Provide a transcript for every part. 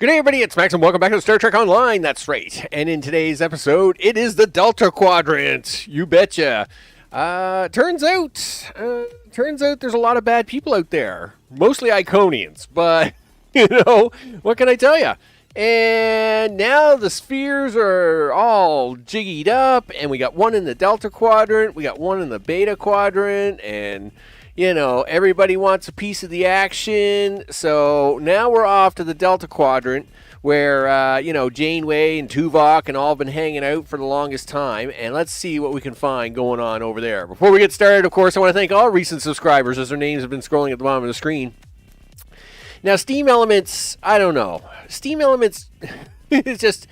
Good day, everybody. It's Max, and welcome back to Star Trek Online. That's right. And in today's episode, it is the Delta Quadrant. You betcha. Turns out there's a lot of bad people out there. Mostly Iconians, but, what can I tell you? And now the spheres are all jiggied up, and we got one in the Delta Quadrant, we got one in the Beta Quadrant, and everybody wants a piece of the action. So now we're off to the Delta Quadrant where, Janeway and Tuvok and all have been hanging out for the longest time. And let's see what we can find going on over there. Before we get started, of course, I want to thank all recent subscribers as their names have been scrolling at the bottom of the screen. Now, Steam Elements, I don't know. Steam Elements, it's just...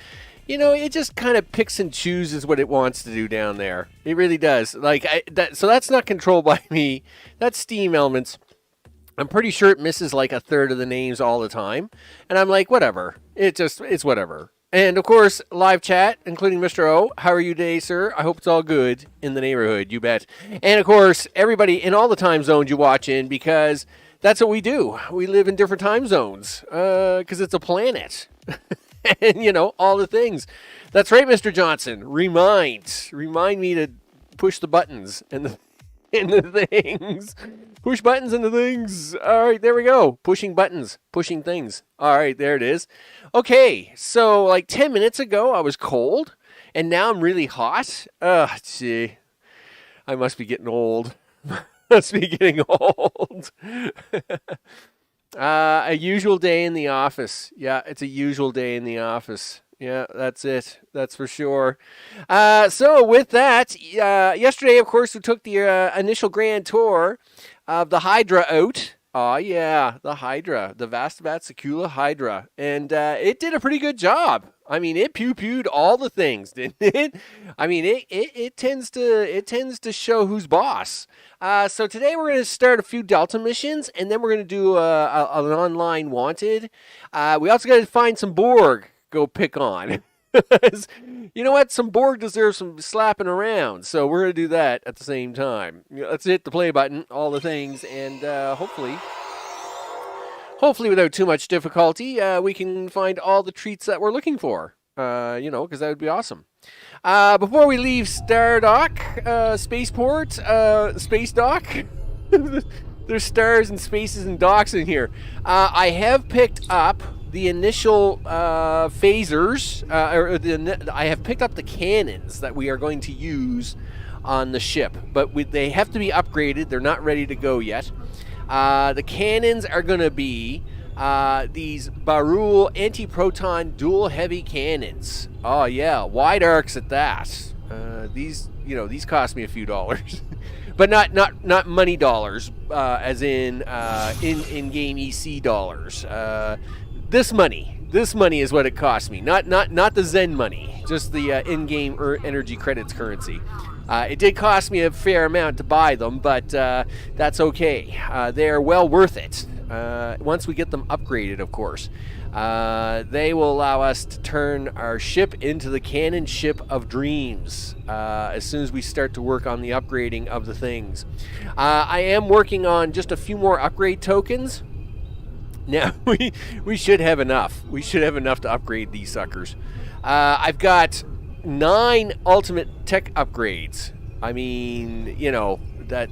it just kind of picks and chooses what it wants to do down there. It really does. So that's not controlled by me. That's Steam Elements. I'm pretty sure it misses like a third of the names all the time. And I'm like, whatever. It's whatever. And of course, live chat, including Mr. O. How are you today, sir? I hope it's all good in the neighborhood. You bet. And of course, everybody in all the time zones you watch in, because that's what we do. We live in different time zones because it's a planet. And, all the things. That's right, Mr. Johnson. Remind me to push the buttons and the things. Push buttons and the things. All right, there we go. Pushing buttons, pushing things. All right, there it is. Okay, so like 10 minutes ago, I was cold, and now I'm really hot. Gee. I must be getting old. Must be getting old. A usual day in the office. Yeah, it's a usual day in the office. Yeah, that's it. That's for sure. So with that, yesterday, of course, we took the initial grand tour of the Hydra out. Oh, yeah, the Hydra, the Vastabat Secula Hydra. And it did a pretty good job. I mean, it pew-pewed all the things, didn't it? I mean, it tends to show who's boss. So today we're going to start a few Delta missions, and then we're going to do an online wanted. We also got to find some Borg, go pick on. You know what? Some Borg deserve some slapping around, so we're going to do that at the same time. Let's hit the play button, all the things, and hopefully without too much difficulty, we can find all the treats that we're looking for, because that would be awesome. Before we leave Spaceport, Space Dock, there's stars and spaces and docks in here. I have picked up the initial phasers, I have picked up the cannons that we are going to use on the ship, but they have to be upgraded. They're not ready to go yet. The cannons are going to be these Barul anti-proton dual heavy cannons. Oh yeah, wide arcs at that. These cost me a few dollars, but not money dollars, as in in-game EC dollars. This money is what it cost me. Not the Zen money, just the in-game energy credits currency. It did cost me a fair amount to buy them, but that's okay. They're well worth it. Once we get them upgraded, of course. They will allow us to turn our ship into the cannon ship of dreams as soon as we start to work on the upgrading of the things. I am working on just a few more upgrade tokens. Now, we should have enough. We should have enough to upgrade these suckers. I've got 9 ultimate tech upgrades. I mean, that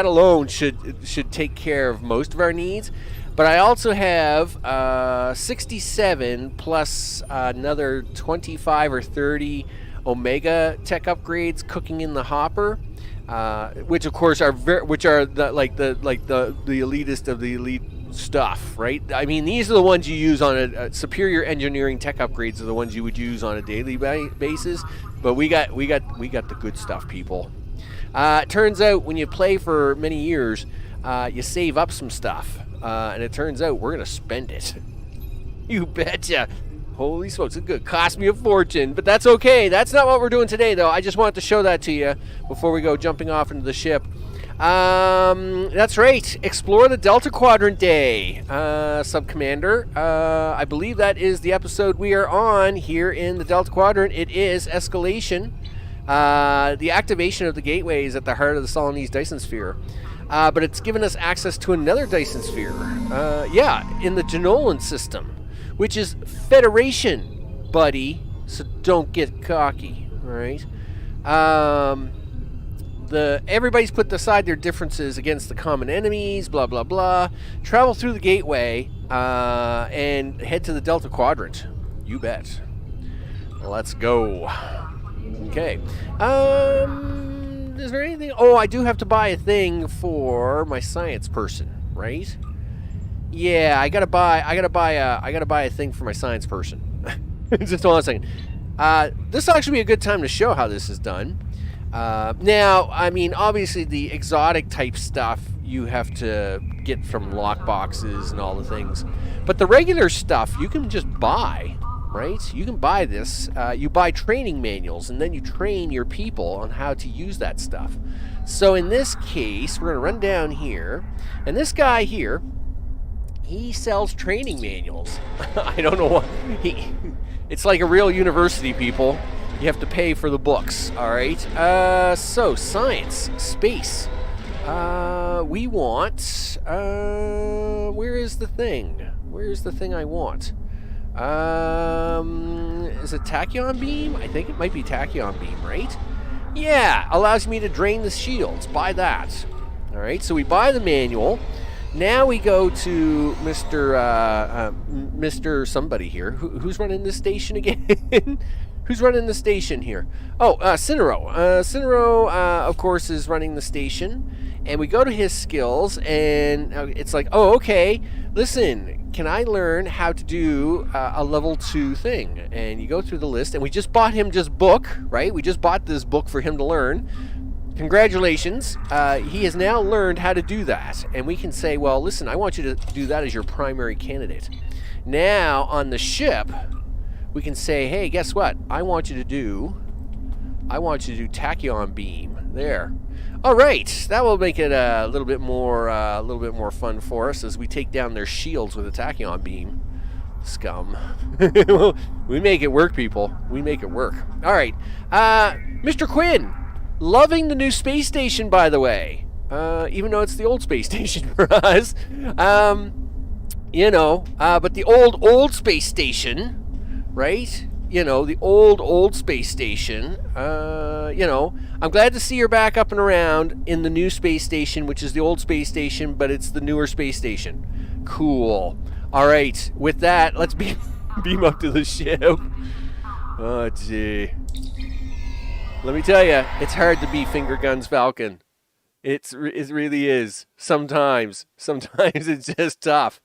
alone should take care of most of our needs. But I also have 67 plus another 25 or 30 Omega tech upgrades cooking in the hopper, which of course are the elitist of the elite stuff, right? I mean, these are the ones you use on a superior engineering tech upgrades are the ones you would use on a daily basis. But we got the good stuff, people. It turns out when you play for many years, you save up some stuff, and it turns out we're gonna spend it. You betcha. Holy smokes, it's good. Cost me a fortune, but that's okay. That's not what we're doing today, though. I just wanted to show that to you before we go jumping off into the ship. That's right. Explore the Delta Quadrant Day, Sub-Commander. I believe that is the episode we are on here in the Delta Quadrant. It is Escalation. The activation of the gateway is at the heart of the Solanese Dyson Sphere. But it's given us access to another Dyson Sphere. In the Genolan system, which is Federation, buddy. So don't get cocky, all right? Everybody's put aside their differences against the common enemies, blah, blah, blah. Travel through the gateway and head to the Delta Quadrant. You bet. Let's go. Okay. Is there anything? Oh, I do have to buy a thing for my science person, right? Yeah, I gotta buy a thing for my science person. Just hold on a second. This will actually be a good time to show how this is done. Now, I mean, obviously the exotic type stuff you have to get from lock boxes and all the things. But the regular stuff you can just buy, right? You can buy this. You buy training manuals, and then you train your people on how to use that stuff. So in this case, we're going to run down here. And this guy here, he sells training manuals. I don't know what... It's like a real university, people. You have to pay for the books, all right? So, science, space. We want... where is the thing? Where's the thing I want? Is it tachyon beam? I think it might be tachyon beam, right? Yeah, allows me to drain the shields. Buy that. All right, so we buy the manual. Now we go to Mr. Somebody here. Who's running this station again? Who's running the station here? Oh, Cinero. Cinero, of course, is running the station. And we go to his skills, and it's like, oh, okay, listen, can I learn how to do a level 2 thing? And you go through the list, and we just bought him just book, right? We just bought this book for him to learn. Congratulations. He has now learned how to do that. And we can say, well, listen, I want you to do that as your primary candidate. Now, on the ship, we can say, hey, guess what? I want you to do tachyon beam. There. All right, that will make it a little bit more fun for us as we take down their shields with a tachyon beam. Scum. We make it work, people. We make it work. All right, Mr. Quinn, loving the new space station, by the way. Even though it's the old space station for us, you know. But the old space station, right? You know, the old space station. You know, I'm glad to see you're back up and around in the new space station, which is the old space station, but it's the newer space station. Cool. All right, with that, let's beam up to the ship. Oh, gee. Let me tell you, it's hard to be Finger Guns Falcon. It really is. Sometimes it's just tough.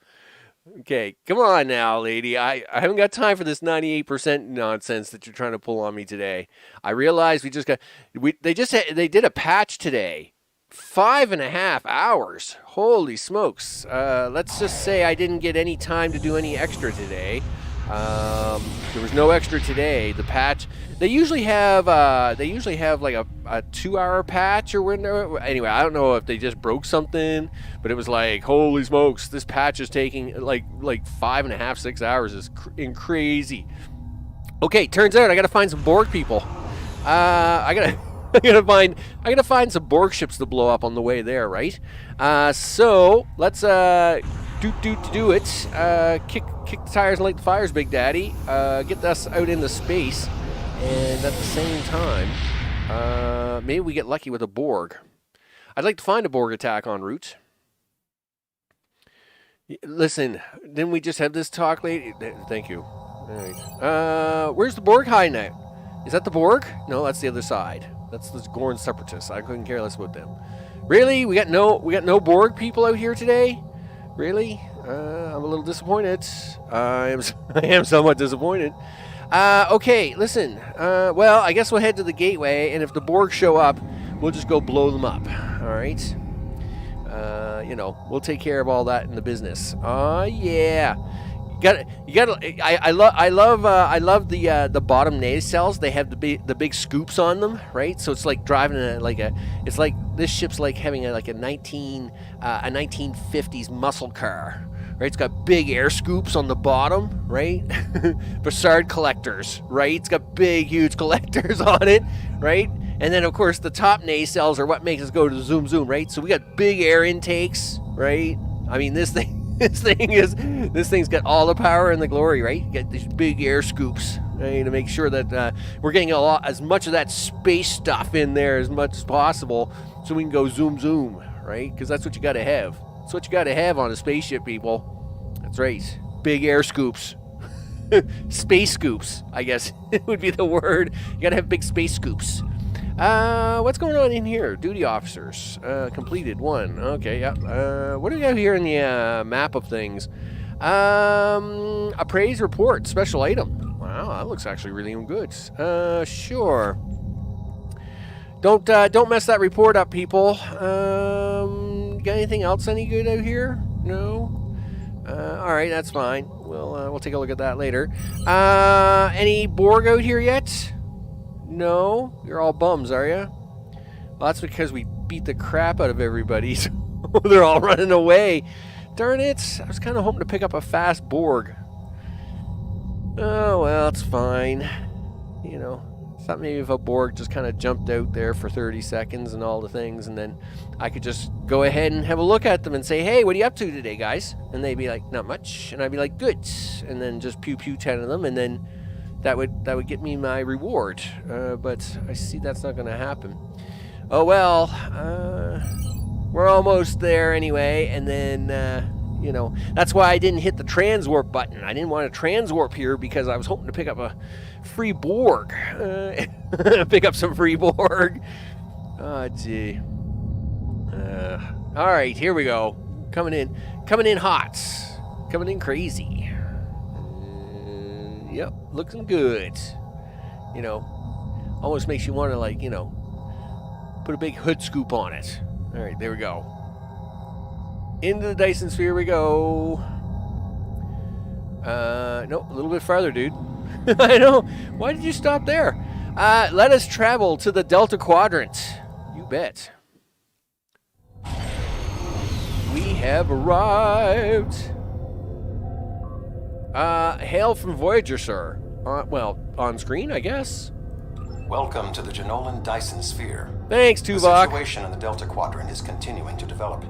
Okay, come on now, lady. I haven't got time for this 98% nonsense that you're trying to pull on me today. I realize they did a patch today. 5.5 hours. Holy smokes. Let's just say I didn't get any time to do any extra today. There was no extra today. The patch, they usually have like a 2-hour patch or whatever. Anyway, I don't know if they just broke something, but it was like, holy smokes, this patch is taking like 5.5, 6 hours. Is crazy. Okay, turns out I gotta find some Borg people. I gotta find some Borg ships to blow up on the way there, right? So let's do it. Kick the tires and light the fires, Big Daddy. Get us out into space, and at the same time, maybe we get lucky with a Borg. I'd like to find a Borg attack en route. Listen, didn't we just have this talk, lady? Thank you. All right. Where's the Borg hiding at? Is that the Borg? No, that's the other side. That's the Gorn Separatists. I couldn't care less about them. Really? We got no Borg people out here today? Really? I'm a little disappointed. I am somewhat disappointed. Okay, listen. Well, I guess we'll head to the gateway, and if the Borg show up, we'll just go blow them up. All right? You know, we'll take care of all that in the business. Oh yeah. I love the bottom nacelles. They have the big scoops on them, right? So it's like driving it's like this ship's like having a 1950s muscle car, right? It's got big air scoops on the bottom, right? Broussard collectors, right? It's got big, huge collectors on it, right? And then of course the top nacelles are what makes us go to zoom, right? So we got big air intakes, right? I mean, this thing. This thing's got all the power and the glory, right? You get these big air scoops, right, to make sure that we're getting as much of that space stuff in there as much as possible, so we can go zoom zoom, right? Because that's what you got to have. That's what you got to have on a spaceship, people. That's right. Big air scoops. Space scoops, I guess would be the word. You got to have big space scoops. What's going on in here? Duty officers. Completed 1. Okay, yeah. What do we have here in the map of things? Appraise report. Special item. Wow, that looks actually really good. Sure. Don't mess that report up, people. Got anything else any good out here? No? Alright, that's fine. We'll take a look at that later. Any Borg out here yet? No? You're all bums, are you? Well, that's because we beat the crap out of everybody. So they're all running away. Darn it. I was kind of hoping to pick up a fast Borg. Oh, well, it's fine. You know, thought maybe if a Borg just kind of jumped out there for 30 seconds and all the things, and then I could just go ahead and have a look at them and say, hey, what are you up to today, guys? And they'd be like, not much. And I'd be like, good. And then just pew 10 of them, and then that would get me my reward. But I see that's not going to happen. Oh, well, we're almost there anyway, and then, you know, that's why I didn't hit the transwarp button. I didn't want to transwarp here because I was hoping to pick up a free Borg. Pick up some free Borg. Oh, gee. All right, here we go. Coming in hot. Coming in crazy. Yep, looking good. You know, almost makes you want to, like, you know, put a big hood scoop on it. All right, there we go. Into the Dyson sphere we go. No, a little bit farther, dude. I know. Why did you stop there? Let us travel to the Delta Quadrant. You bet. We have arrived. Hail from Voyager, sir. Well, on screen, I guess. Welcome to the Janolan Dyson Sphere. Thanks, Tuvok. The situation in the Delta Quadrant is continuing to develop.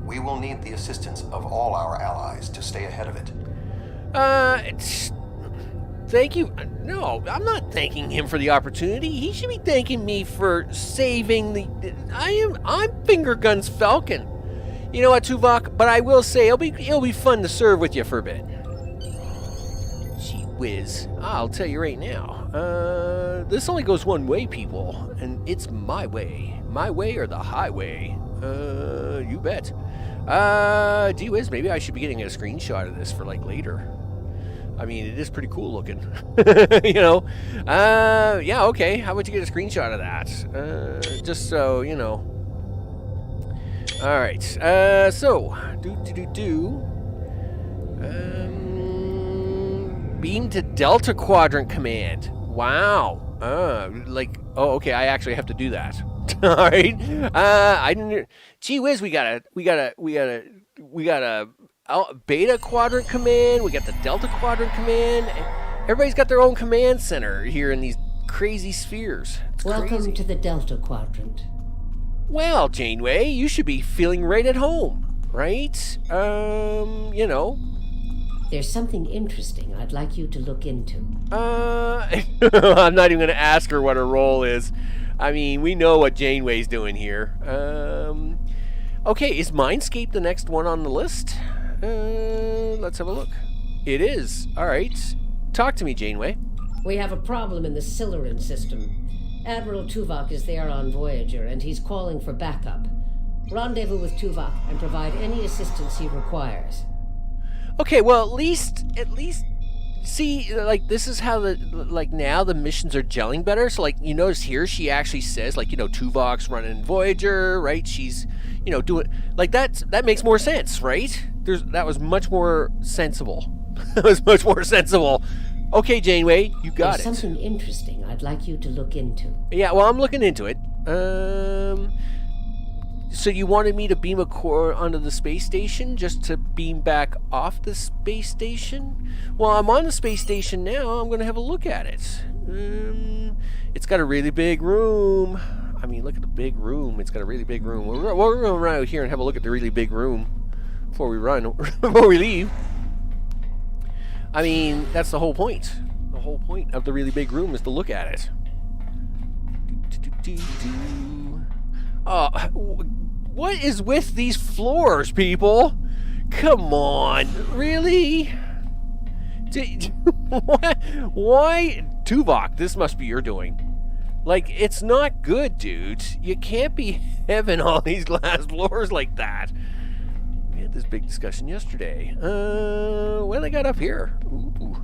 We will need the assistance of all our allies to stay ahead of it. Thank you. No, I'm not thanking him for the opportunity. He should be thanking me for saving the... I'm Finger Guns Falcon. You know what, Tuvok? But I will say, it'll be fun to serve with you for a bit. Gee whiz. I'll tell you right now. This only goes one way, people. And it's my way. My way or the highway. You bet. Gee whiz, maybe I should be getting a screenshot of this for, like, later. I mean, it is pretty cool looking. You know? Yeah, okay. How about you get a screenshot of that? Just so, you know. Alright. So. Beam to Delta Quadrant Command. Wow. Oh, okay, I actually have to do that. Alright. I didn't... Gee whiz, we got a Beta Quadrant Command, we got the Delta Quadrant Command. Everybody's got their own command center here in these crazy spheres. It's Welcome crazy. To the Delta Quadrant. Well, Janeway, you should be feeling right at home, right? You know. There's something interesting I'd like you to look into. I'm not even going to ask her what her role is. I mean, we know what Janeway's doing here. Okay, is Mindscape the next one on the list? Let's have a look. It is. All right. Talk to me, Janeway. We have a problem in the Siluran system. Admiral Tuvok is there on Voyager, and he's calling for backup. Rendezvous with Tuvok and provide any assistance he requires. Okay, well, at least, see, like, this is how now the missions are gelling better. So, like, you notice here, she actually says, like, you know, Tuvok's running Voyager, right? She's, you know, doing, like, that makes more sense, right? That was much more sensible. That was much more sensible. Okay, Janeway, you got There's something interesting I'd like you to look into. Yeah, well, I'm looking into it. So you wanted me to beam a core onto the space station just to beam back off the space station? Well, I'm on the space station now. I'm going to have a look at it. It's got a really big room. I mean, look at the big room. It's got a really big room. We'll run out here and have a look at the really big room. before we run, before we leave. I mean, that's the whole point. The whole point of the really big room is to look at it. Oh, what is with these floors, people? Come on, really? Why? Tuvok, this must be your doing. Like, it's not good, dude. You can't be having all these glass floors like that. We had this big discussion yesterday. What do they got up here? Ooh.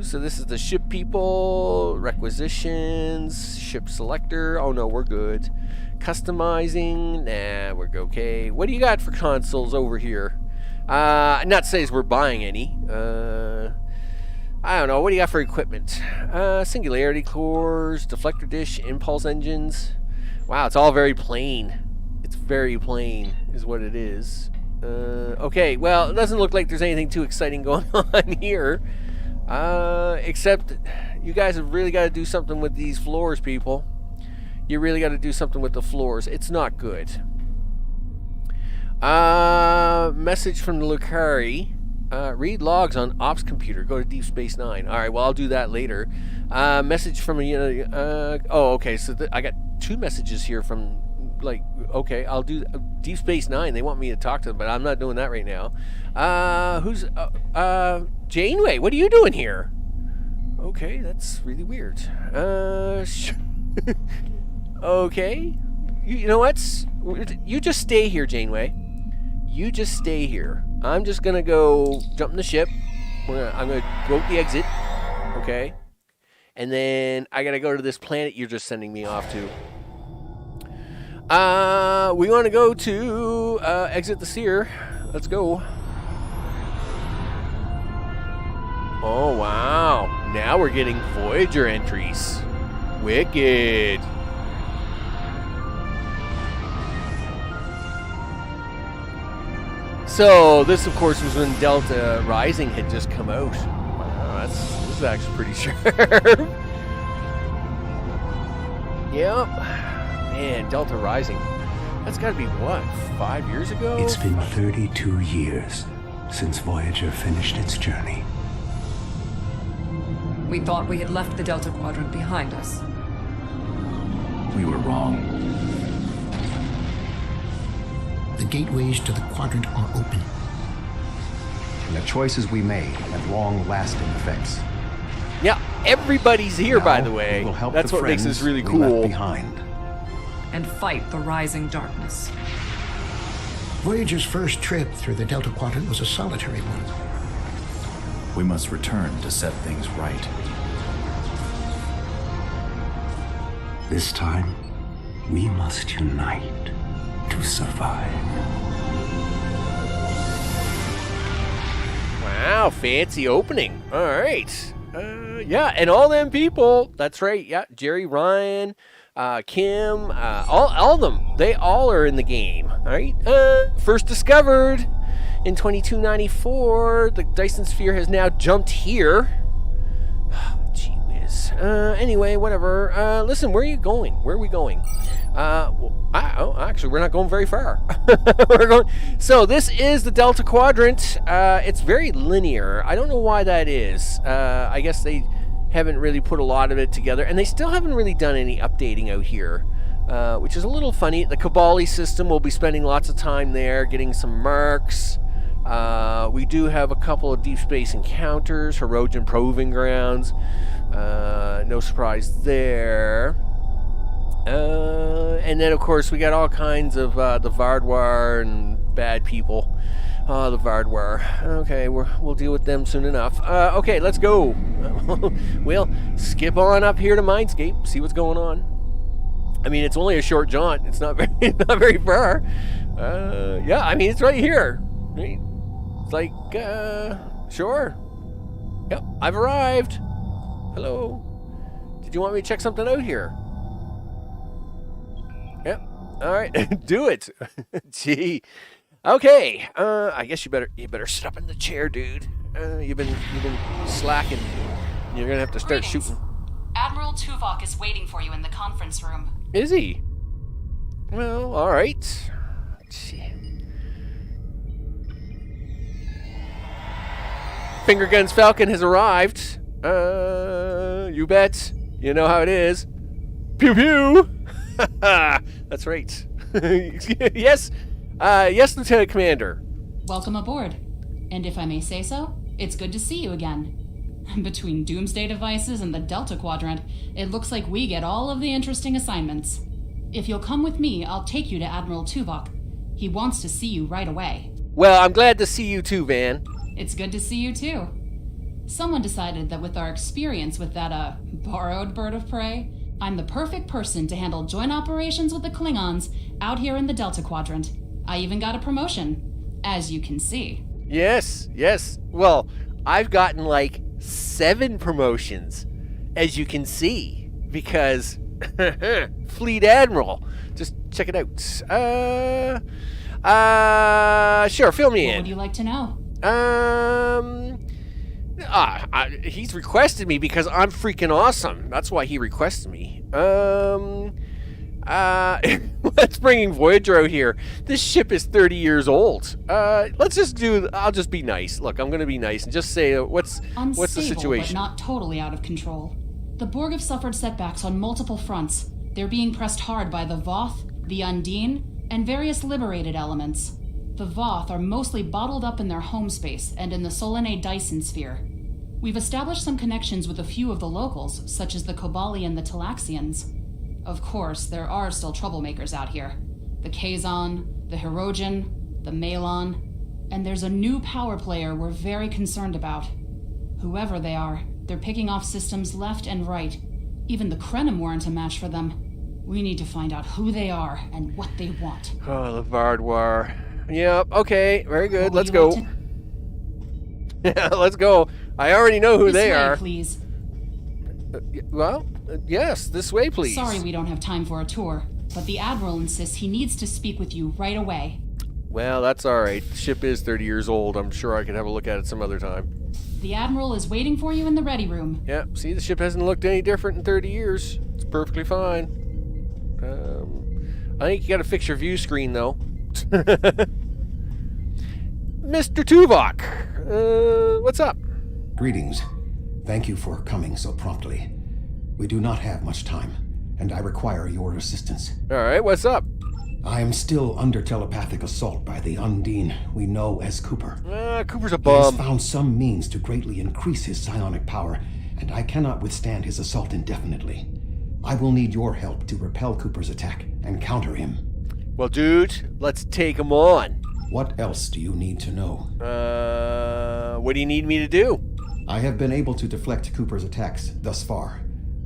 So this is the ship people, requisitions, ship selector. Oh no, we're good. Customizing, nah, we're okay. What do you got for consoles over here? Not to say we're buying any. I don't know. What do you got for equipment? Singularity cores, deflector dish, impulse engines. Wow, it's all very plain. It's very plain, is what it is. Okay, well, it doesn't look like there's anything too exciting going on here. Except you guys have really got to do something with these floors, people. You really got to do something with the floors. It's not good. Message from the Lucari. Read logs on Ops computer. Go to Deep Space Nine. All right, well, I'll do that later. Message from oh, okay. So I got two messages here from, like, okay, I'll do Deep Space Nine. They want me to talk to them, but I'm not doing that right now. Who's Janeway? What are you doing here? Okay, that's really weird. Okay, you know what? You just stay here, Janeway. You just stay here. I'm just gonna go jump in the ship. I'm gonna go with the exit, okay? And then I gotta go to this planet you're just sending me off to. We want to go to exit the Seer. Let's go. Oh wow! Now we're getting Voyager entries. Wicked. So this, of course, was when Delta Rising had just come out. Wow, this is actually pretty sharp. Yep. Man, Delta Rising. That's got to be, what, 5 years ago? It's been 32 years since Voyager finished its journey. We thought we had left the Delta Quadrant behind us. We were wrong. The gateways to the quadrant are open. And the choices we made have long-lasting effects. Yeah, everybody's here, Now, by the way. we will help That's the what makes this friends really we left cool. behind. And fight the rising darkness. Voyager's first trip through the Delta Quadrant was a solitary one. We must return to set things right. This time, we must unite to survive. Wow, fancy opening. All right. Yeah, and all them people. That's right. Yeah, Jerry, Ryan, Kim, all of them. They all are in the game. All right. First discovered in 2294. The Dyson Sphere has now jumped here. Gee whiz. Anyway, whatever. Listen, where are you going? Where are we going? Actually, we're not going very far. So this is the Delta Quadrant. It's very linear. I don't know why that is. I guess they haven't really put a lot of it together, and they still haven't really done any updating out here, which is a little funny. The Kabali system, we'll be spending lots of time there, getting some marks. We do have a couple of deep space encounters, Hirogen Proving Grounds. No surprise there. And then, of course, we got all kinds of the Vardwar and bad people. Oh, the Vardwar. Okay, we'll deal with them soon enough. Okay, let's go. We'll skip on up here to Mindscape, see what's going on. I mean, it's only a short jaunt. It's not very far. Yeah, I mean, it's right here. Right? It's like, sure. Yep, I've arrived. Hello. Did you want me to check something out here? Yep. All right. Do it. Gee. Okay. I guess you better sit up in the chair, dude. You've been slacking. You're gonna have to start shooting. Admiral Tuvok is waiting for you in the conference room. Is he? Well, all right. Shit. Finger Guns Falcon has arrived. You bet. You know how it is. Pew pew. That's right. Yes. Yes, Lieutenant Commander. Welcome aboard. And if I may say so, it's good to see you again. Between doomsday devices and the Delta Quadrant, it looks like we get all of the interesting assignments. If you'll come with me, I'll take you to Admiral Tuvok. He wants to see you right away. Well, I'm glad to see you too, Van. It's good to see you too. Someone decided that with our experience with that, borrowed bird of prey, I'm the perfect person to handle joint operations with the Klingons out here in the Delta Quadrant. I even got a promotion, as you can see. Yes. Well, I've gotten like 7 promotions, as you can see, because Fleet Admiral. Just check it out. Sure, fill me What in. would you like to know? He's requested me because I'm freaking awesome. That's why he requested me. Let's bring Voyager out here. This ship is 30 years old. I'll just be nice. Look, I'm gonna be nice and just say what's the situation? But not totally out of control. The Borg have suffered setbacks on multiple fronts. They're being pressed hard by the Voth, the Undine, and various liberated elements. The Voth are mostly bottled up in their home space and in the Solanae Dyson sphere. We've established some connections with a few of the locals, such as the Kobali and the Talaxians. Of course, there are still troublemakers out here. The Kazon, the Hirogen, the Malon, and there's a new power player we're very concerned about. Whoever they are, they're picking off systems left and right. Even the Krenim weren't a match for them. We need to find out who they are and what they want. Oh, the Vardwar. Yep, okay, very good. Let's go. Yeah, let's go. I already know who they are. Please. Yes, this way, please. Sorry we don't have time for a tour, but the Admiral insists he needs to speak with you right away. Well, that's all right. The ship is 30 years old. I'm sure I could have a look at it some other time. The Admiral is waiting for you in the ready room. Yeah, see, the ship hasn't looked any different in 30 years. It's perfectly fine. I think you gotta fix your view screen, though. Mr. Tuvok, what's up? Greetings. Thank you for coming so promptly. We do not have much time, and I require your assistance. All right, what's up? I am still under telepathic assault by the Undine we know as Cooper. Cooper's a He has bum. found some means to greatly increase his psionic power, and I cannot withstand his assault indefinitely. I will need your help to repel Cooper's attack and counter him. Well, dude, let's take him on. What else do you need to know? What do you need me to do? I have been able to deflect Cooper's attacks thus far,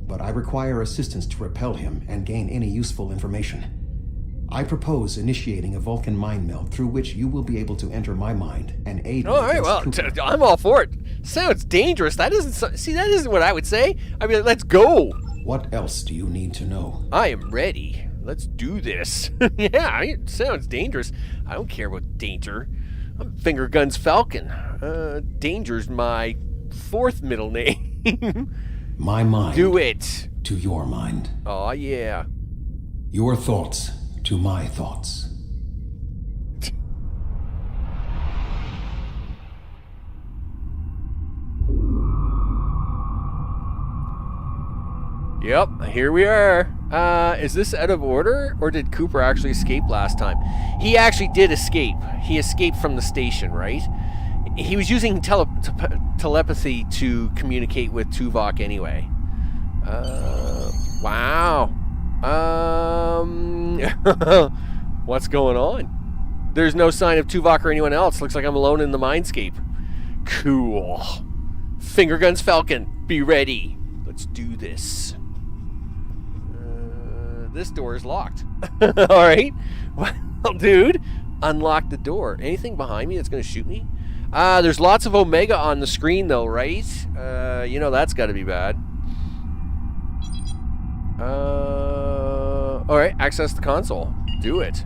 but I require assistance to repel him and gain any useful information. I propose initiating a Vulcan mind meld through which you will be able to enter my mind and aid me All right, against well, Cooper. I'm all for it. Sounds dangerous. That isn't what I would say. I mean, let's go. What else do you need to know? I am ready. Let's do this. Yeah, it sounds dangerous. I don't care about danger. I'm Finger Guns Falcon. Danger's my 4th middle name. My mind. Do it. To your mind. Oh yeah. Your thoughts to my thoughts. Yep, here we are. Is this out of order, or did Cooper actually escape last time? He actually did escape. He escaped from the station, right? He was using telepathy to communicate with Tuvok anyway. Wow. What's going on? There's no sign of Tuvok or anyone else. Looks like I'm alone in the mindscape. Cool. Finger Guns Falcon, be ready. Let's do this. This door is locked. All right. Well, dude, unlock the door. Anything behind me that's going to shoot me? There's lots of Omega on the screen, though, right? You know that's got to be bad. All right, access the console. Do it.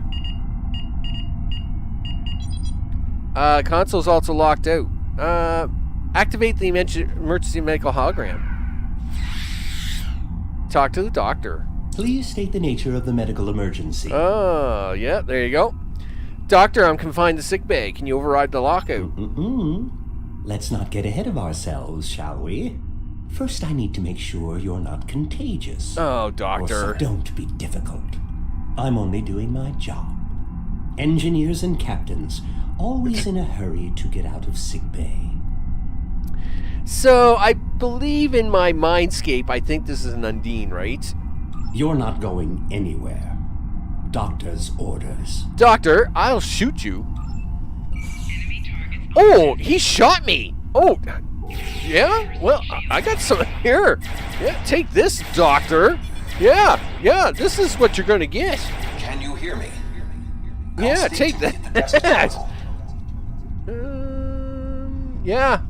Console's also locked out. Activate the emergency medical hologram. Talk to the doctor. Please state the nature of the medical emergency. Oh, yeah, there you go. Doctor, I'm confined to sickbay. Can you override the lockout? Let's not get ahead of ourselves, shall we? First, I need to make sure you're not contagious. Oh, Doctor. So don't be difficult. I'm only doing my job. Engineers and captains, always in a hurry to get out of sickbay. So, I believe in my mindscape, I think this is an Undine, right? You're not going anywhere. Doctor's orders. Doctor, I'll shoot you. Oh, he shot me. Oh, yeah? Well, I got some here. Yeah, take this, Doctor. Yeah, this is what you're going to get. Can you hear me? Yeah, I'll take speak to you at the that. desk terminal. Yeah.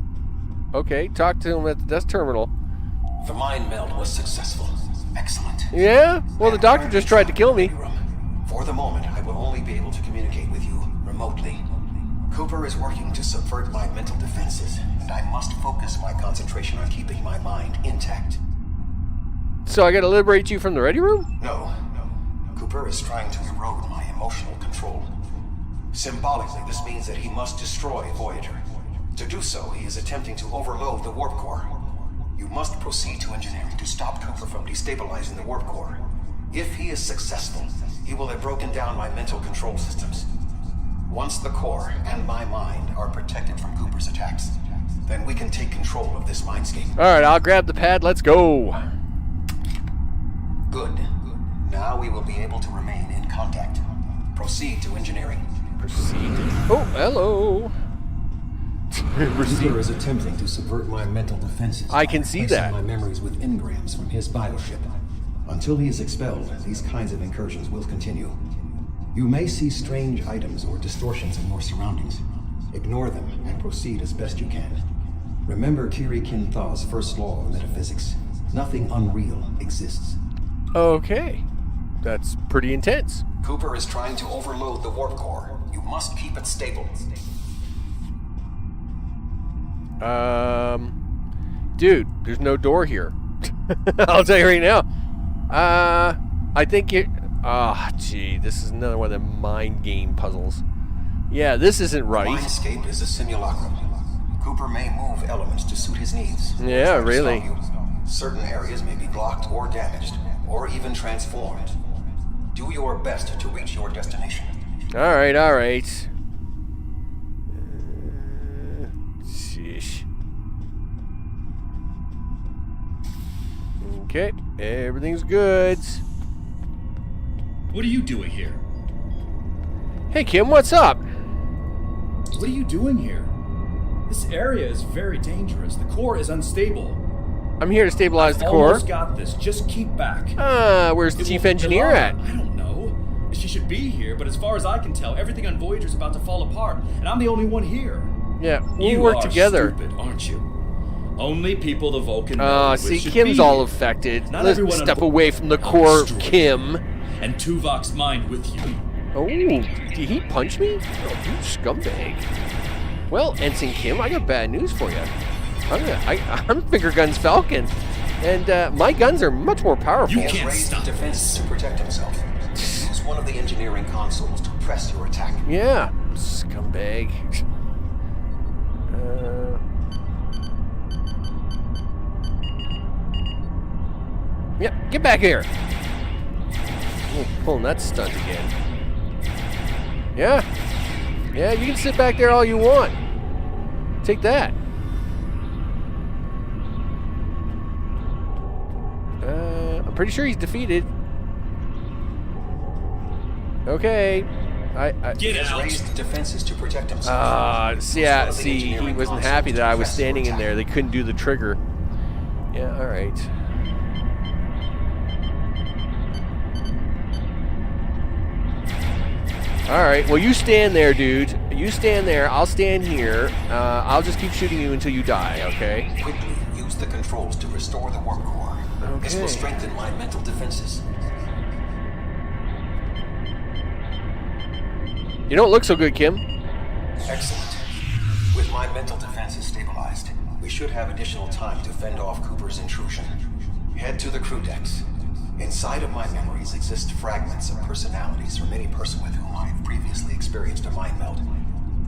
Okay, talk to him at the desk terminal. The mind meld was successful. Excellent. Yeah? Well, the doctor just tried to kill me. For the moment, I will only be able to communicate with you remotely. Cooper is working to subvert my mental defenses, and I must focus my concentration on keeping my mind intact. So I gotta liberate you from the ready room? No. Cooper is trying to erode my emotional control. Symbolically, this means that he must destroy Voyager. To do so, he is attempting to overload the warp core. You must proceed to engineering to stop Cooper from destabilizing the warp core. If he is successful, he will have broken down my mental control systems. Once the core and my mind are protected from Cooper's attacks, then we can take control of this mindscape. Alright, I'll grab the pad, let's go. Good. Now we will be able to remain in contact. Proceed to engineering. Proceed. Oh, hello. Cooper is attempting to subvert my mental defenses. I can see replacing that. my memories with engrams from his bioship. Until he is expelled, these kinds of incursions will continue. You may see strange items or distortions in your surroundings. Ignore them and proceed as best you can. Remember Kiri Kinthaw's first law of metaphysics. Nothing unreal exists. Okay. That's pretty intense. Cooper is trying to overload the warp core. You must keep it stable. Dude, there's no door here. I'll tell you right now. I think it... gee, this is another one of the mind game puzzles. Yeah, this isn't right. Mindscape is a simulacrum. Cooper may move elements to suit his needs. Yeah, really. Certain areas may be blocked or damaged, or even transformed. Do your best to reach your destination. Alright. Sheesh. Okay, everything's good. What are you doing here? Hey, Kim, what's up? What are you doing here? This area is very dangerous. The core is unstable. I'm here to stabilize the Almost core. got this. Just keep back. Where's the It chief will- engineer at? I don't know. She should be here, but as far as I can tell, everything on Voyager's about to fall apart, and I'm the only one here. Yeah, we'll You work are together. stupid, aren't you? Only people the Vulcan know See, should Kim's be all here. affected. Not Let's everyone on step Voyager. away from the I'll core, destroy Kim. And Tuvok's mind with you. Oh, did he punch me? Oh, you scumbag. Well, Ensign Kim, I got bad news for you. I'm Finger Guns Falcon, and my guns are much more powerful. You He has can't raised stop defenses to protect himself. Use one of the engineering consoles to press your attack. Yeah, scumbag. Yep, get back here. Oh, pulling that stunt again. Yeah, you can sit back there all you want. Take that. I'm pretty sure he's defeated. Okay. Get He has out. raised defenses to protect himself. See, he wasn't happy that I was standing in there. They couldn't do the trigger. Yeah, all right. All right. Well, you stand there, dude. You stand there. I'll stand here. I'll just keep shooting you until you die. Okay. Quickly use the controls to restore the warp core. This will Okay. strengthen my mental defenses. You don't look so good, Kim. Excellent. With my mental defenses stabilized, we should have additional time to fend off Cooper's intrusion. Head to the crew decks. Inside of my memories exist fragments of personalities from any person with whom whom I have previously experienced a mind meld,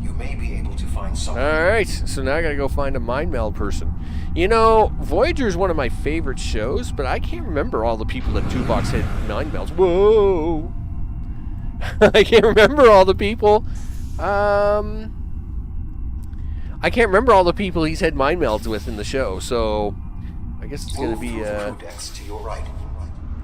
you may be able to find some. Alright, so now I gotta go find a mind meld person. You know, Voyager is one of my favorite shows, but I can't remember all the people that Tuvok's had mind melds. Whoa! I can't remember all the people. I can't remember all the people he's had mind melds with in the show, so I guess it's gonna be Move through the crew decks to your right.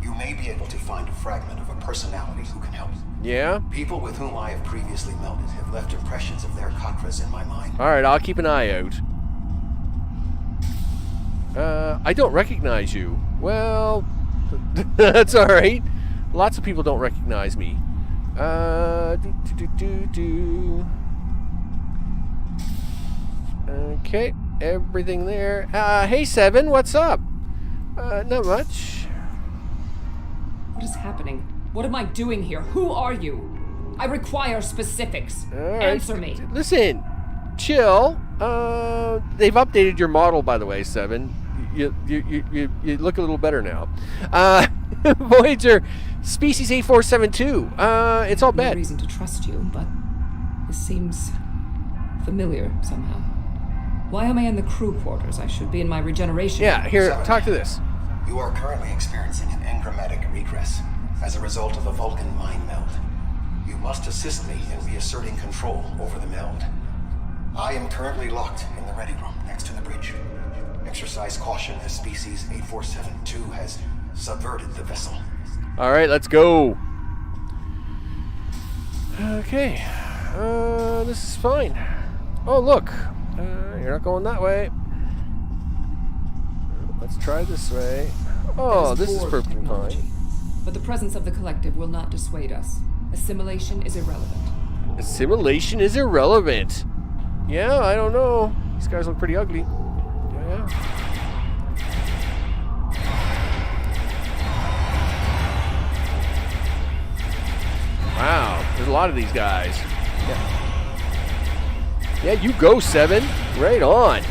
You may be able to find a fragment of a personality who can help. yeah. People with whom I have previously melded have left impressions of their Katras in my mind. All right, I'll keep an eye out. I don't recognize you. Well, that's all right. Lots of people don't recognize me. Okay, everything there. Hey, Seven, what's up? Not much. What is happening? What am I doing here? Who are you? I require specifics. All right. Answer me. Listen, chill. They've updated your model, by the way, Seven. You look a little better now. Voyager, species 8472. It's all No bad. reason to trust you, but this seems familiar somehow. Why am I in the crew quarters? I should be in my regeneration. Yeah, here, Seven. talk to this. You are currently experiencing an engrammatic regress as a result of a Vulcan mind meld. You must assist me in reasserting control over the meld. I am currently locked in the ready room next to the bridge. Exercise caution as species 8472 has subverted the vessel. All right, let's go. Okay, this is fine. Oh, look, you're not going that way. Let's try this way. Oh, this is Borg perfectly technology. fine. But the presence of the collective will not dissuade us. Assimilation is irrelevant. Assimilation is irrelevant. Yeah, I don't know. These guys look pretty ugly. Yeah. Wow, there's a lot of these guys. Yeah, you go, Seven. Right on.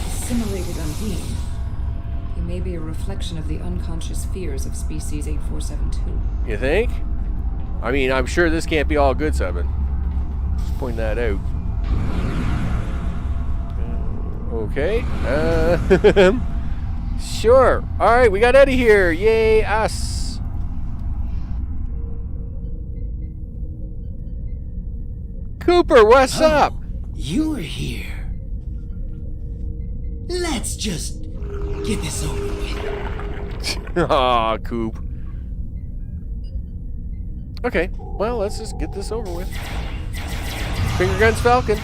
Assimilated Undine. He may be a reflection of the unconscious fears of species 8472. You think? I mean, I'm sure this can't be all good, Seven. Just point that out. Okay. Sure. All right, we got Eddie here. Yay, us. Cooper, what's up? You're here. Let's just get this over with. Aw, Coop. Okay, well, let's just get this over with. Finger guns, Falcon.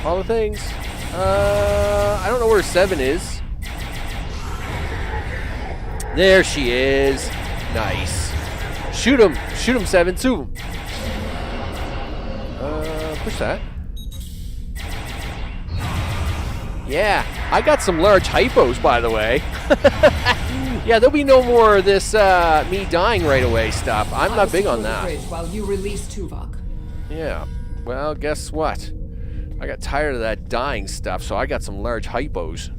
All the things. I don't know where Seven is. There she is. Nice. Shoot him. Shoot him, Seven. Shoot him. Push that. Yeah, I got some large hypos, by the way. Yeah, there'll be no more of this me dying right away stuff. I'm not big on that. While you release Tuvok. Yeah. Well, guess what? I got tired of that dying stuff, so I got some large hypos.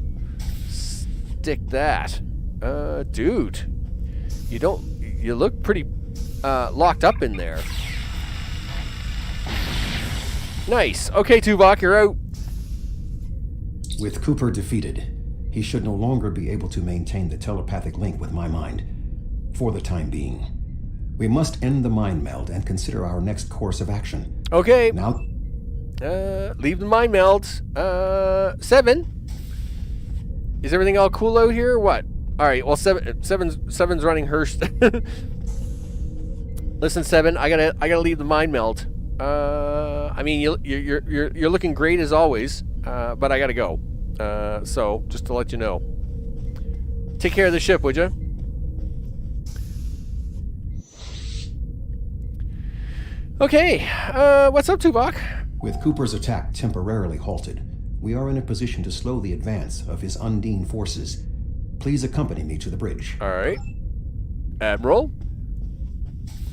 Stick that. Dude. You look pretty locked up in there. Nice. Okay, Tuvok, you're out. With Cooper defeated, he should no longer be able to maintain the telepathic link with my mind. For the time being. We must end the mind meld and consider our next course of action. Okay. Now... leave the mind melds. Seven. Is everything all cool out here or what? Alright, well Seven's running her Listen, Seven, I gotta leave the mind meld. I mean you're looking great as always, but I gotta go. So just to let you know. Take care of the ship, would you? Okay, what's up, Tuvok? With Cooper's attack temporarily halted, we are in a position to slow the advance of his Undine forces. Please accompany me to the bridge. All right. Admiral?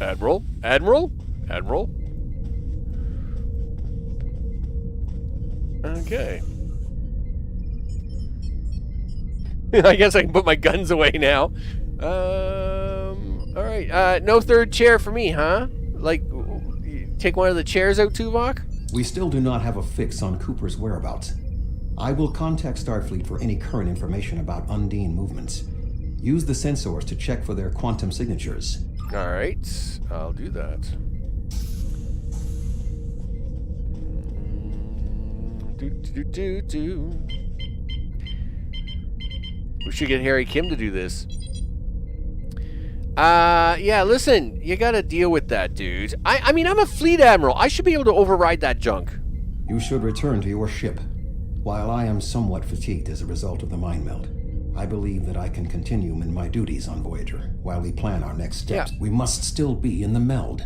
Admiral? Admiral? Admiral? Okay. I guess I can put my guns away now. All right. No third chair for me, huh? Like, take one of the chairs out, Tuvok? We still do not have a fix on Cooper's whereabouts. I will contact Starfleet for any current information about Undine movements. Use the sensors to check for their quantum signatures. All right, I'll do that. We should get Harry Kim to do this. Yeah, listen, you gotta deal with that, dude. I mean, I'm a fleet admiral. I should be able to override that junk. You should return to your ship. While I am somewhat fatigued as a result of the mind meld, I believe that I can continue in my duties on Voyager while we plan our next steps. Yeah. We must still be in the meld.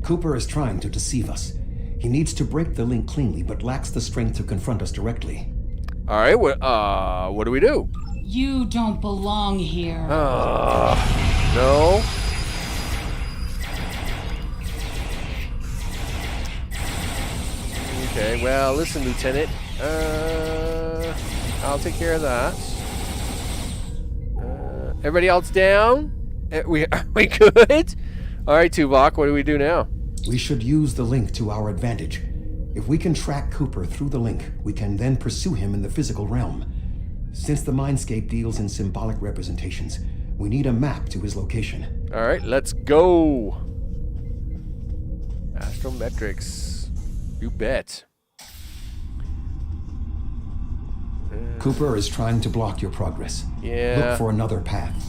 Cooper is trying to deceive us. He needs to break the link cleanly, but lacks the strength to confront us directly. All right, what do we do? You don't belong here. No. Okay, well, listen, Lieutenant. I'll take care of that. Everybody else down? Are we good? All right, Tuvok, what do we do now? We should use the link to our advantage. If we can track Cooper through the link, we can then pursue him in the physical realm. Since the Mindscape deals in symbolic representations, we need a map to his location. All right, let's go. Astrometrics. You bet. Cooper is trying to block your progress. Yeah. Look for another path.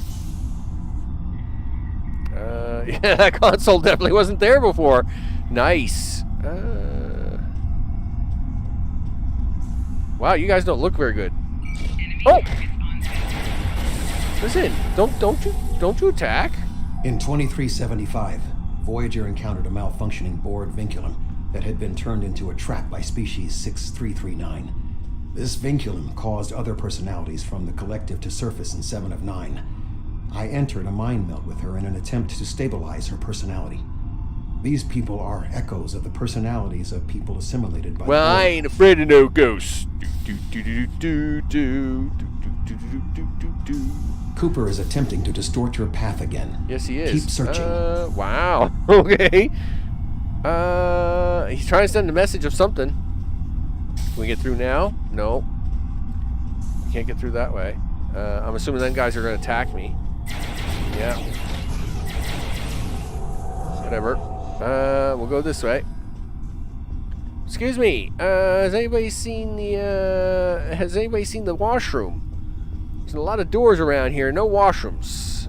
Yeah, that console definitely wasn't there before. Nice. Wow, you guys don't look very good. Oh! Listen, don't you attack? In 2375, Voyager encountered a malfunctioning Borg vinculum that had been turned into a trap by species 6339. This vinculum caused other personalities from the collective to surface in 7 of 9. I entered a mind meld with her in an attempt to stabilize her personality. These people are echoes of the personalities of people assimilated by Well, the Borg. I ain't afraid of no ghosts. Cooper is attempting to distort your path again. Yes, he is. Keep searching. Wow. Okay. He's trying to send a message of something. Can we get through now? No. We can't get through that way. I'm assuming them guys are going to attack me. Yeah. Whatever. We'll go this way. Excuse me. Has anybody seen the washroom? There's a lot of doors around here. No washrooms.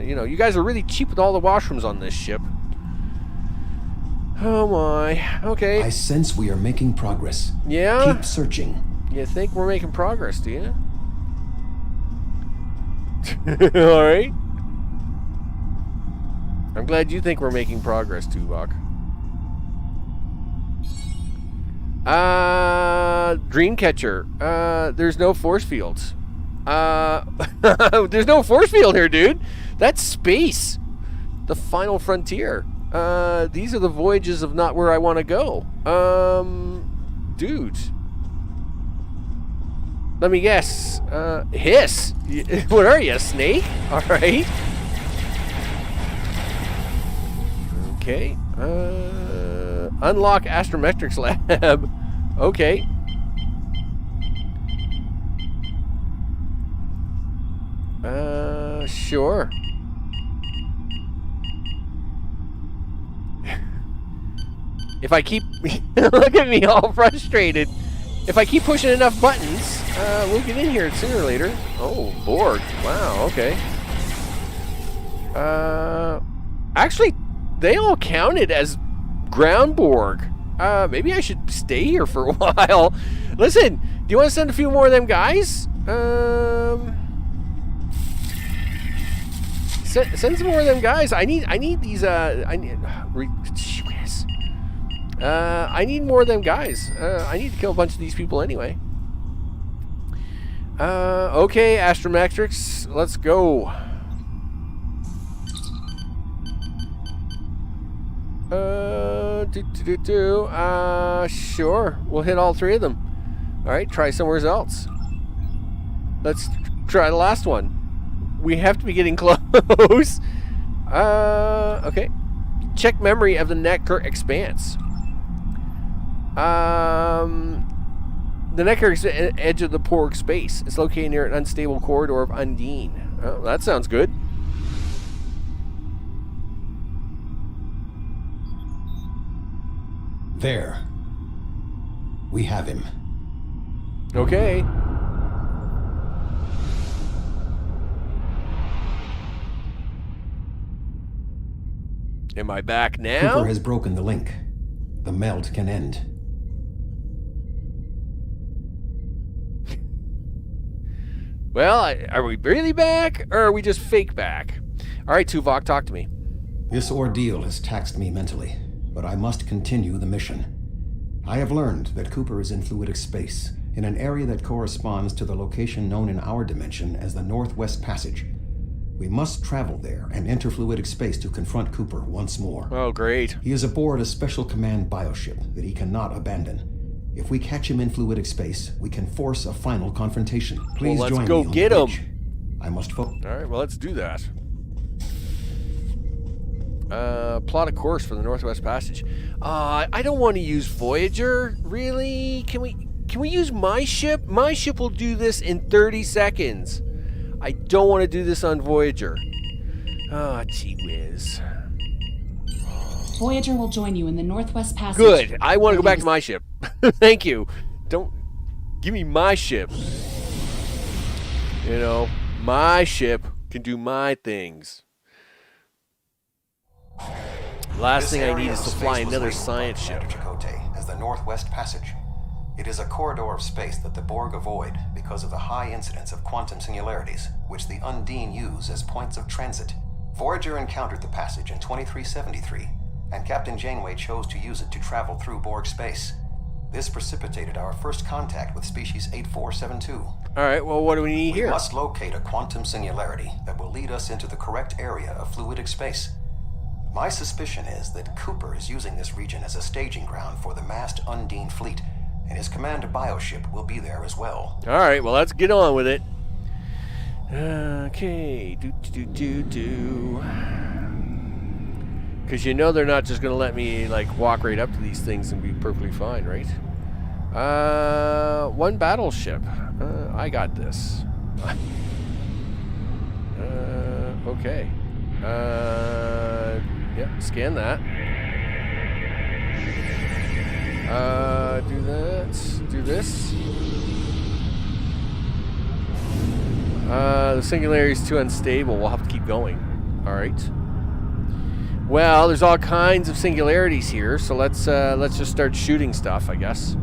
You guys are really cheap with all the washrooms on this ship. Oh my. Okay. I sense we are making progress. Yeah? Keep searching. You think we're making progress, do you? Alright. I'm glad you think we're making progress, Tuvok. Dreamcatcher. There's no force fields. There's no force field here, dude. That's space. The final frontier. These are the voyages of not where I want to go. Dude. Let me guess. Hiss. What are you, a snake? Alright. Okay. Unlock Astrometrics Lab. Okay. Sure. If I keep... Look at me all frustrated. If I keep pushing enough buttons, we'll get in here sooner or later. Oh, Borg. Wow, okay. Actually, they all counted as ground Borg. Maybe I should stay here for a while. Listen, do you want to send a few more of them guys? Send some more of them guys. I need these, I need more of them guys. I need to kill a bunch of these people anyway. Okay, Astrometrics, let's go. Sure. We'll hit all three of them. Alright, try somewhere else. Let's try the last one. We have to be getting close. Okay. Check memory of the Necker expanse. The Necker edge of the Borg space is located near an unstable corridor of Undine. Oh, that sounds good. There. We have him. Okay. Am I back now? Cooper has broken the link. The meld can end. Well, are we really back, or are we just fake back? All right, Tuvok, talk to me. This ordeal has taxed me mentally, but I must continue the mission. I have learned that Cooper is in fluidic space, in an area that corresponds to the location known in our dimension as the Northwest Passage. We must travel there and enter fluidic space to confront Cooper once more. Oh, great. He is aboard a special command bioship that he cannot abandon. If we catch him in fluidic space, we can force a final confrontation. Please well, join let's go me on get the bridge. him. I must focus. All right, well, let's do that. Plot a course for the Northwest Passage. I don't want to use Voyager. Really? Can we use my ship? My ship will do this in 30 seconds. I don't want to do this on Voyager. Ah, gee whiz. Voyager will join you in the Northwest Passage. Good. I want to go back to my ship. Thank you. Don't give me my ship. You know, my ship can do my things. Last thing I need is to fly another science ship. As the Northwest Passage. It is a corridor of space that the Borg avoid because of the high incidence of quantum singularities, which the Undine use as points of transit. Voyager encountered the passage in 2373, and Captain Janeway chose to use it to travel through Borg space. This precipitated our first contact with species 8472. All right, well, what do we need here? We must locate a quantum singularity that will lead us into the correct area of fluidic space. My suspicion is that Cooper is using this region as a staging ground for the massed Undine fleet, and his command bioship will be there as well. All right, well, let's get on with it. Okay, because you know they're not just going to let me, like, walk right up to these things and be perfectly fine, right? One battleship. I got this. Okay. Yeah, scan that. Do that. Do this. The singularity is too unstable. We'll have to keep going. All right. Well, there's all kinds of singularities here, so let's just start shooting stuff, I guess.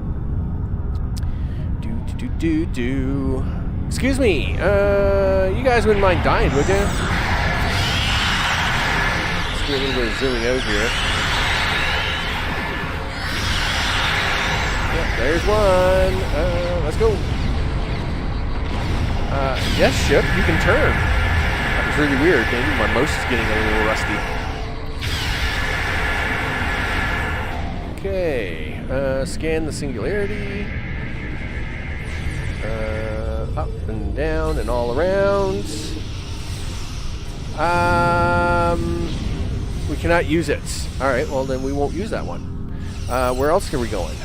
Do. Excuse me. You guys wouldn't mind dying, would you? Let's do a little bit of zooming out here. Yep, there's one. Let's go. Yes, ship, you can turn. That was really weird. Maybe my mouse is getting a little rusty. Okay. Scan the singularity. Up and down and all around. We cannot use it. All right, well, then we won't use that one. Where else are we going?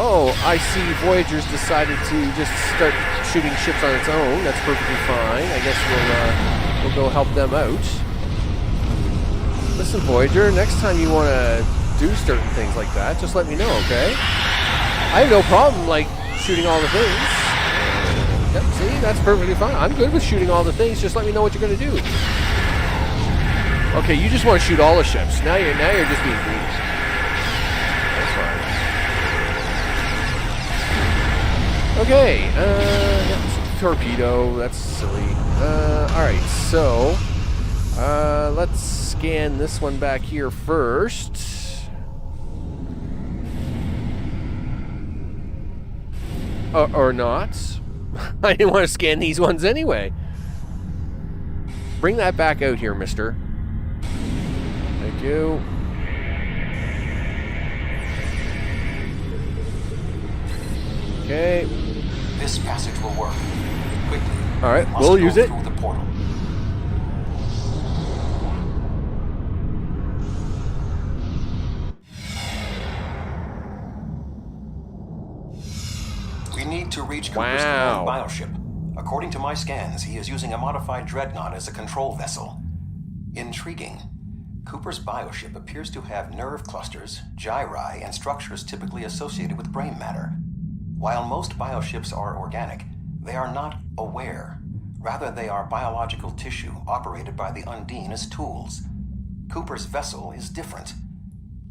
Oh, I see Voyager's decided to just start shooting ships on its own. That's perfectly fine. I guess we'll go help them out. Listen, Voyager, next time you want to do certain things like that, just let me know, okay? I have no problem, like, shooting all the things. Yep, see? That's perfectly fine. I'm good with shooting all the things. Just let me know what you're going to do. Okay, you just want to shoot all the ships. Now you're just being greedy. That's fine. Okay, torpedo, that's silly. Alright, so, let's scan this one back here first. Or not. I didn't want to scan these ones anyway. Bring that back out here, mister. Thank you. Okay. This passage will work. Quickly. All right, we'll use it. Through the portal. reach Cooper's command bioship. According to my scans, he is using a modified dreadnought as a control vessel. Intriguing. Cooper's bioship appears to have nerve clusters, gyri, and structures typically associated with brain matter. While most bioships are organic, they are not aware. Rather, they are biological tissue operated by the Undine as tools. Cooper's vessel is different.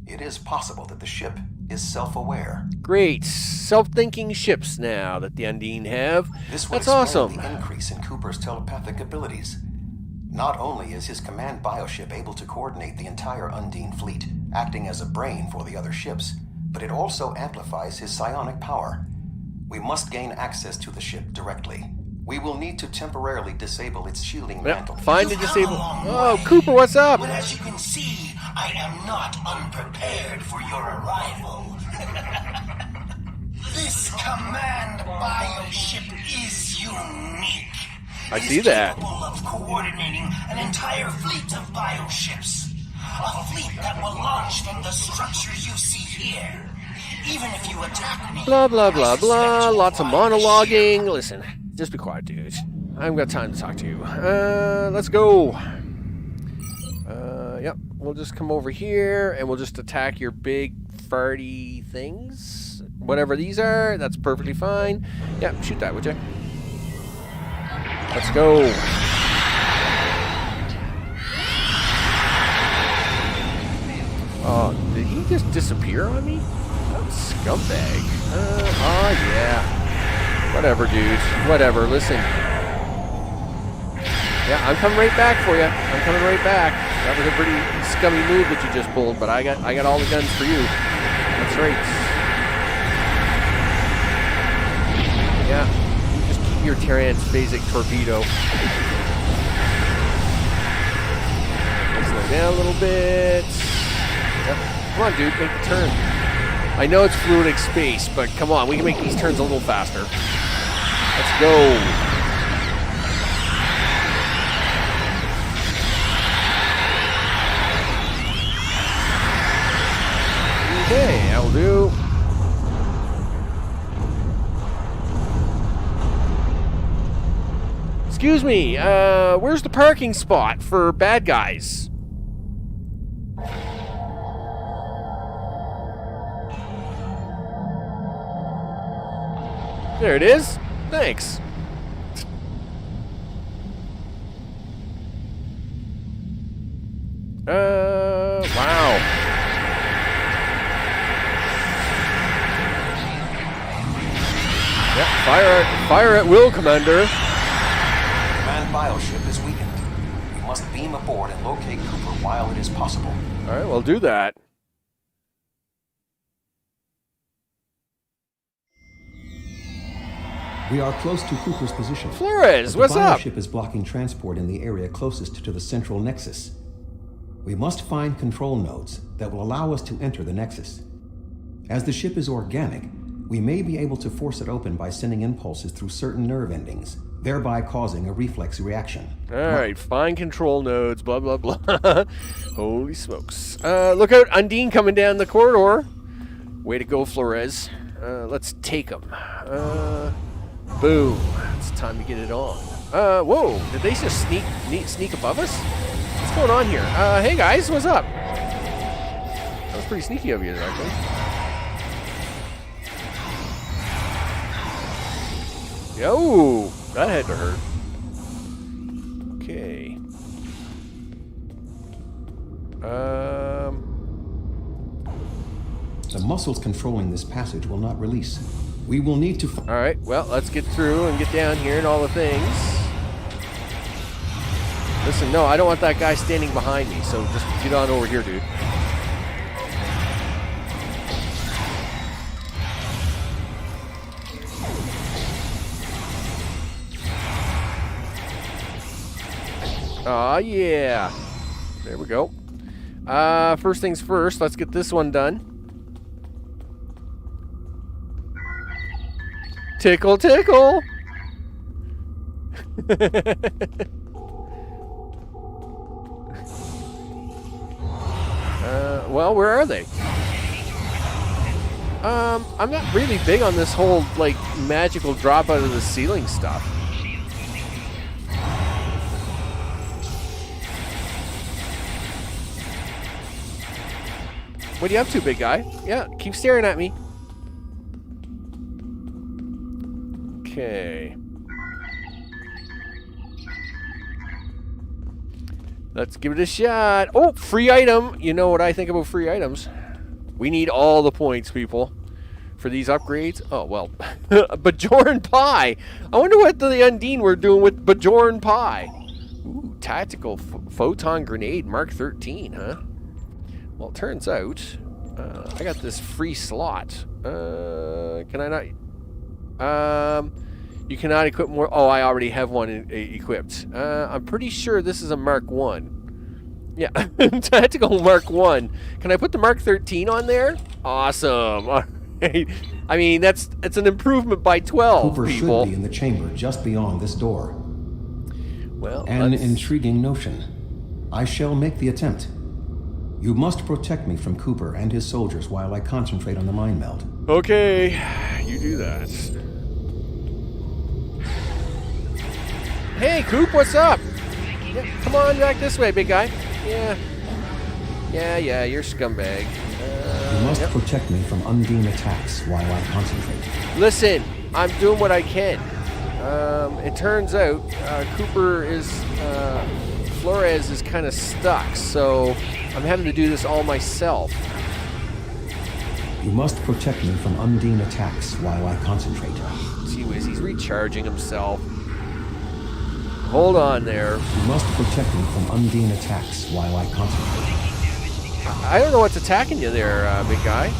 It is possible that the ship is self-aware. Great. Self-thinking ships now that the Undine have. This would That's explain awesome. the increase in Cooper's telepathic abilities. Not only is his command bioship able to coordinate the entire Undine fleet, acting as a brain for the other ships, but it also amplifies his psionic power. We must gain access to the ship directly. We will need to temporarily disable its shielding mantle. Find and disable. Oh, Cooper, what's up? But as you can see, I am not unprepared for your arrival. This command bioship is unique. I see that. Capable of coordinating an entire fleet of bioships. A fleet that will launch from the structures you see here. Even if you attack me. Blah, blah, blah, blah. Lots of monologuing. Listen, just be quiet, dude. I haven't got time to talk to you. Let's go. Yep. We'll just come over here and we'll just attack your big farty things. Whatever these are, that's perfectly fine. Yeah, shoot that, would you? Let's go. Oh, did he just disappear on me? That scumbag. Oh, yeah. Whatever, dude. Whatever. Listen. Yeah, I'm coming right back for you. I'm coming right back. That was a pretty scummy move that you just pulled, but I got all the guns for you. That's right. Yeah. You just keep your transphasic torpedo. Let's slow down a little bit. Yep. Come on, dude. Make the turn. I know it's fluidic space, but come on. We can make these turns a little faster. Let's go. Okay, that'll do. Excuse me, where's the parking spot for bad guys? There it is. Thanks. Wow. Yeah, fire at will, Commander. Command bioship is weakened. We must beam aboard and locate Cooper while it is possible. All right, we'll do that. We are close to Cooper's position. Flores, what's up? The bioship is blocking transport in the area closest to the central nexus. We must find control nodes that will allow us to enter the nexus. As the ship is organic, we may be able to force it open by sending impulses through certain nerve endings, thereby causing a reflex reaction. All right, find control nodes, blah, blah, blah. Holy smokes. Look out, Undine coming down the corridor. Way to go, Flores. Let's take them. Boom. It's time to get it on. Whoa, did they just sneak above us? What's going on here? Hey guys, what's up? That was pretty sneaky of you, actually. Yo, that had to hurt. Okay. The muscles controlling this passage will not release. We will need to... All right, well, let's get through and get down here and all the things. Listen, no, I don't want that guy standing behind me, so just get on over here, dude. Aw, yeah. There we go. First things first, let's get this one done. Tickle, tickle. Well, where are they? I'm not really big on this whole, like, magical drop out of the ceiling stuff. What are you up to, big guy? Yeah, keep staring at me. Okay. Let's give it a shot. Oh, free item. You know what I think about free items. We need all the points, people, for these upgrades. Oh, well. Bajoran Pie. I wonder what the Undine were doing with Bajoran Pie. Ooh, tactical photon grenade Mark 13, huh? Well, it turns out I got this free slot. Can I not? You cannot equip more. Oh, I already have one equipped. I'm pretty sure this is a Mark 1. Yeah, tactical Mark 1. Can I put the Mark 13 on there? Awesome. All right. I mean, it's an improvement by 12, Cooper people. should be in the chamber just beyond this door. Well, an intriguing notion. I shall make the attempt. You must protect me from Cooper and his soldiers while I concentrate on the mind meld. Okay, you do that. Hey, Coop, what's up? Yeah, come on back this way, big guy. Yeah, you're scumbag. You must protect me from Undine attacks while I concentrate. Listen, I'm doing what I can. It turns out Cooper is... Flores is kind of stuck, so I'm having to do this all myself. You must protect me from Undine attacks while I concentrate. Gee whiz, he's recharging himself. Hold on there. You must protect me from Undine attacks while I concentrate. I don't know what's attacking you there, big guy.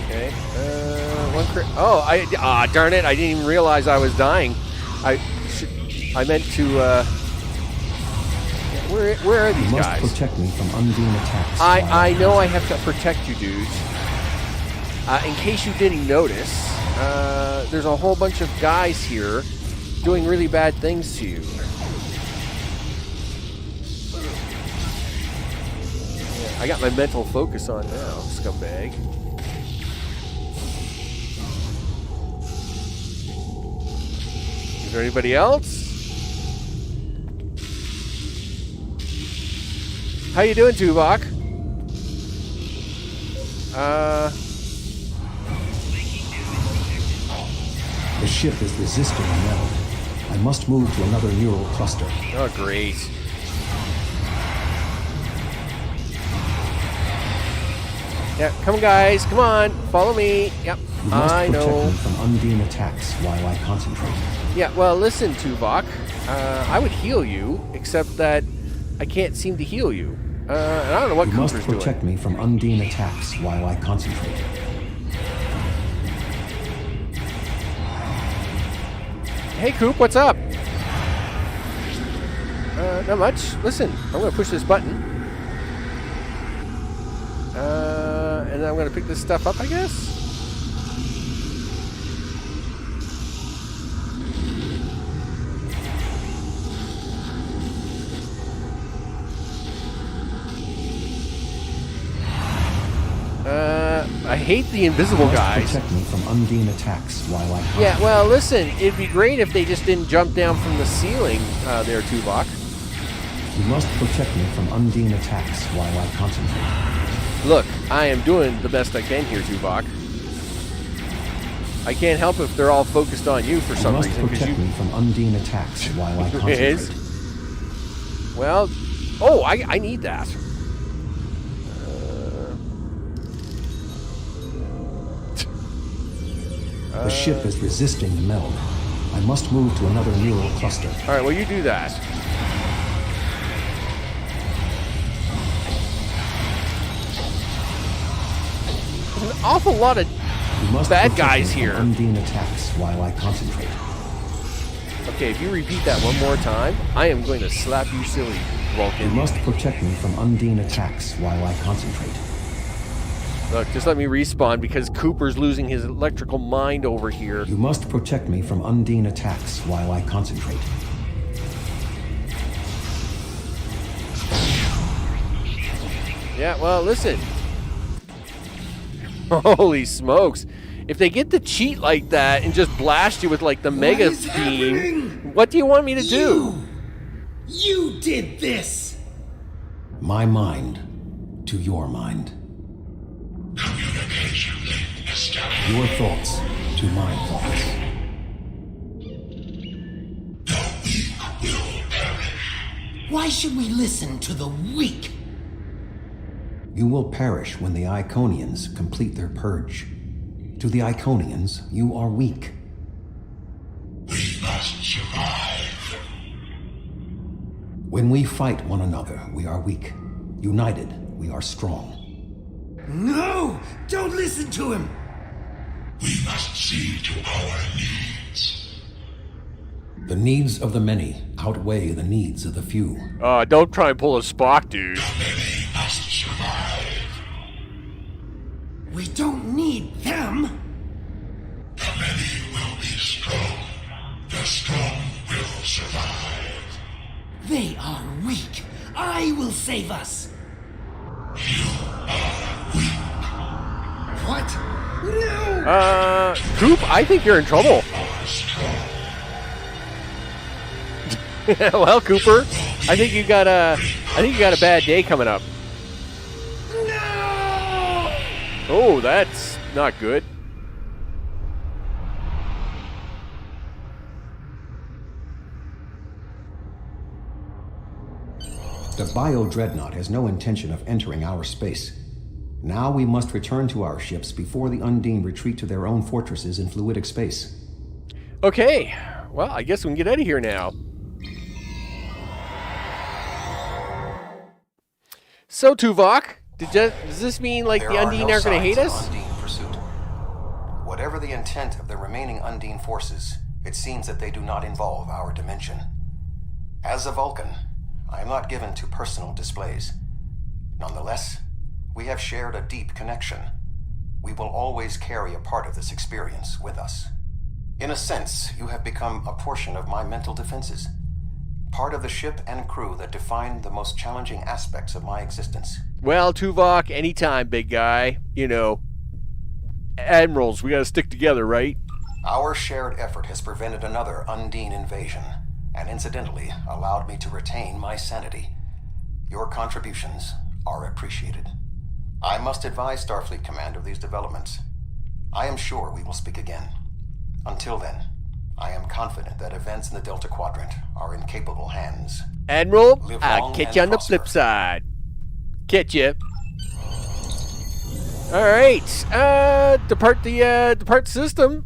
Okay. Darn it! I didn't even realize I was dying. I meant to. Where are these guys? You must protect me from Undine attacks. I know I have to protect you, dudes. In case you didn't notice, there's a whole bunch of guys here doing really bad things to you. I got my mental focus on now, scumbag. Is there anybody else? How you doing, Tuvok? The ship is resisting the meld. I must move to another neural cluster. Oh, great. Yeah, come on, guys. Come on. Follow me. Yep, you must I protect know. me from Undine attacks while I concentrate. Yeah, well, listen, Tuvok. I would heal you, except that I can't seem to heal you. And I don't know what Cooper's doing. You must protect me from Undine attacks while I concentrate. Hey, Coop, what's up? Not much. Listen, I'm going to push this button. And then I'm going to pick this stuff up, I guess? I hate the invisible guys. Protect me from Undine attacks while I concentrate. Yeah, well, listen, it'd be great if they just didn't jump down from the ceiling there, Tuvok. You must protect me from Undine attacks while I concentrate. Look, I am doing the best I can here, Tuvok. I can't help if they're all focused on you for some reason. You must protect me from Undine attacks while I concentrate. Well, I need that. The ship is resisting the meld. I must move to another neural cluster. All right, well, you do that. There's an awful lot of bad guys here. Undine attacks while I concentrate. Okay, if you repeat that one more time, I am going to slap you silly, Vulcan. You must protect me from Undine attacks while I concentrate. Look, just let me respawn because Cooper's losing his electrical mind over here. You must protect me from Undine attacks while I concentrate. Yeah, well, listen. Holy smokes. If they get to cheat like that and just blast you with, like, the mega beam, what do you want me to do? You did this! My mind to your mind. Communication link established. Your thoughts to my thoughts. The weak will perish. Why should we listen to the weak? You will perish when the Iconians complete their purge. To the Iconians, you are weak. We must survive. When we fight one another, we are weak. United, we are strong. No! Don't listen to him! We must see to our needs. The needs of the many outweigh the needs of the few. Don't try and pull a Spock, dude. The many must survive. We don't need them! The many will be strong. The strong will survive. They are weak. I will save us. You are weak. What? No! Coop, I think you're in trouble. Well, Cooper, I think you got a bad day coming up. No! Oh, that's not good. The Bio-Dreadnought has no intention of entering our space. Now we must return to our ships before the Undine retreat to their own fortresses in fluidic space. Okay, well, I guess we can get out of here now. So, Tuvok, does this mean, like, the Undine aren't going to hate us? Undine pursuit. Whatever the intent of the remaining Undine forces, it seems that they do not involve our dimension. As a Vulcan, I am not given to personal displays. Nonetheless, we have shared a deep connection. We will always carry a part of this experience with us. In a sense, you have become a portion of my mental defenses. Part of the ship and crew that define the most challenging aspects of my existence. Well, Tuvok, anytime, big guy. You know, admirals, we gotta stick together, right? Our shared effort has prevented another Undine invasion, and incidentally allowed me to retain my sanity. Your contributions are appreciated. I must advise Starfleet Command of these developments. I am sure we will speak again. Until then, I am confident that events in the Delta Quadrant are in capable hands. Admiral, Live I'll long catch and you on the prosper. flip side. Catch you. All right, depart the system.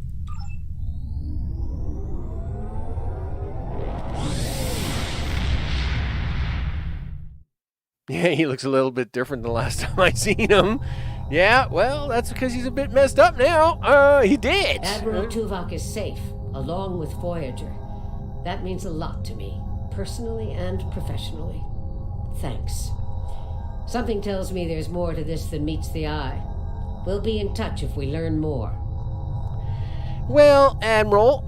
Yeah, he looks a little bit different than the last time I seen him. Yeah, well, that's because he's a bit messed up now. He did. Admiral Tuvok is safe, along with Voyager. That means a lot to me, personally and professionally. Thanks. Something tells me there's more to this than meets the eye. We'll be in touch if we learn more. Well, Admiral,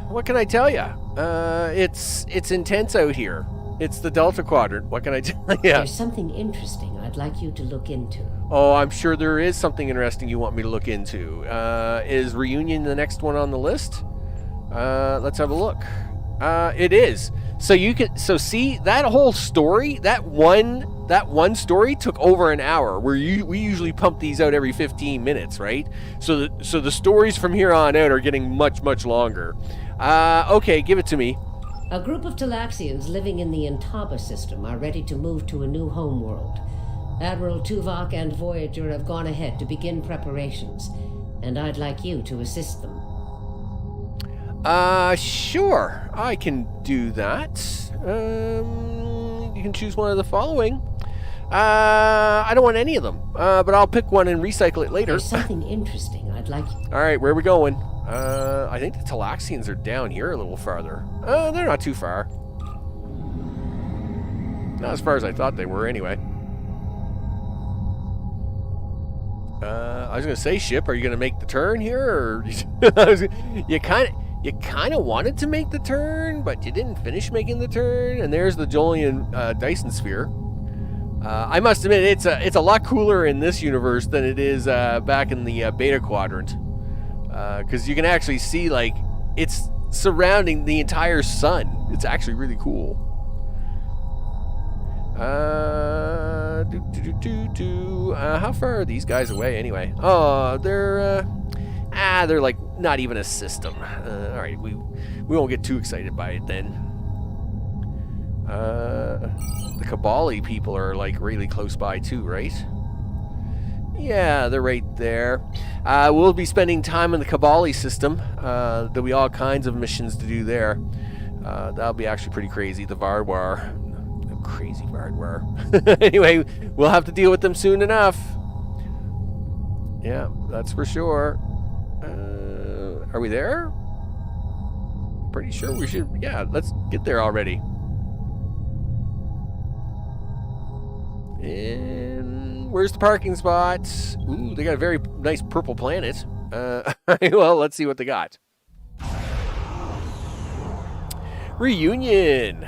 what can I tell you? It's intense out here. It's the Delta Quadrant. What can I tell you? There's something interesting I'd like you to look into. Oh, I'm sure there is something interesting you want me to look into. Is Reunion the next one on the list? Let's have a look. It is. So see that whole story, that one story took over an hour. We usually pump these out every 15 minutes, right? So the stories from here on out are getting much longer. Okay, give it to me. A group of Talaxians living in the Intaba system are ready to move to a new homeworld. Admiral Tuvok and Voyager have gone ahead to begin preparations, and I'd like you to assist them. Sure. I can do that. You can choose one of the following. I don't want any of them, but I'll pick one and recycle it later. There's something interesting I'd like... All right, where are we going? I think the Talaxians are down here a little farther. They're not too far. Not as far as I thought they were, anyway. I was gonna say, ship, are you gonna make the turn here, or you kind of wanted to make the turn, but you didn't finish making the turn? And there's the Jolian Dyson sphere. I must admit, it's a lot cooler in this universe than it is back in the Beta Quadrant, because you can actually see like it's surrounding the entire sun. It's actually really cool. How far are these guys away anyway? Oh, they're like not even a system. All right, we won't get too excited by it then. The Kabali people are like really close by too, right? Yeah, they're right there. We'll be spending time in the Kabali system. There'll be all kinds of missions to do there. That'll be actually pretty crazy. The Vardwar. Crazy Vardwar. Anyway, we'll have to deal with them soon enough. Yeah, that's for sure. Are we there? Pretty sure we should. Yeah, let's get there already. And where's the parking spot? Ooh, they got a very nice purple planet. Well, let's see what they got. Reunion.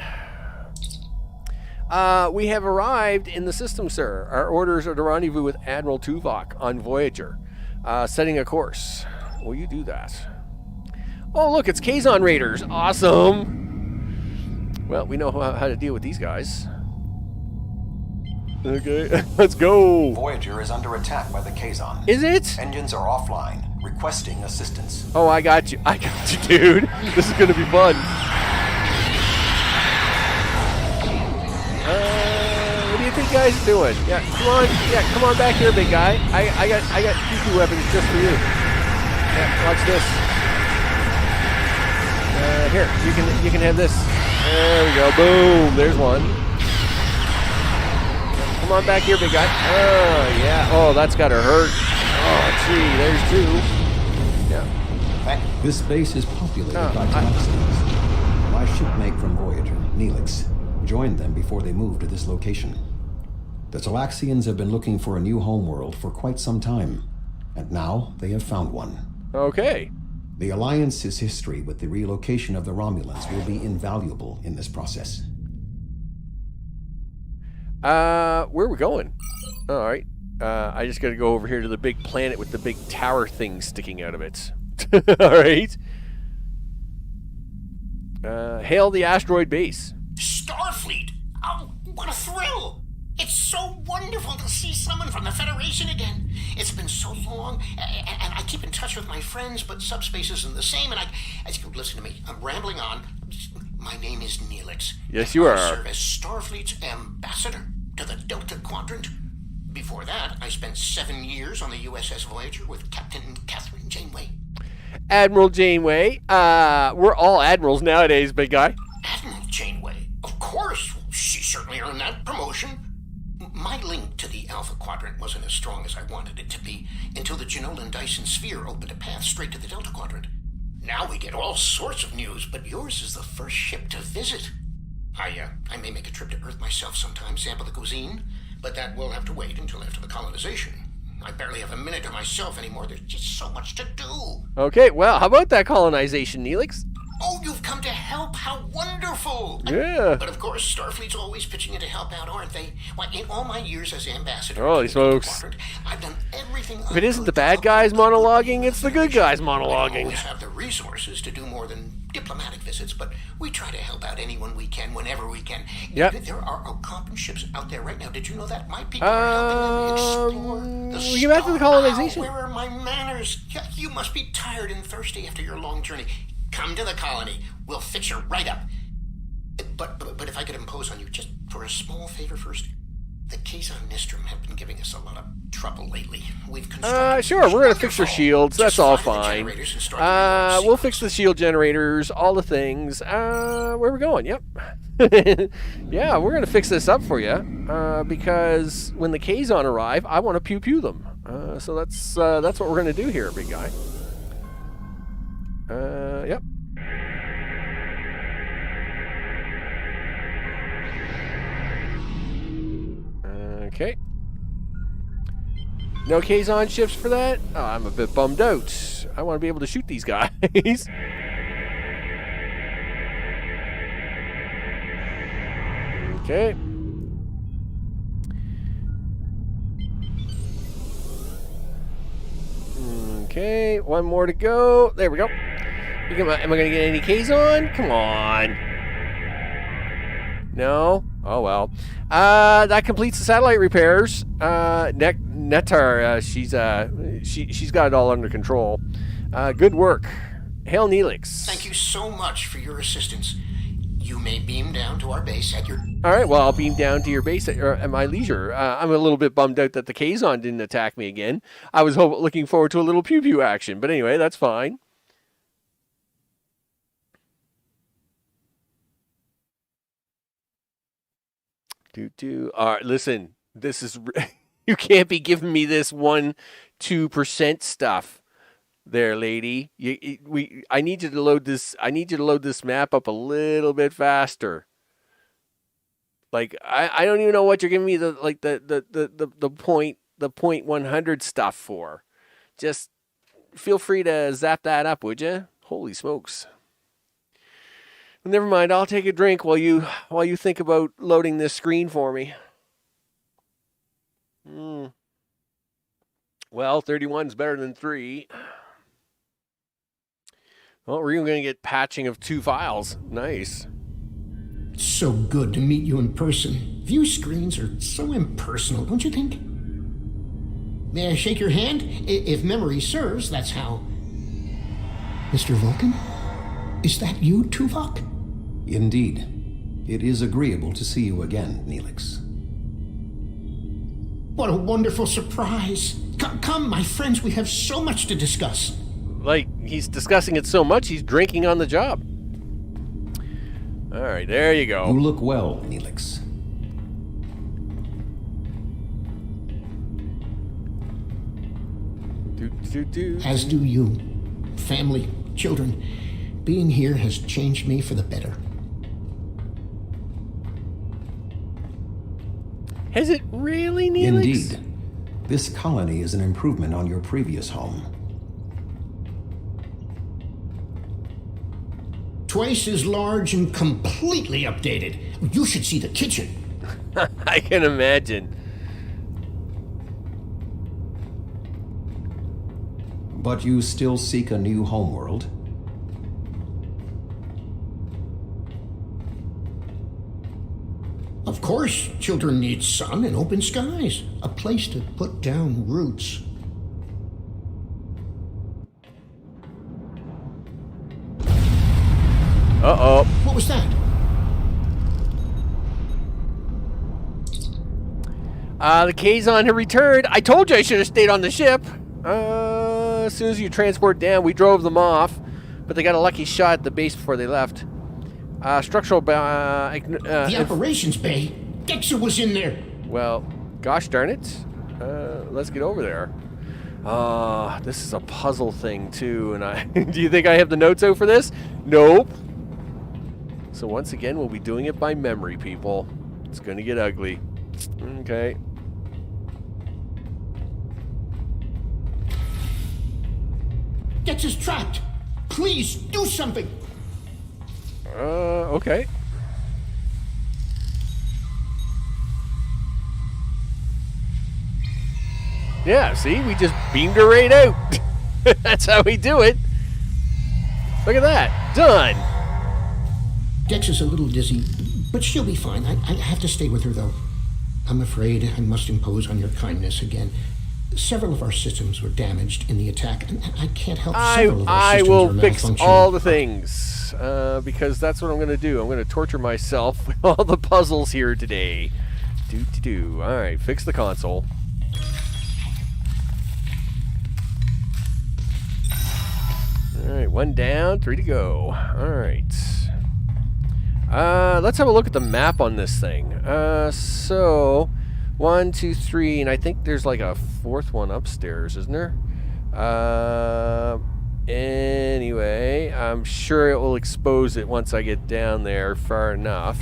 We have arrived in the system, sir. Our orders are to rendezvous with Admiral Tuvok on Voyager, setting a course. Will you do that? Oh, look, it's Kazon Raiders. Awesome. Well, we know how to deal with these guys. Okay, let's go. Voyager is under attack by the Kazon. Is it? Engines are offline, requesting assistance. Oh, I got you. Dude. This is going to be fun. What do you think you guys are doing? Yeah, come on back here, big guy. I got Q2 weapons just for you. Yeah, watch this. Here, you can have this. There we go. Boom. There's one. Come on back here, big guy. Oh yeah. Oh, that's gotta hurt. Oh, gee, there's two. Yeah. This base is populated by Talaxians. My shipmate from Voyager, Neelix, joined them before they moved to this location. The Talaxians have been looking for a new homeworld for quite some time, and now they have found one. Okay. The Alliance's history with the relocation of the Romulans will be invaluable in this process. Where are we going? All right. I just got to go over here to the big planet with the big tower thing sticking out of it. All right. Hail the asteroid base. Starfleet? Oh, what a thrill! It's so wonderful to see someone from the Federation again. It's been so long, and I keep in touch with my friends, but subspace isn't the same, and listen to me, I'm rambling on. My name is Neelix. Yes, you are. I serve as Starfleet's ambassador to the Delta Quadrant. Before that, I spent 7 years on the USS Voyager with Captain Catherine Janeway. Admiral Janeway. We're all admirals nowadays, big guy. Admiral Janeway? Of course. She certainly earned that promotion. My link to the Alpha Quadrant wasn't as strong as I wanted it to be until the Janolan Dyson Sphere opened a path straight to the Delta Quadrant. Now we get all sorts of news, but yours is the first ship to visit. I may make a trip to Earth myself sometime, sample the cuisine, but that will have to wait until after the colonization. I barely have a minute to myself anymore. There's just so much to do. Okay, well, how about that colonization, Neelix? Oh, you've come to help? How wonderful! Yeah. But of course, Starfleet's always pitching in to help out, aren't they? Why, in all my years as ambassador, holy smokes! I've done everything. If it isn't the bad guys monologuing, it's the good guys monologuing. We always have the resources to do more than diplomatic visits, but we try to help out anyone we can, whenever we can. Yep. There are Algonquin ships out there right now. Did you know that? My people are helping them explore the we get back to the colonization. Where are my manners? You must be tired and thirsty after your long journey. Come to the colony. We'll fix you right up. But if I could impose on you just for a small favor first. The Kazon Nistrum have been giving us a lot of trouble lately. We've constructed sure, we're going to fix your shields. That's all fine. We'll fix the shield generators, all the things. Where are we going? Yep. Yeah, we're going to fix this up for you. Because when the Kazon arrive, I want to pew-pew them. So that's what we're going to do here, big guy. Yep. Okay. No Kazon ships for that? Oh, I'm a bit bummed out. I want to be able to shoot these guys. Okay. Okay, one more to go. There we go. Am I going to get any Ks on? Come on. No? Oh, well. That completes the satellite repairs. Netar, she's got it all under control. Good work. Hail Neelix. Thank you so much for your assistance. You may beam down to our base at your... All right, well, I'll beam down to your base at my leisure. I'm a little bit bummed out that the Kazon didn't attack me again. I was looking forward to a little pew-pew action, but anyway, that's fine. All right, listen, this is... you can't be giving me this 1-2% stuff. There, lady. I need you to load this. I need you to load this map up a little bit faster. Like I don't even know what you're giving me the point 100 stuff for. Just feel free to zap that up, would you? Holy smokes. Well, never mind. I'll take a drink while you think about loading this screen for me. Well, 31's better than 3. Well, we're even going to get patching of 2 files. Nice. It's so good to meet you in person. View screens are so impersonal, don't you think? May I shake your hand? If memory serves, that's how... Mr. Vulcan? Is that you, Tuvok? Indeed. It is agreeable to see you again, Neelix. What a wonderful surprise. Come, my friends, we have so much to discuss. Like, he's discussing it so much, he's drinking on the job. All right, there you go. You look well, Neelix. As do you. Family, children. Being here has changed me for the better. Has it really, Neelix? Indeed. This colony is an improvement on your previous home. Twice as large and completely updated. You should see the kitchen. I can imagine. But you still seek a new homeworld? Of course, children need sun and open skies. A place to put down roots. Uh-oh. What was that? The Kazon have returned. I told you I should have stayed on the ship. As soon as you transport down, we drove them off, but they got a lucky shot at the base before they left. Structural... the operations bay? Dexa was in there. Well, gosh darn it. Let's get over there. This is a puzzle thing, too, and do you think I have the notes out for this? Nope. So once again, we'll be doing it by memory, people. It's going to get ugly. Okay. Dex's trapped. Please, do something. Okay. Yeah, see? We just beamed her right out. That's how we do it. Look at that. Done. Dex is a little dizzy, but she'll be fine. I have to stay with her, though. I'm afraid I must impose on your kindness again. Several of our systems were damaged in the attack, and I can't help several of our systems I will are fix malfunctioning. all the things, because that's what I'm going to do. I'm going to torture myself with all the puzzles here today. All right, fix the console. All right, 1 down, 3 to go. All right. Let's have a look at the map on this thing. So 1, 2, 3, and I think there's like a 4th one upstairs, isn't there? Anyway, I'm sure it will expose it once I get down there far enough.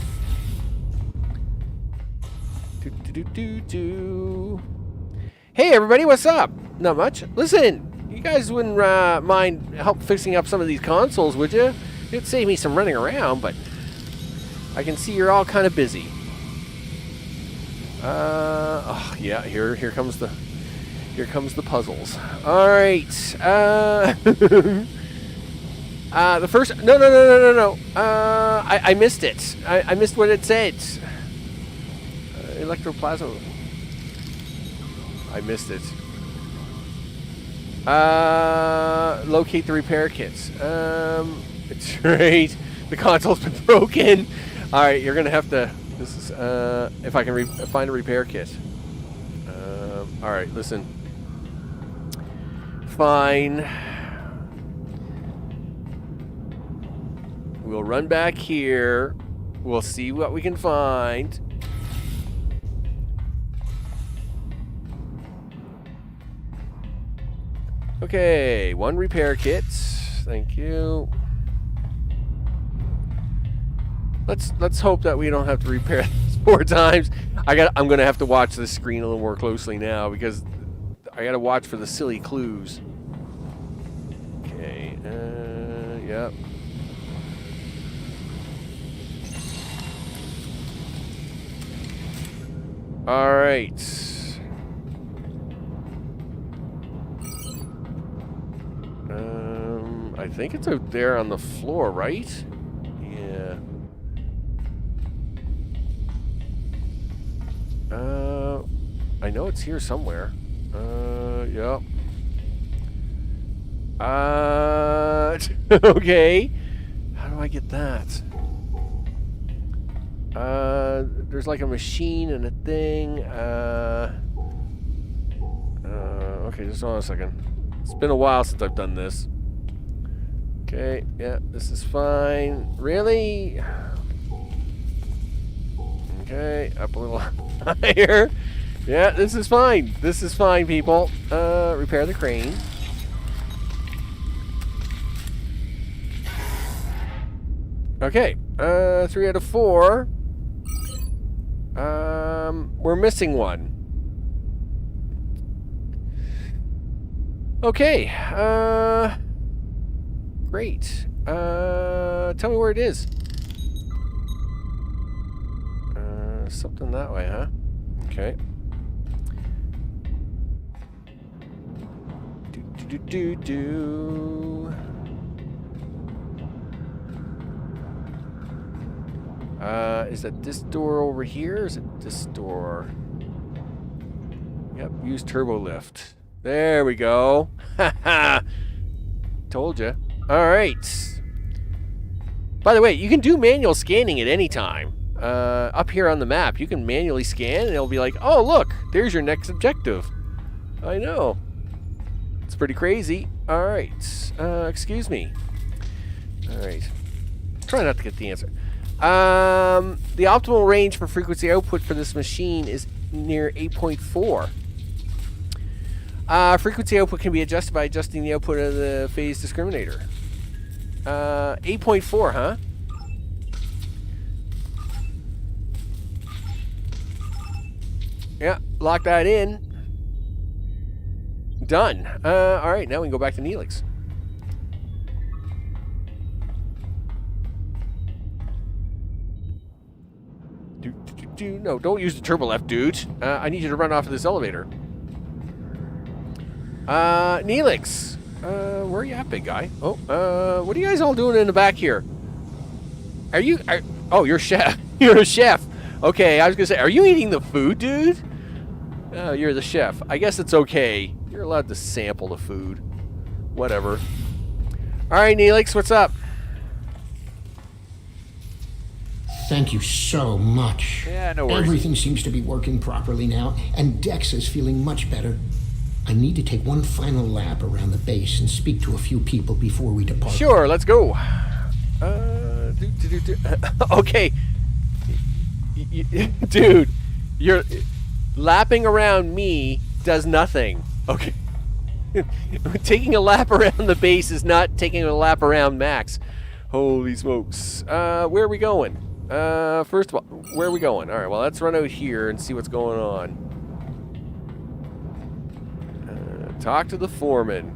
Hey everybody, what's up? Not much. Listen, you guys wouldn't mind help fixing up some of these consoles, would you? It'd save me some running around, but I can see you're all kind of busy. Oh yeah, here comes the Here comes the puzzles. All right. The first... No. I missed it. I missed what it said. Electroplasma. I missed it. Locate the repair kits. It's right. The console's been broken. All right, you're gonna have to. This is if I can find a repair kit. All right, listen. Fine. We'll run back here. We'll see what we can find. Okay, 1 repair kit. Thank you. Let's hope that we don't have to repair this 4 times. I'm gonna have to watch the screen a little more closely now because I gotta watch for the silly clues. Okay. Yep. All right. I think it's out there on the floor, right? Yeah. I know it's here somewhere. Yep. Okay. How do I get that? There's like a machine and a thing. Okay, just hold on a second. It's been a while since I've done this. Okay, yeah, this is fine. Really? Okay, up a little higher. Yeah, this is fine. This is fine, people. Repair the crane. Okay, 3 out of 4. We're missing 1. Okay, great. Tell me where it is. Something that way, huh? Okay. Is that this door over here? Or is it this door? Yep, use turbo lift. There we go. Haha. Told you. All right. By the way, you can do manual scanning at any time. Up here on the map, you can manually scan, and it'll be like, oh, look, there's your next objective. I know. It's pretty crazy. All right. Excuse me. All right. Try not to get the answer. The optimal range for frequency output for this machine is near 8.4. Frequency output can be adjusted by adjusting the output of the phase discriminator. 8.4, huh? Yeah, lock that in. Done. Alright, now we can go back to Neelix. No, don't use the turbo left, dude. I need you to run off of this elevator. Neelix. Where are you at, big guy? Oh, what are you guys all doing in the back here? Oh, you're chef. You're a chef. Okay, I was gonna say, are you eating the food, dude? Oh, you're the chef. I guess it's okay. You're allowed to sample the food. Whatever. Alright, Neelix, what's up? Thank you so much. Yeah, no worries. Everything seems to be working properly now, and Dex is feeling much better. I need to take one final lap around the base and speak to a few people before we depart. Sure, let's go. Okay. Dude, you're lapping around me does nothing. Okay. Taking a lap around the base is not taking a lap around Max. Holy smokes. Where are we going? First of all, where are we going? All right, well, let's run out here and see what's going on. Talk to the foreman.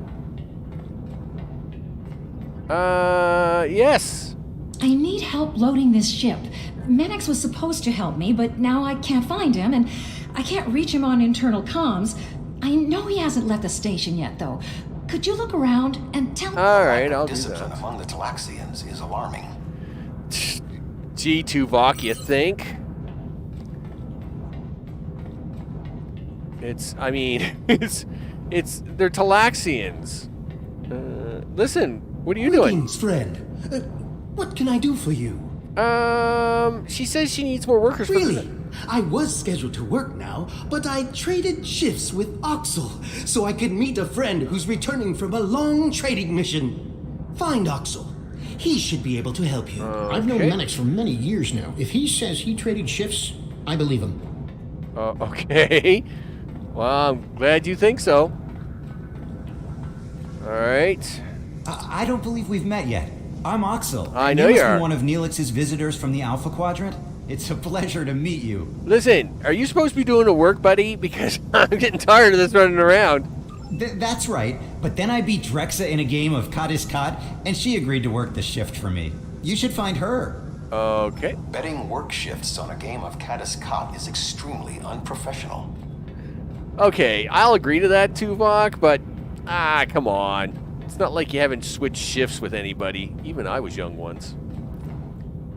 Yes. I need help loading this ship. Maniac was supposed to help me, but now I can't find him, and I can't reach him on internal comms. I know he hasn't left the station yet, though. Could you look around and tell me? All right, I'll do Discipline that. among the Talaxians is alarming. Gee, Tuvok, you think? I mean, they're Talaxians. Listen, what are you doing? Greetings, friend. What can I do for you? She says she needs more workers. Really? I was scheduled to work now, but I traded shifts with Oxel so I could meet a friend who's returning from a long trading mission. Find Oxel. He should be able to help you. I've known Maniac for many years now. If he says he traded shifts, I believe him. Okay. Well, I'm glad you think so. All right. I don't believe we've met yet. I'm Oxel. I know you are. One of Neelix's visitors from the Alpha Quadrant. It's a pleasure to meet you. Listen, are you supposed to be doing the work, buddy? Because I'm getting tired of this running around. That's right. But then I beat Drexa in a game of Kat is Kat, and she agreed to work the shift for me. You should find her. Okay. Betting work shifts on a game of Caddis Cot is extremely unprofessional. Okay, I'll agree to that, Tuvok, but come on. It's not like you haven't switched shifts with anybody. Even I was young once.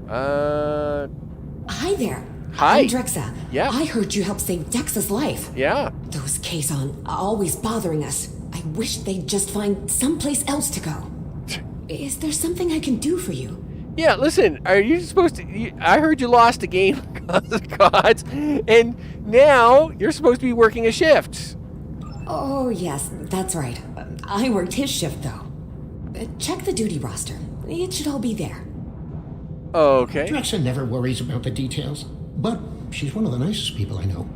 Hi there. Hi. I'm Drexa. Yeah. I heard you helped save Dex's life. Yeah. Those Kazon are always bothering us. I wish they'd just find someplace else to go. Is there something I can do for you? Yeah, listen, are you supposed to... I heard you lost a game of gods, and now you're supposed to be working a shift. Oh, yes, that's right. I worked his shift, though. Check the duty roster. It should all be there. Okay. Drexa never worries about the details, but she's one of the nicest people I know.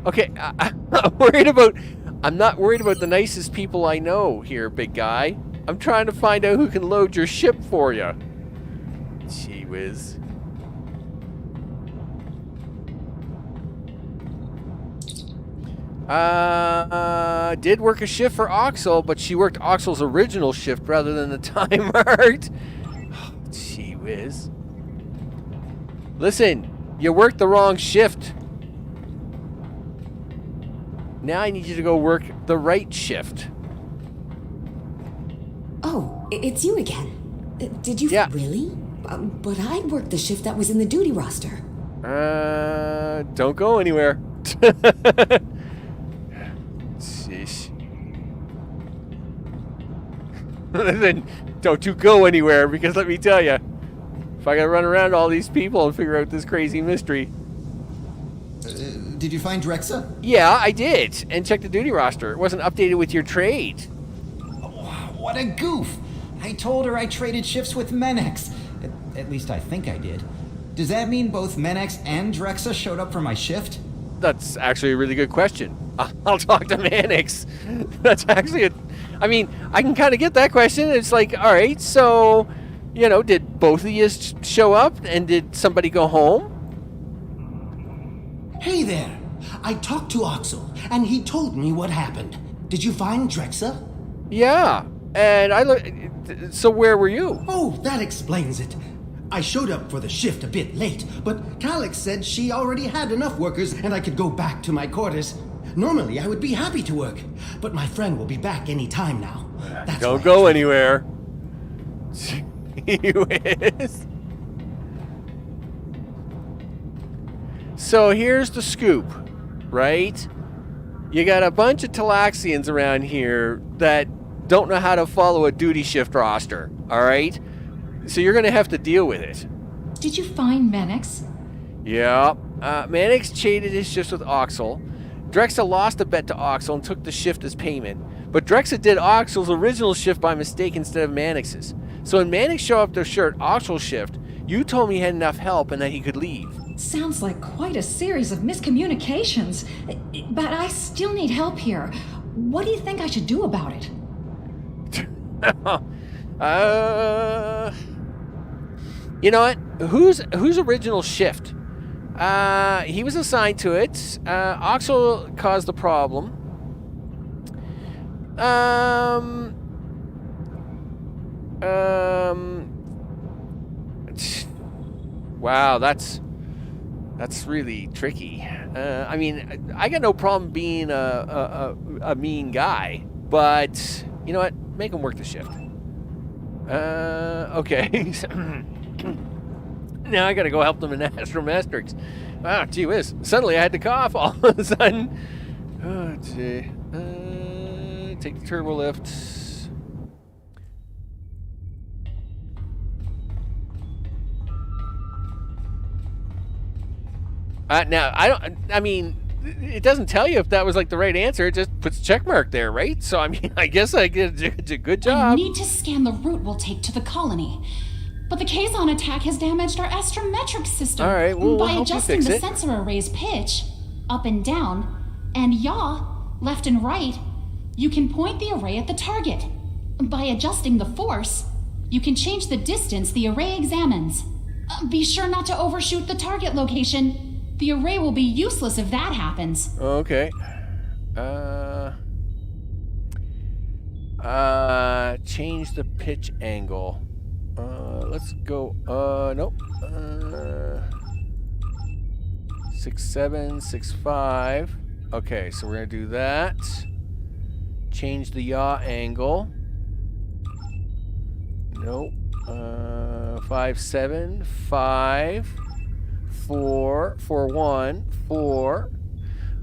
Okay, I'm not worried about the nicest people I know here, big guy. I'm trying to find out who can load your ship for you. Gee whiz. Did work a shift for Oxel, but she worked Oxel's original shift rather than the time marked. Gee whiz. Listen, you worked the wrong shift. Now I need you to go work the right shift. Oh, it's you again. Did you really? But I worked the shift that was in the duty roster. Don't go anywhere. Sheesh. Then don't you go anywhere, because let me tell you, if I gotta run around all these people and figure out this crazy mystery. Did you find Drexa? Yeah, I did. And check the duty roster. It wasn't updated with your trade. What a goof! I told her I traded shifts with Menex. At least I think I did. Does that mean both Menex and Drexa showed up for my shift? That's actually a really good question. I'll talk to Manix. That's actually I mean, I can kind of get that question. It's like, all right, so, did both of you show up, and did somebody go home? Hey there. I talked to Oxel, and he told me what happened. Did you find Drexa? Yeah, and so where were you? Oh, that explains it. I showed up for the shift a bit late, but Calix said she already had enough workers and I could go back to my quarters. Normally, I would be happy to work, but my friend will be back any time now. Don't go anywhere. Anyways. So here's the scoop, right? You got a bunch of Talaxians around here that don't know how to follow a duty shift roster, all right? So you're going to have to deal with it. Did you find Menex? Yeah. Manix traded his shifts with Oxel. Drexa lost a bet to Oxel and took the shift as payment. But Drexa did Oxel's original shift by mistake instead of Manix's. So when Manix showed up to shirt Oxel's shift, you told me he had enough help and that he could leave. Sounds like quite a series of miscommunications. But I still need help here. What do you think I should do about it? You know what? Whose original shift? He was assigned to it. Oxel caused the problem. Wow, That's really tricky. I mean, I got no problem being a mean guy, but you know what? Make him work the shift. Okay. Now I gotta go help them in Astrometrics. Ah, gee whiz. Suddenly I had to cough all of a sudden. Oh, gee. Take the turbo lift. Now, I mean, it doesn't tell you if that was like the right answer. It just puts a check mark there, right? So, I mean, I guess I did a good job. I need to scan the route we'll take to the colony. But the Kazon attack has damaged our astrometric system. All right, well, by adjusting the sensor array's pitch, up and down, and yaw, left and right, you can point the array at the target. By adjusting the force, you can change the distance the array examines. Be sure not to overshoot the target location. The array will be useless if that happens. Okay. Change the pitch angle. Let's go, nope. 6.7, 6.5. Okay, so we're gonna do that. Change the yaw angle. Nope. 5.7, 5, 4, 4.1, 4.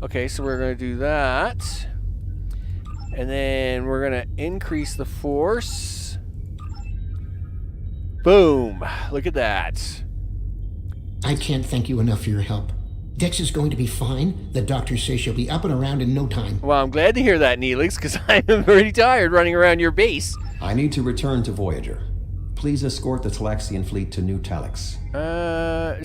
Okay, so we're gonna do that. And then we're gonna increase the force. Boom! Look at that. I can't thank you enough for your help. Dex is going to be fine. The doctors say she'll be up and around in no time. Well, I'm glad to hear that, Neelix, because I am pretty tired running around your base. I need to return to Voyager. Please escort the Talaxian fleet to New Talix.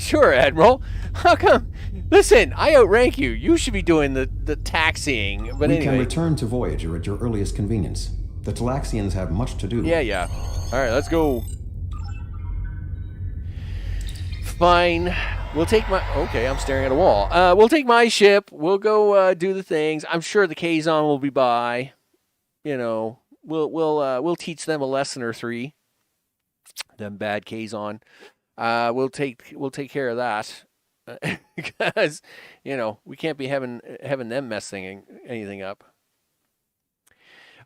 Sure, Admiral. How come? Listen, I outrank you. You should be doing the taxiing. But we anyway. can return to Voyager at your earliest convenience. The Talaxians have much to do. Yeah. All right, let's go. Fine. We'll take my... Okay, I'm staring at a wall. We'll take my ship. We'll go do the things. I'm sure the Kazon will be by. You know, we'll teach them a lesson or three. Them bad Kazon. We'll take care of that. Because, you know, we can't be having them messing anything up.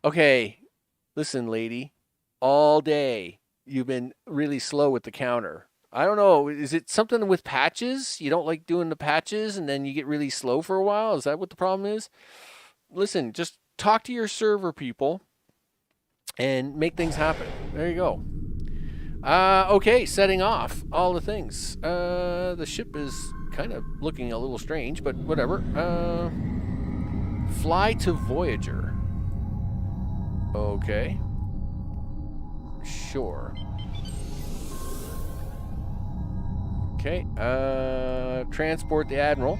Okay, listen, lady. All day you've been really slow with the counter. I don't know. Is it something with patches? You don't like doing the patches and then you get really slow for a while? Is that what the problem is? Listen, just talk to your server people and make things happen. There you go. Okay, setting off all the things. The ship is kind of looking a little strange, but whatever. Fly to Voyager. Okay. Sure. Okay, transport the Admiral.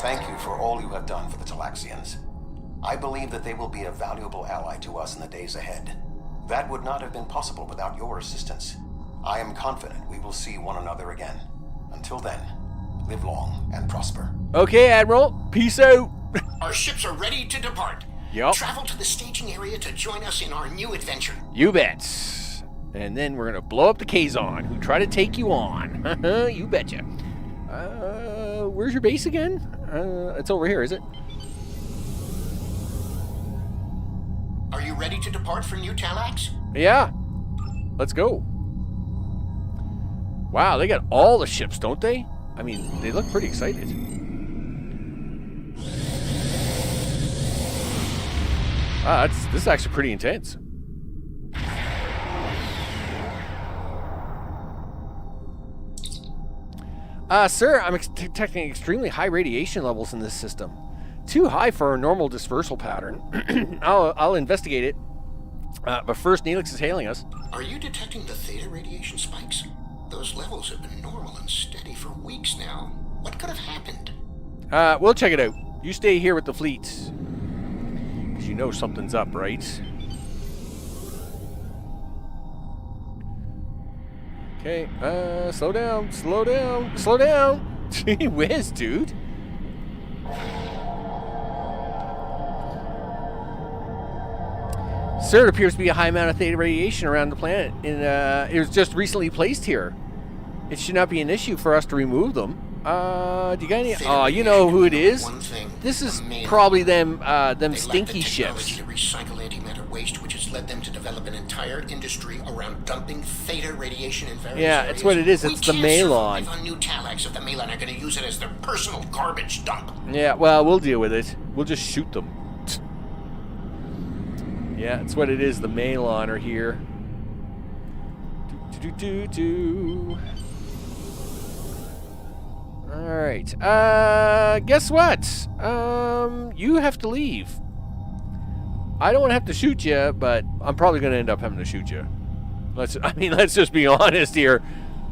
Thank you for all you have done for the Talaxians. I believe that they will be a valuable ally to us in the days ahead. That would not have been possible without your assistance. I am confident we will see one another again. Until then, live long and prosper. Okay, Admiral. Peace out. Our ships are ready to depart. Yup. Travel to the staging area to join us in our new adventure. You bet. And then we're going to blow up the Kazon, who try to take you on. You betcha. Where's your base again? It's over here, is it? Are you ready to depart for New Talax? Yeah. Let's go. Wow, they got all the ships, don't they? I mean, they look pretty excited. This is actually pretty intense. Sir, I'm detecting extremely high radiation levels in this system. Too high for a normal dispersal pattern. I'll investigate it. But first, Neelix is hailing us. Are you detecting the theta radiation spikes? Those levels have been normal and steady for weeks now. What could have happened? We'll check it out. You stay here with the fleet. Because you know something's up, right? Okay, slow down. Gee whiz, dude. Sir, it appears to be a high amount of theta radiation around the planet, and it was just recently placed here. it should not be an issue for us to remove them. Do you got any? Oh, you know who it is? This is probably them stinky ships. To recycle antimatter waste, which has led them to develop an entire industry around dumping theta radiation in various Yeah, areas. it's what it is. It's the Malon. We can't survive on New Talax if the Malon are going to use it as their personal garbage dump. Yeah, well, we'll deal with it. We'll just shoot them. Yeah, it's what it is. The Malon are here. Alright. Guess what? You have to leave. I don't want to have to shoot you, but I'm probably going to end up having to shoot you. Let's just be honest here.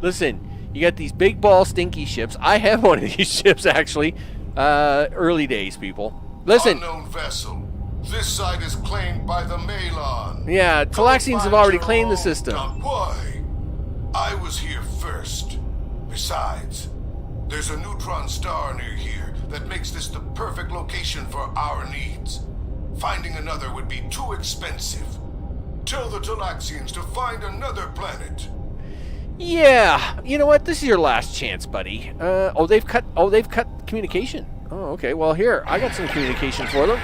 Listen, you got these big ball stinky ships. I have one of these ships, actually. Early days, people. Listen. Unknown vessel. This site is claimed by the Malon. Yeah, Talaxians have already claimed the system. Why? I was here first. Besides, there's a neutron star near here that makes this the perfect location for our needs. Finding another would be too expensive. Tell the Talaxians to find another planet. Yeah, you know what? This is your last chance, buddy. They've cut communication. Oh, okay. Well, here, I got some communication for them.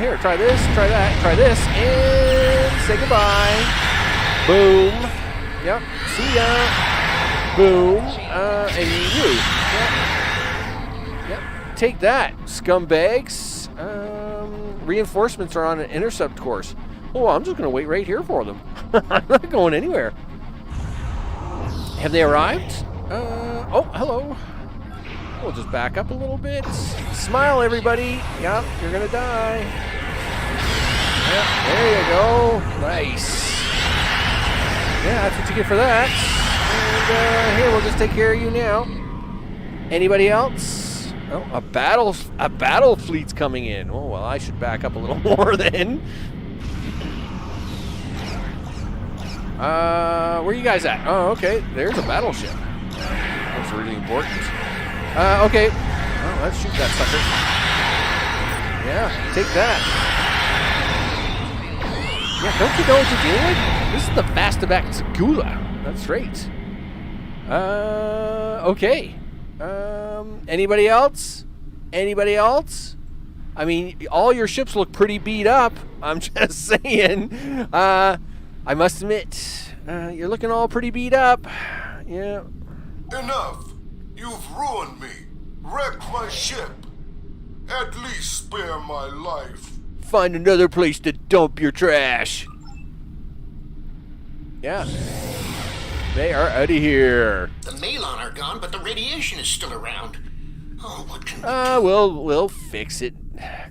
Here, try this, try that, try this, and say goodbye. Boom. Yep. See ya. Boom. And you. Yep. Yep. Take that, scumbags. Reinforcements are on an intercept course. Oh, I'm just going to wait right here for them. I'm not going anywhere. Have they arrived? Oh, hello. We'll just back up a little bit. Smile, everybody. Yep, you're going to die. Yep, there you go. Nice. Yeah, that's what you get for that. And here, we'll just take care of you now. Anybody else? Oh, a battle fleet's coming in. Oh, well, I should back up a little more then. Where you guys at? Oh, okay. There's a battleship. That's really important. Okay. Well, let's shoot that sucker. Yeah, take that. Yeah, don't you know what you're dealing with? This is the Vastabac Segula. That's right. Okay. Anybody else? Anybody else? I mean, all your ships look pretty beat up. I'm just saying. I must admit, you're looking all pretty beat up. Yeah. Enough. You've ruined me. Wrecked my ship. At least spare my life. Find another place to dump your trash. Yeah. They are out of here. The Malon are gone, but the radiation is still around. Oh, what can we do? We'll fix it.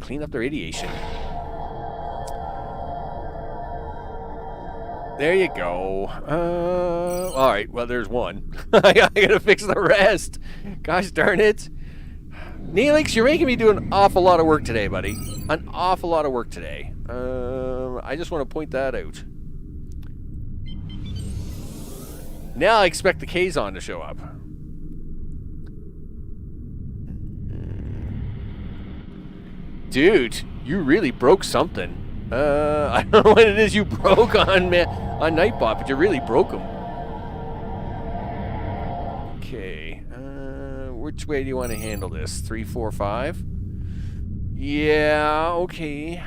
Clean up the radiation. There you go. All right. Well, there's one. I gotta fix the rest. Gosh darn it. Neelix, you're making me do an awful lot of work today, buddy. An awful lot of work today. I just want to point that out. Now I expect the Kazon to show up. Dude, you really broke something. I don't know what it is you broke on Nightbot, but you really broke them. Okay. Which way do you want to handle this? 3, 4, 5? Yeah, okay.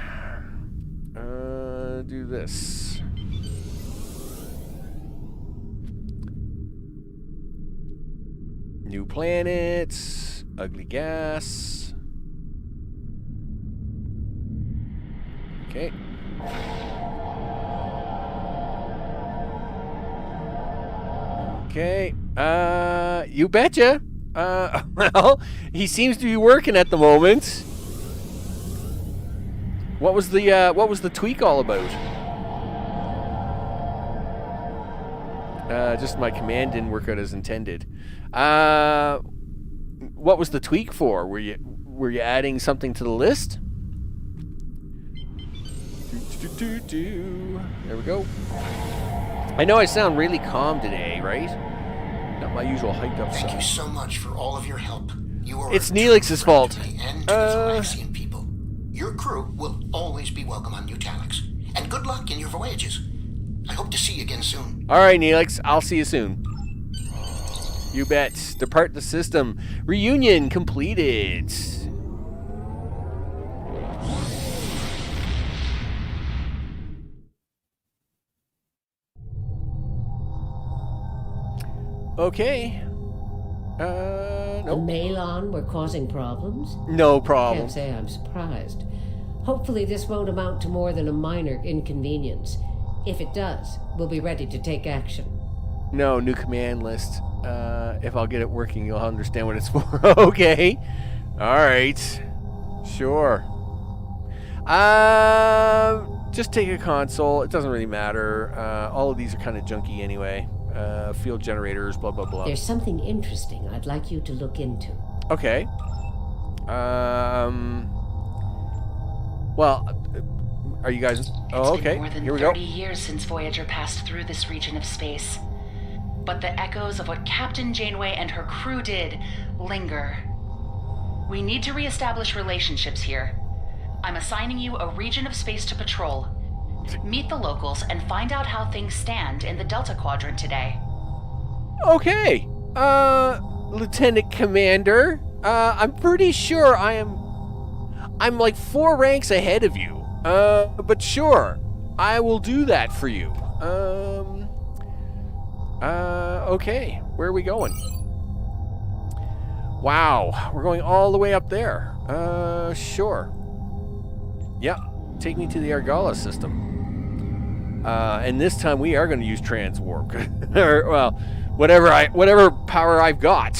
Do this. New planet. Ugly gas. Okay. Okay. You betcha. Well, he seems to be working at the moment. What was the tweak all about? Just my command didn't work out as intended. What was the tweak for? Were you adding something to the list? There we go. I know I sound really calm today, right? Not my usual hyped up Thank self. you so much for all of your help. You are It's Neelix's fault. to me and to the Talaxian people. Your crew will always be welcome on New Talax. And good luck in your voyages. I hope to see you again soon. All right, Neelix. I'll see you soon. You bet. Depart the system. Reunion completed. Okay. The No. Malon were causing problems? No problem. Can't say I'm surprised. Hopefully this won't amount to more than a minor inconvenience. If it does, we'll be ready to take action. No, new command list. If I'll get it working, you'll understand what it's for. Okay. All right. Sure. Just take a console. It doesn't really matter. All of these are kind of junky anyway. Field generators, blah, blah, blah. There's something interesting I'd like you to look into. Okay. Well, are you guys... Oh, okay. It's been more than 30 years since Voyager passed through this region of space. But the echoes of what Captain Janeway and her crew did linger. We need to reestablish relationships here. I'm assigning you a region of space to patrol. Meet the locals and find out how things stand in the Delta Quadrant today. Okay. Lieutenant Commander, I'm pretty sure I'm like 4 ranks ahead of you. But sure, I will do that for you. Okay. Where are we going? Wow, we're going all the way up there. Sure. Yep, take me to the Argala system. And this time we are going to use transwarp. Or, well, whatever power I've got,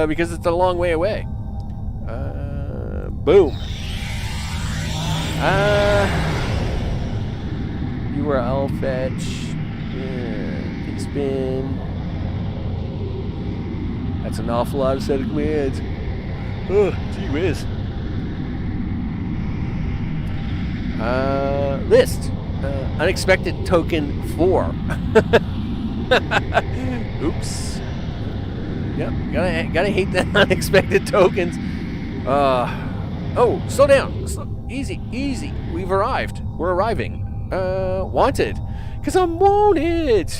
because it's a long way away. Boom. You were L-fetch. Big spin. That's an awful lot of set of commands. Oh, gee whiz. List. Unexpected token 4. Oops. Yep, gotta hate that unexpected tokens. Oh, slow down. Easy. We've arrived. We're arriving. Wanted. Because I'm wanted.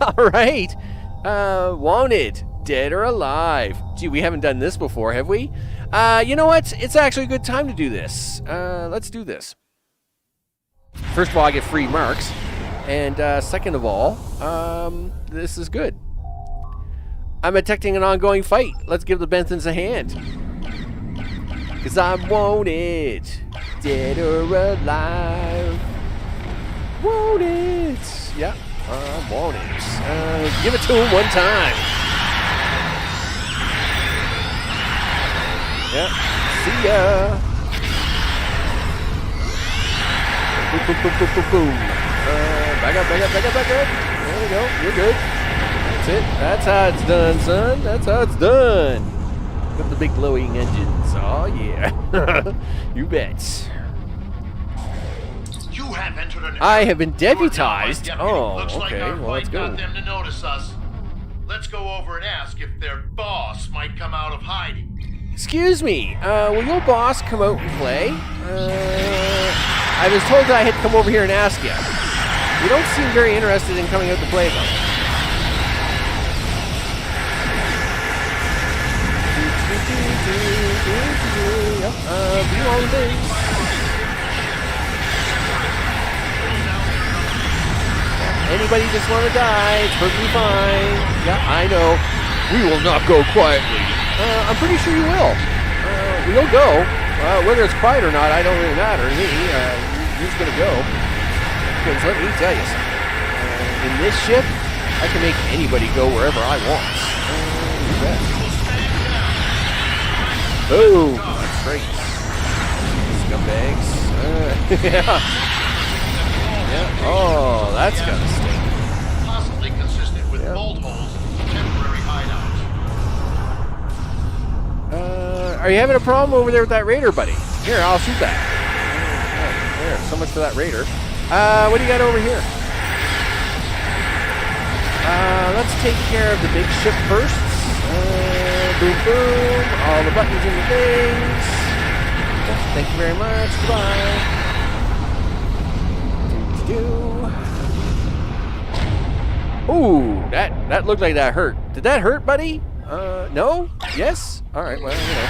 Alright. Wanted. Dead or alive. Gee, we haven't done this before, have we? You know what? It's actually a good time to do this. Let's do this. First of all, I get free marks. And second of all, this is good. I'm detecting an ongoing fight. Let's give the Benthans a hand. Because I'm wanted. Dead or alive. Wanted. Yeah, I'm wanted. Give it to him one time. Yeah, see ya. Boom. Back up. There we go. You're good. That's it. That's how it's done, son. That's how it's done. With the big glowing engines. Oh, yeah. You bet. You have entered an I have been deputized. Oh, Looks like okay. our Well, let's flight go. got them to notice us. Let's go over and ask if their boss might come out of hiding. Excuse me. Will your boss come out and play? I was told that I had to come over here and ask you. You don't seem very interested in coming out to play, though. Be on the base. Anybody just want to die? It's perfectly fine. Yeah, I know. We will not go quietly. I'm pretty sure you will. We'll go. Whether it's quiet or not, I don't really matter to me. You're just going to go. Because let me tell you something. In this ship, I can make anybody go wherever I want. Boom! That's great. Scumbags. Yeah. Yeah. Oh, that's got to stink. Possibly consistent with bolt holes and temporary hideouts. Are you having a problem over there with that raider, buddy? Here, I'll shoot that. There, so much for that raider. What do you got over here? Let's take care of the big ship first. Boom, boom. All the buttons and the things. Thank you very much. Goodbye. Ooh, that looked like that hurt. Did that hurt, buddy? No? Yes? Alright, well, you know.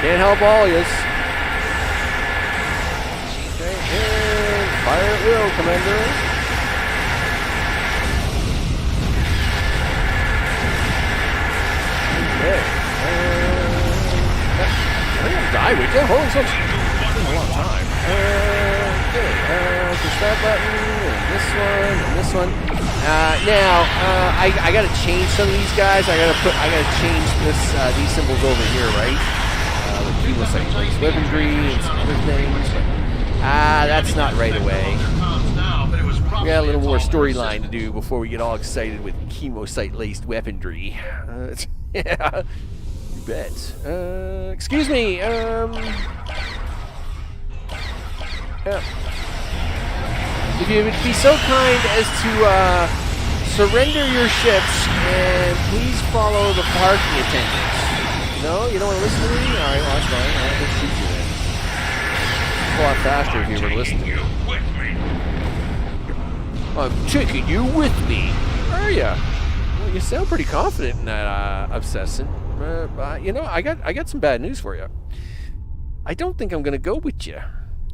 Can't help all yous. Okay, and fire at will, Commander. Okay. I think I'll die with you. Holy smokes. It's been a long time. Okay, push that button, and this one. Now, I gotta change some of these guys. I gotta change these symbols over here, right? The chemocyte weaponry and some other things. But, that's not right away. We got a little more storyline to do before we get all excited with chemocyte-laced weaponry. Yeah, you bet. Excuse me. If you would be so kind as to surrender your ships and please follow the parking attendants. No, you don't want to listen to me? All right, well, that's fine. I'll just shoot you then. It's a lot faster if you were listening. I'm taking you with me. Where are you? Well, you sound pretty confident in that, Obsessant. You know, I got some bad news for you. I don't think I'm gonna go with you.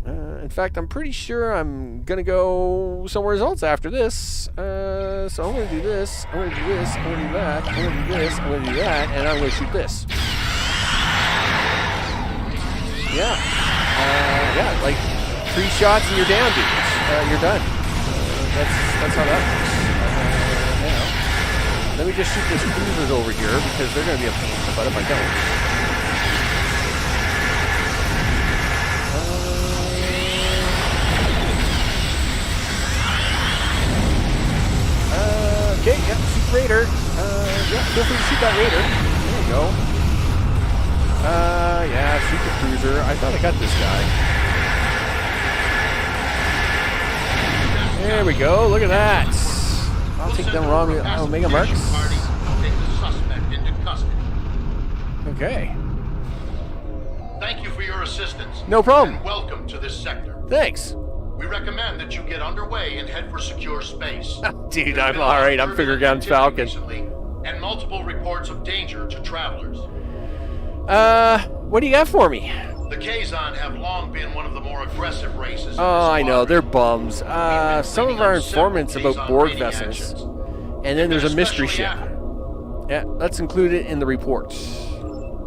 In fact, I'm pretty sure I'm gonna go somewhere else after this. So I'm gonna do this. I'm gonna do this. I'm gonna do that. I'm gonna do this. I'm gonna do that, and I'm gonna shoot this. Yeah. Yeah. Like 3 shots and you're down, dudes. You're done. That's how that works. Now, let me just shoot this cruisers over here because they're gonna be a pain in the butt if I don't. Okay, yeah, shoot Raider. Yeah, feel free to shoot that Raider. There you go. Yeah, shoot the cruiser. I thought I got this guy. There we go, look at that. I'll take them wrong Omega marks. Okay. Thank you for your assistance. No problem. And welcome to this sector. Thanks. We recommend that you get underway and head for secure space. Dude, I'm alright. I'm figuring out Falcon. Recently, and multiple reports of danger to travelers. What do you got for me? The Kazon have long been one of the more aggressive races. Oh, I know. They're bums. Some of our informants about Borg vessels. And then there's a mystery ship. Yeah, let's include it in the report.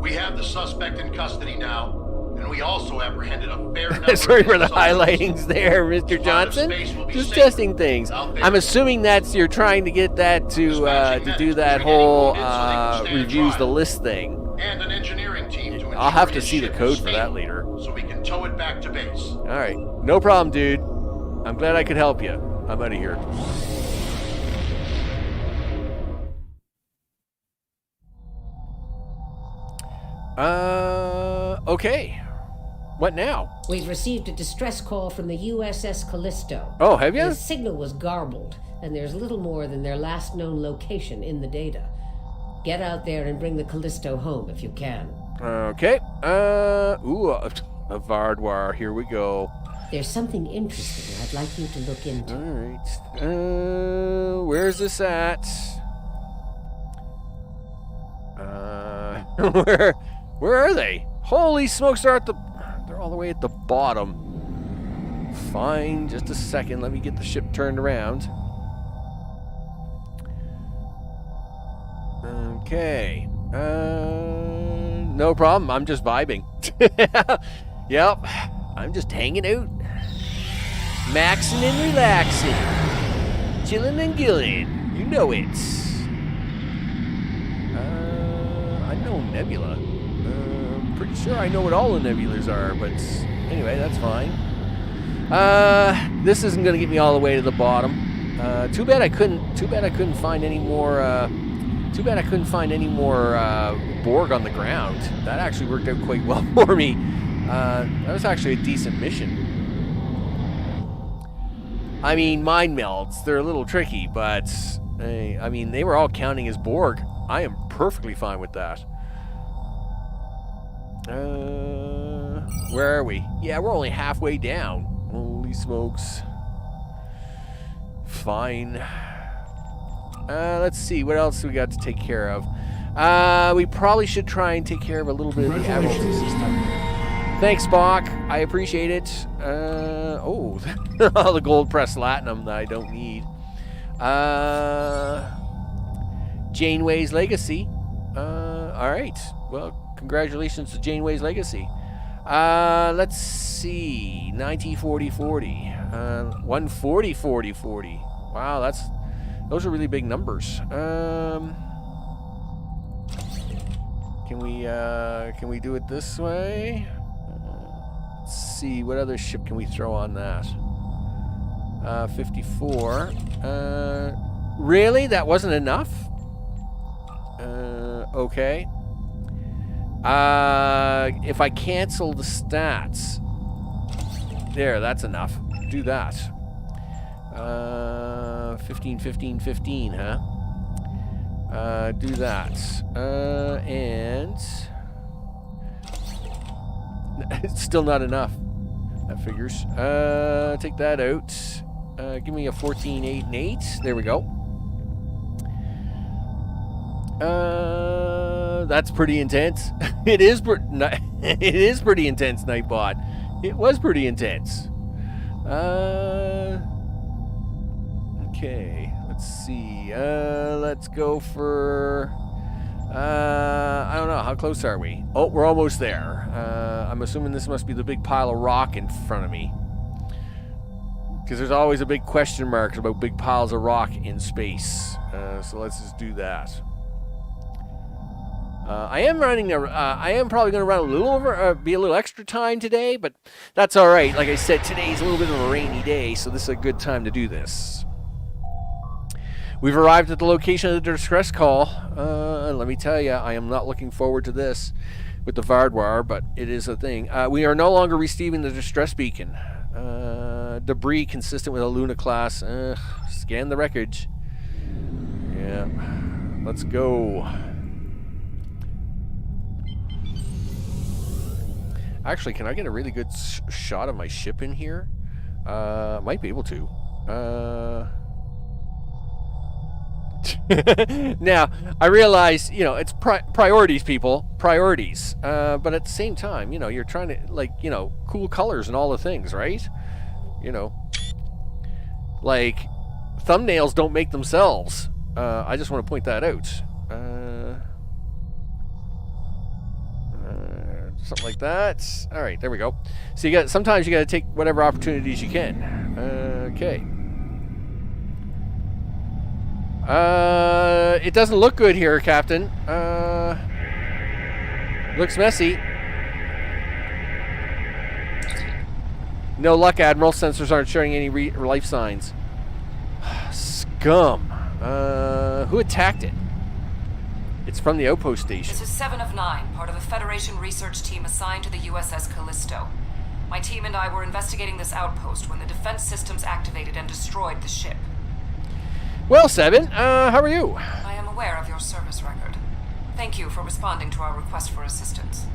We have the suspect in custody now. And we also apprehended a fair number Sorry for the highlightings there, Mr. Johnson. Just testing things. I'm assuming you're trying to get that to do that whole reviews the list thing. And an engineering team to I'll have to see the code for that later. So we can tow it back to base. All right, no problem, dude. I'm glad I could help you. I'm out of here. Okay. What now? We've received a distress call from the USS Callisto. Oh, have you? The signal was garbled, and there's little more than their last known location in the data. Get out there and bring the Callisto home if you can. Okay. A Vardwar. Here we go. There's something interesting I'd like you to look into. All right. Where's this at? Where are they? Holy smokes! They're all the way at the bottom. Fine. Just a second. Let me get the ship turned around. Okay. No problem. I'm just vibing. Yep. I'm just hanging out. Maxing and relaxing. Chilling and gilling. You know it. I know Nebula. Pretty sure I know what all the nebulas are, but anyway, that's fine. This isn't going to get me all the way to the bottom. Too bad I couldn't find any more. Too bad I couldn't find any more Borg on the ground. That actually worked out quite well for me. That was actually a decent mission. I mean, mind melds, they're a little tricky, but I mean, they were all counting as Borg. I am perfectly fine with that. Where are we? Yeah, we're only halfway down. Holy smokes. Fine. Let's see, what else we got to take care of? We probably should try and take care of a little bit of the Admiral system. Thanks, Spock. I appreciate it. Oh, all the gold pressed latinum that I don't need. Janeway's Legacy. All right. Well, congratulations to Janeway's Legacy. Let's see. 90-40-40. 140-40-40. Wow, those are really big numbers. Can we do it this way? Let's see, what other ship can we throw on that? 54. Really? That wasn't enough? Okay. If I cancel the stats. There, that's enough. Do that. 15, huh? Do that. And it's still not enough. That figures. Take that out. Give me a 14, 8, and 8. There we go. That's pretty intense. It is pretty intense, Nightbot. It was pretty intense. Okay, let's see. Let's go for... I don't know. How close are we? Oh, we're almost there. I'm assuming this must be the big pile of rock in front of me. Because there's always a big question mark about big piles of rock in space. So let's just do that. I am probably going to run a little over, be a little extra time today, but that's all right. Like I said, today's a little bit of a rainy day, so this is a good time to do this. We've arrived at the location of the distress call. Let me tell you, I am not looking forward to this with the Vardwar, but it is a thing. We are no longer receiving the distress beacon. Debris consistent with a Luna class. Scan the wreckage. Yeah. Let's go. Actually, can I get a really good shot of my ship in here? Might be able to. Now, I realize, it's priorities, people. Priorities. But at the same time, you're trying to, cool colors and all the things, right? Like, thumbnails don't make themselves. I just want to point that out. Something like that. All right, there we go. So sometimes you got to take whatever opportunities you can. Okay. It doesn't look good here, Captain. Looks messy. No luck, Admiral. Sensors aren't showing any life signs. Scum. Who attacked it? It's from the outpost station. This is 7 of 9, part of a Federation research team assigned to the USS Callisto. My team and I were investigating this outpost when the defense systems activated and destroyed the ship. Well, 7, how are you? I am aware of your service record. Thank you for responding to our request for assistance.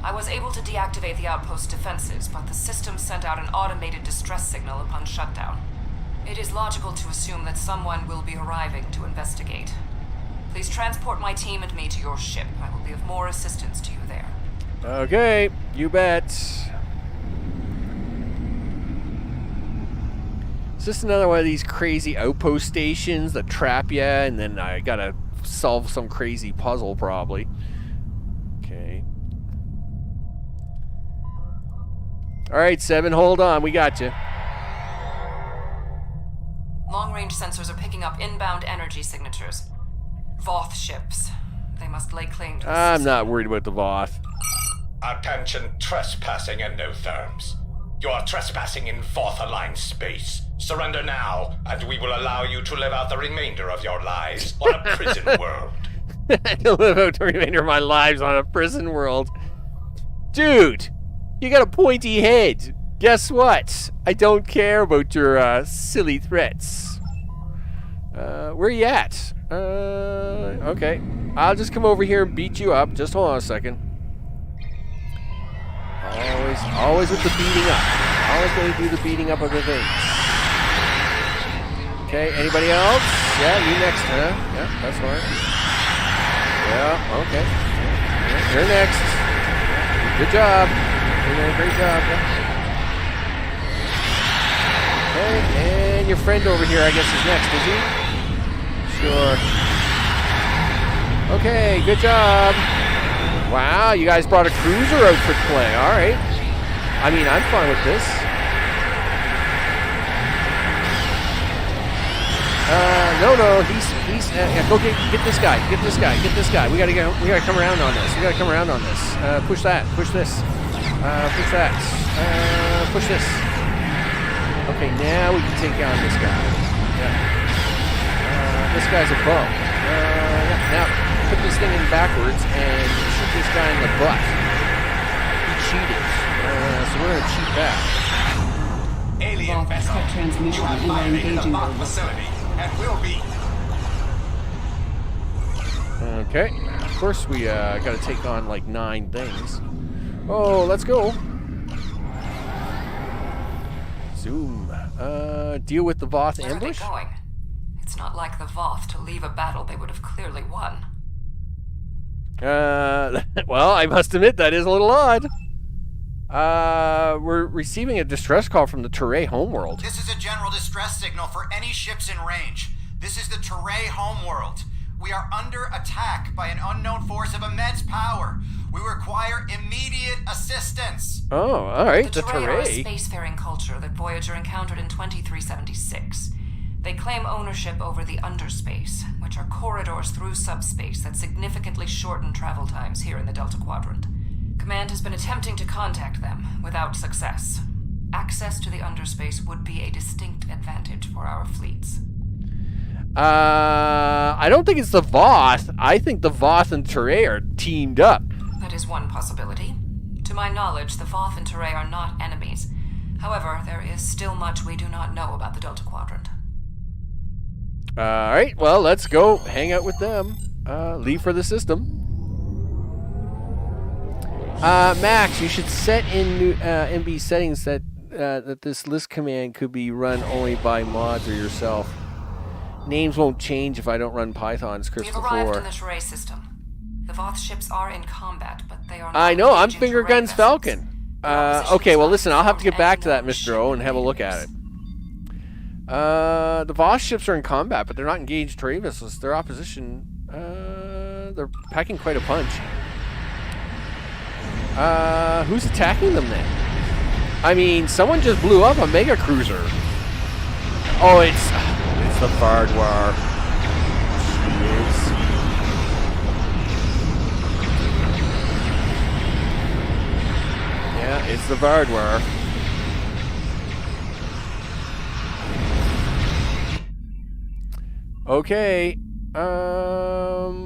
I was able to deactivate the outpost's defenses, but the system sent out an automated distress signal upon shutdown. It is logical to assume that someone will be arriving to investigate. Please transport my team and me to your ship. I will be of more assistance to you there. Okay, you bet. Is this another one of these crazy outpost stations that trap you, and then I gotta solve some crazy puzzle, probably? Okay. Alright, 7, hold on. We got you. Long-range sensors are picking up inbound energy signatures. Voth ships. They must lay claim to the I'm system. not worried about the Voth. Attention, trespassing endotherms. You are trespassing in Voth-aligned space. Surrender now, and we will allow you to live out the remainder of your lives on a prison world. To live out the remainder of my lives on a prison world. Dude, you got a pointy head. Guess what? I don't care about your silly threats. Where you at? Okay. I'll just come over here and beat you up. Just hold on a second. Always with the beating up. Always going to do the beating up of the things. Okay, anybody else? Yeah, you next, huh? Yeah, that's fine. Yeah, okay. Yeah, you're next. Good job. You're doing a great job. Yeah. Okay, and your friend over here, I guess, is next, is he? Sure. Okay, good job. Wow, you guys brought a cruiser out for play. All right. I mean, I'm fine with this. No, he's go get this guy. Get this guy. We gotta come around on this. Push that. Push this. Push that. Push this. Okay, now we can take on this guy. Yeah. This guy's a bow. Yeah. Now put this thing in backwards and shoot this guy in the butt. He cheated. So we're gonna cheat back. Alien vessel, cut transmission. you have We are violated the engaging Borg them. facility and will be. Okay. Of course, we got to take on like 9 things. Oh, let's go. Zoom. Deal with the Voth Where ambush. are they going? It's not like the Voth to leave a battle they would have clearly won. Well, I must admit that is a little odd. We're receiving a distress call from the Turay homeworld. This is a general distress signal for any ships in range. This is the Turay homeworld. We are under attack by an unknown force of immense power. We require immediate assistance. Oh, all right. The The Turay are a Turay. spacefaring culture that Voyager encountered in 2376. They claim ownership over the underspace, which are corridors through subspace that significantly shorten travel times here in the Delta Quadrant. Command has been attempting to contact them, without success. Access to the underspace would be a distinct advantage for our fleets. I don't think it's the Voth. I think the Voth and Turay are teamed up. That is one possibility. To my knowledge, the Voth and Turay are not enemies. However, there is still much we do not know about the Delta Quadrant. All right. Well, let's go hang out with them. Leave for the system. Max, you should set in new, MB settings that this list command could be run only by mods or yourself. Names won't change if I don't run Python's We've Crystal arrived 4. in the Turay system. The Voth ships are in combat, but they are not I know, I'm engaging Finger Turay Guns vessels. Falcon. Okay, well listen, I'll have to get back to that, Mr. O, and have a look at it. The Voth ships are in combat, but they're not engaged Turay vessels. Their opposition, they're packing quite a punch. Who's attacking them then? I mean, someone just blew up a mega cruiser. Oh, it's the Vardwar. Jeez. Yeah, it's the Vardwar. Okay.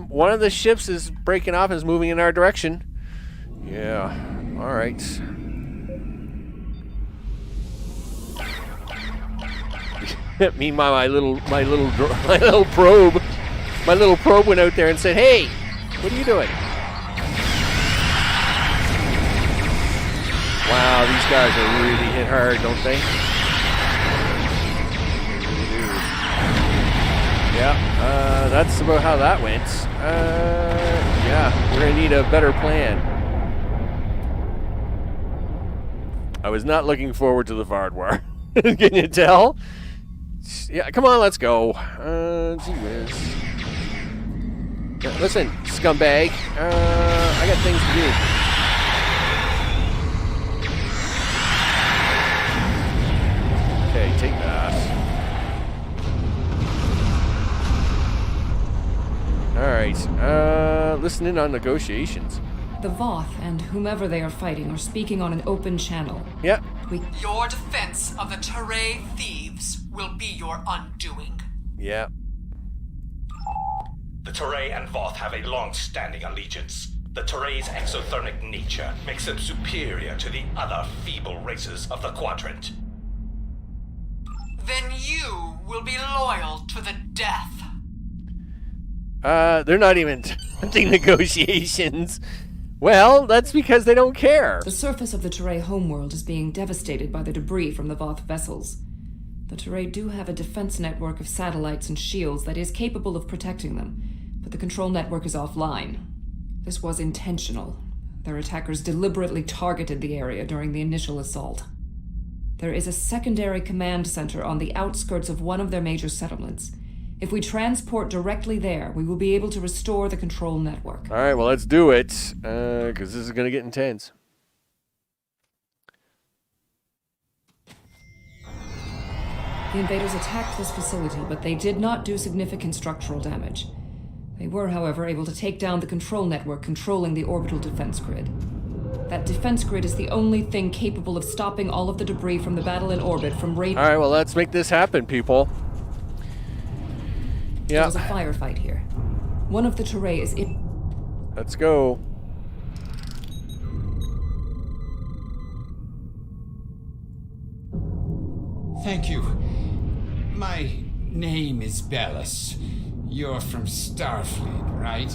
One of the ships is breaking off and is moving in our direction. Yeah. All right. Meanwhile, my little probe went out there and said, "Hey, what are you doing?" Wow, these guys are really hit hard, don't they? Yeah, that's about how that went. Yeah, we're gonna need a better plan. I was not looking forward to the Vardwar. Can you tell? Yeah, come on, let's go. Gee whiz. Yeah, listen, scumbag. I got things to do. Okay, take that. Alright, listen in on negotiations. The Voth and whomever they are fighting are speaking on an open channel. Yep. Your defense of the Turay thieves will be your undoing. Yeah. The Turay and Voth have a long-standing allegiance. The Turay's exothermic nature makes them superior to the other feeble races of the Quadrant. Then you will be loyal to the death. They're not even attempting negotiations. Well, that's because they don't care. The surface of the Turay homeworld is being devastated by the debris from the Voth vessels. The Turay do have a defense network of satellites and shields that is capable of protecting them, but the control network is offline. This was intentional. Their attackers deliberately targeted the area during the initial assault. There is a secondary command center on the outskirts of one of their major settlements. If we transport directly there, we will be able to restore the control network. All right, well, let's do it, because this is going to get intense. The invaders attacked this facility, but they did not do significant structural damage. They were, however, able to take down the control network controlling the orbital defense grid. That defense grid is the only thing capable of stopping all of the debris from the battle in orbit from raid. All right, well, let's make this happen, people. Yeah. There's a firefight here. One of the Terrae is in. Let's go. Thank you. My name is Bellis. You're from Starfleet, right?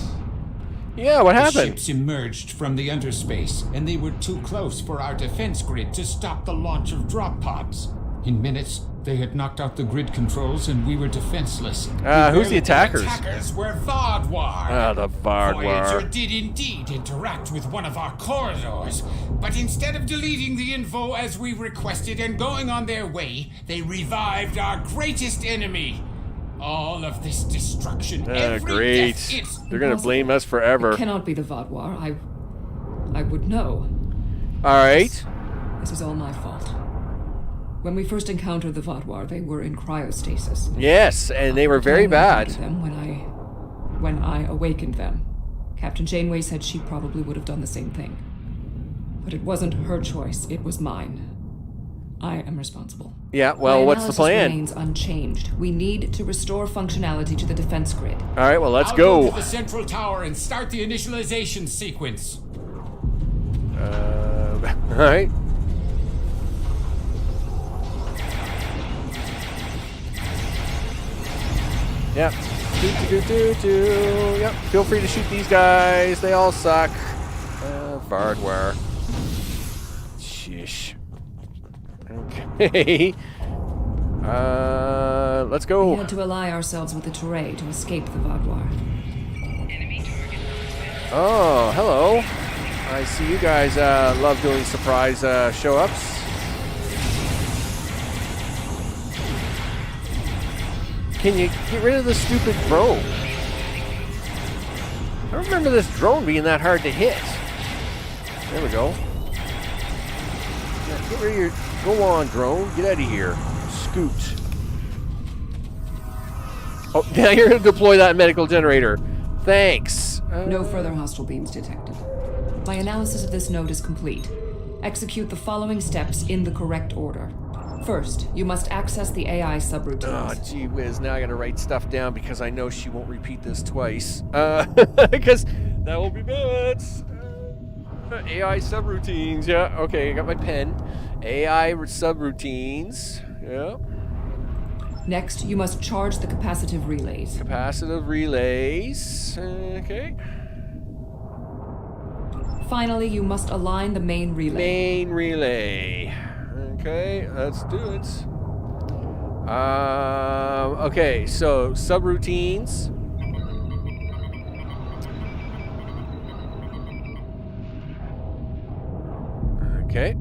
Yeah, what happened? The ships emerged from the underspace, and they were too close for our defense grid to stop the launch of drop pods. In minutes, they had knocked out the grid controls, and we were defenseless. Who's the attackers? The attackers were Vaadwaur. The Vaadwaur. Voyager did indeed interact with one of our corridors, but instead of deleting the info as we requested and going on their way, they revived our greatest enemy. All of this destruction, every great. death, it's They're going to blame us forever. It cannot be the Vaadwaur. I would know. All right. This is all my fault. When we first encountered the Vaadwaur, they were in cryostasis. Yes, and they were very bad. Them when I awakened them. Captain Janeway said she probably would have done the same thing. But it wasn't her choice, it was mine. I am responsible. Yeah, well, what's the plan? Remains unchanged. We need to restore functionality to the defense grid. All right, well, let's I'll go. To the central tower and start the initialization sequence. All right. Yep. Yep. Feel free to shoot these guys. They all suck. Vaadwaur. Shish. Okay. Let's go. We had to ally ourselves with the Terrae to escape the Vaadwaur. Oh, hello. I see you guys love doing surprise show-ups. Can you get rid of the stupid drone? I don't remember this drone being that hard to hit. There we go. Yeah, get rid of your... Go on, drone. Get out of here. Scoot. Oh, now you're going to deploy that medical generator. Thanks. No further hostile beams detected. My analysis of this node is complete. Execute the following steps in the correct order. First, you must access the AI subroutines. Oh, gee whiz. Now I got to write stuff down because I know she won't repeat this twice. Because that will be bad. AI subroutines. Yeah, okay, I got my pen. AI subroutines. Yeah. Next, you must charge the capacitive relays. Capacitive relays. Okay. Finally, you must align the main relay. Main relay. Okay, let's do it. Okay, so subroutines. Okay.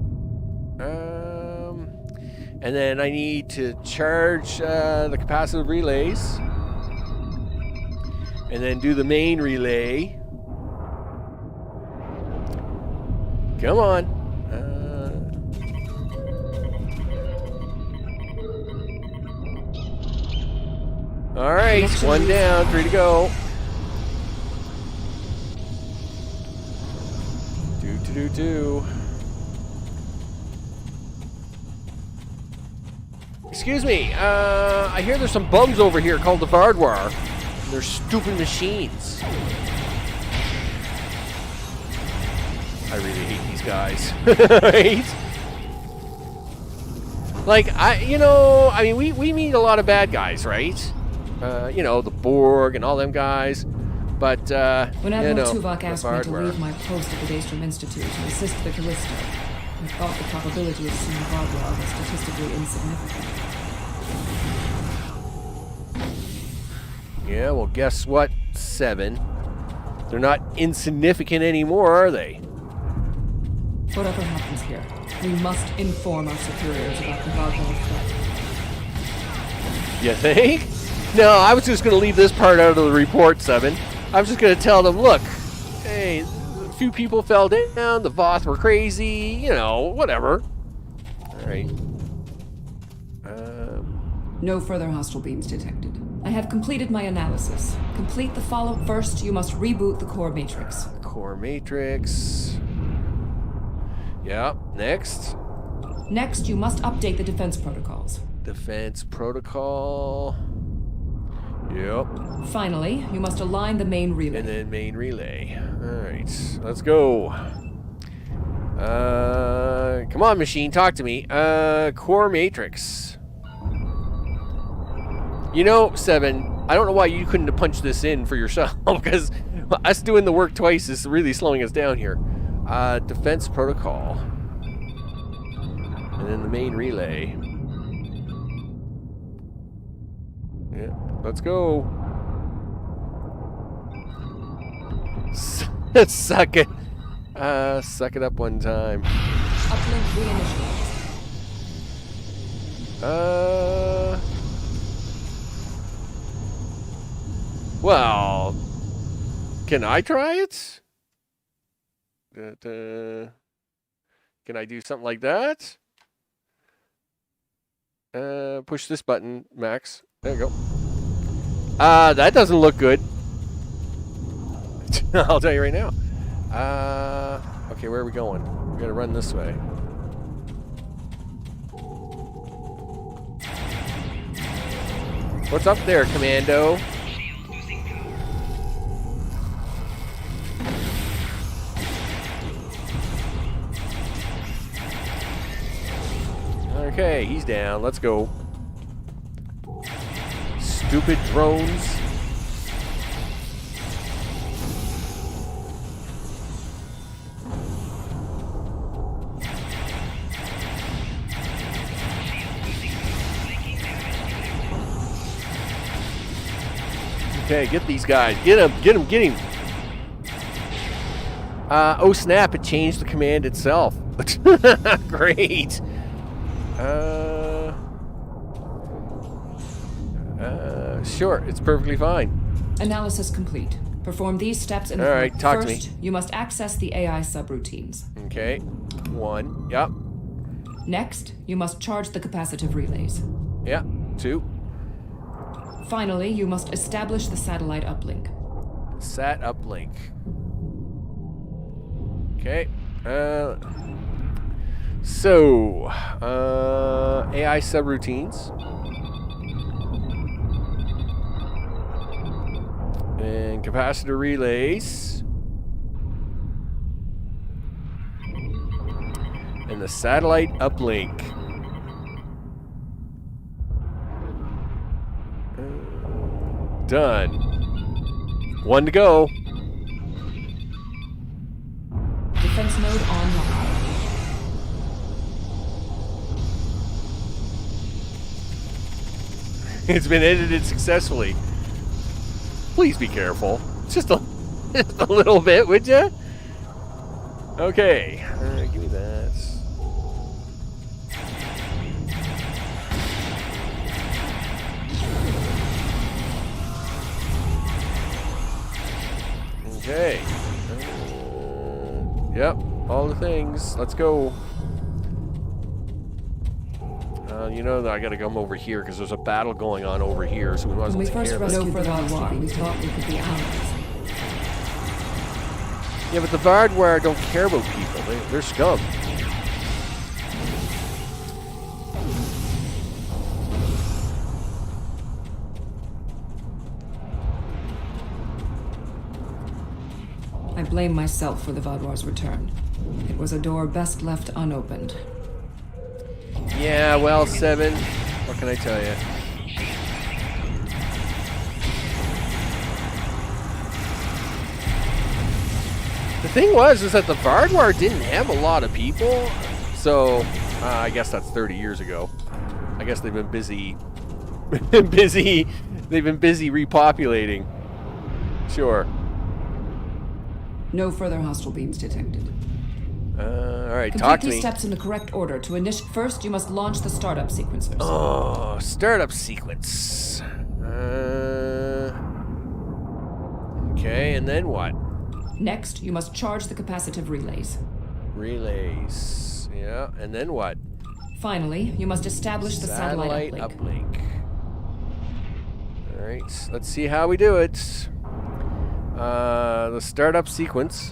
And then I need to charge the capacitive relays. And then do the main relay. Come on. All right, one down, 3 to go. Do. Excuse me, I hear there's some bums over here called the Vaadwaur. They're stupid machines. I really hate these guys. Right? Like, we meet a lot of bad guys, right? The Borg and all them guys. But, when Admiral Tuvok asked me to leave my post at the Daystrom Institute to assist the Callisto, I thought the probability of seeing Vaadwaur was statistically insignificant. Yeah, well, guess what, 7? They're not insignificant anymore, are they? Whatever happens here, we must inform our superiors about the Godwall threat. You think? No, I was just going to leave this part out of the report, 7. I was just going to tell them, look, hey, a few people fell down, the Voth were crazy, you know, whatever. All right. No further hostile beams detected. I have completed my analysis. Complete the follow. First, you must reboot the core matrix. Core matrix. Yeah, next. Next, you must update the defense protocols. Defense protocol. Yep. Finally, you must align the main relay. And then main relay. Alright, let's go. Come on, machine, talk to me. Core matrix. You know, 7, I don't know why you couldn't have punched this in for yourself, because us doing the work twice is really slowing us down here. Defense protocol. And then the main relay. Yeah, let's go. Suck it. Suck it up one time. Uplink reinitialized. Well, can I try it? Can I do something like that? Push this button, Max. There you go. That doesn't look good. I'll tell you right now. Okay, where are we going? We gotta run this way. What's up there, Commando? Okay, he's down. Let's go. Stupid drones. Okay, get these guys. Get him, get him, get him. Oh snap, it changed the command itself. Great. Sure, it's perfectly fine. Analysis complete. Perform these steps in the Alright, talk to me. First, you must access the AI subroutines. Okay. 1. Yep. Next, you must charge the capacitive relays. Yeah. 2. Finally, you must establish the satellite uplink. Sat uplink. Okay. So, AI subroutines. And capacitor relays. And the satellite uplink. Done. 1 to go. Defense mode online. It's been edited successfully. Please be careful. Just a little bit, would you? Okay. Give me that. Okay. Yep. All the things. Let's go. You know, I gotta come over here because there's a battle going on over here, so we might as well take care of it. When we first rescued the Vardwar, we thought we could be allies. Yeah, but the Vardwar don't care about people. They're scum. I blame myself for the Vardwar's return. It was a door best left unopened. Yeah, well, 7. What can I tell you? The thing is that the Vardwar didn't have a lot of people, so I guess that's 30 years ago. I guess they've been busy They've been busy repopulating. Sure. No further hostile beams detected. All right, Complete talk to these me. steps in the correct order. To initiate first, you must launch the startup sequencers. Oh, startup sequence. Okay, and then what? Next, you must charge the capacitive relays. Relays. Yeah, and then what? Finally, you must establish the satellite uplink. All right, let's see how we do it. The startup sequence.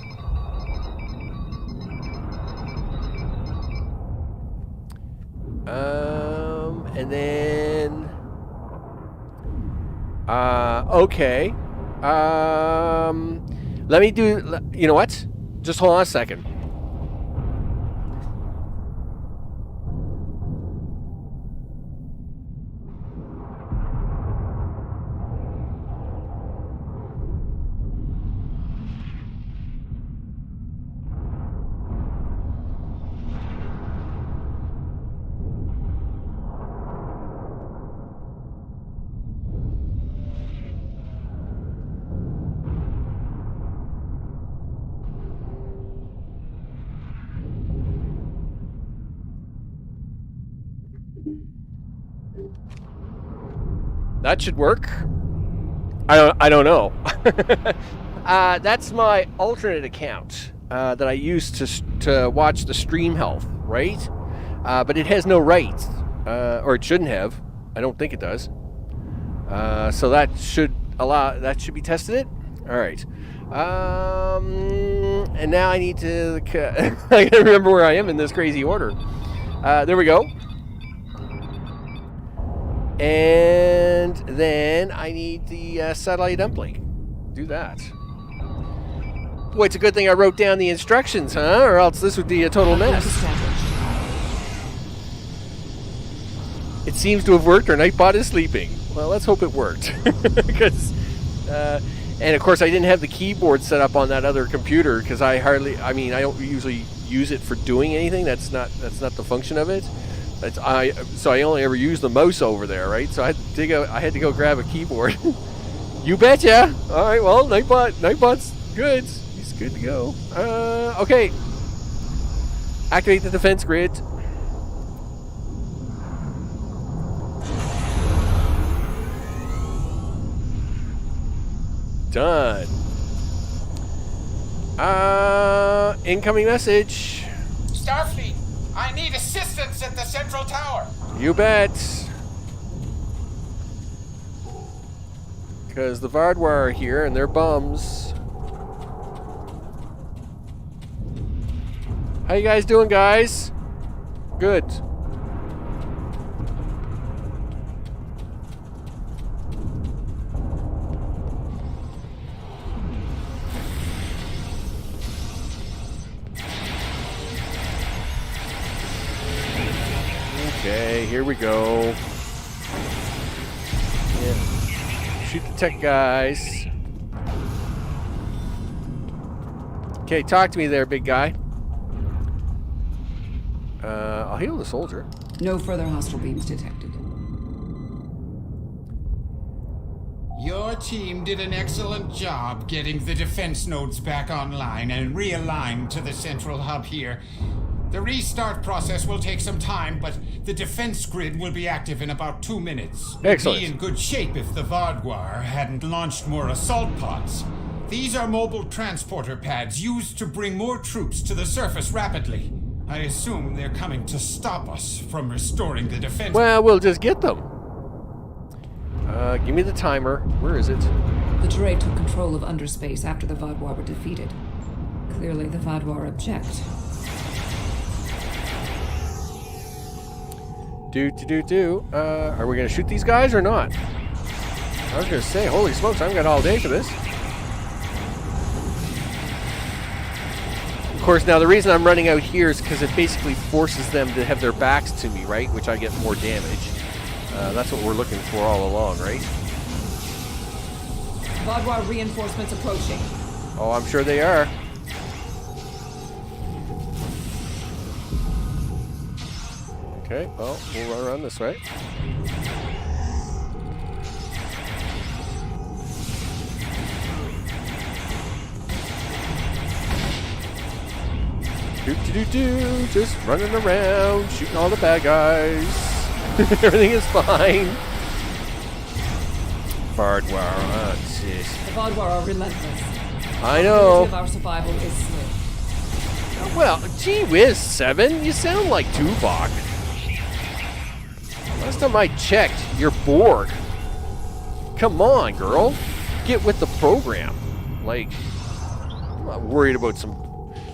And then, okay. Let me do, you know what? Just hold on a second. That should work. I don't know. That's my alternate account that I use to watch the stream health, right? But it has no rights, or it shouldn't have. I don't think it does. So that should be tested. It. All right. And now I need to. I gotta remember where I am in this crazy order. There we go. And then I need the satellite uplink. Do that. Boy, it's a good thing I wrote down the instructions, huh? Or else this would be a total mess. It seems to have worked. Our Nightbot is sleeping. Well, let's hope it worked. Because, and of course, I didn't have the keyboard set up on that other computer because I don't usually use it for doing anything. That's not the function of it. So I only ever use the mouse over there, right? So I had to go grab a keyboard. You betcha. All right, well, Nightbot's good. He's good to go. Okay. Activate the defense grid. Done. Incoming message. Starfleet, I need assistance at the central tower. You bet. Because the Vardwar are here and they're bums. How you guys doing, guys? Good. Okay, here we go. Yeah. Shoot the tech guys. Okay, talk to me there, big guy. I'll heal the soldier. No further hostile beams detected. Your team did an excellent job getting the defense nodes back online and realigned to the central hub here. The restart process will take some time, but the defense grid will be active in about 2 minutes. Excellent. We'd be in good shape if the Vardwar hadn't launched more assault pods. These are mobile transporter pads used to bring more troops to the surface rapidly. I assume they're coming to stop us from restoring the defense. Well, we'll just get them. Give me the timer. Where is it? The Teray took control of underspace after the Vardwar were defeated. Clearly, the Vardwar object. Are we going to shoot these guys or not? I was going to say, holy smokes, I haven't got all day for this. Of course, now the reason I'm running out here is because it basically forces them to have their backs to me, right? Which I get more damage. That's what we're looking for all along, right? Vardwar reinforcements approaching. Oh, I'm sure they are. Okay, well, we'll run around this way. Do-do-do-do. Just running around, shooting all the bad guys. Everything is fine. Bardwar, that's it. The Bardwar are relentless. I know. Of our survival is slim. Well, gee whiz, 7. You sound like Tuvok. Last time I checked, you're Borg. Come on, girl. Get with the program. Like, I'm not worried about some...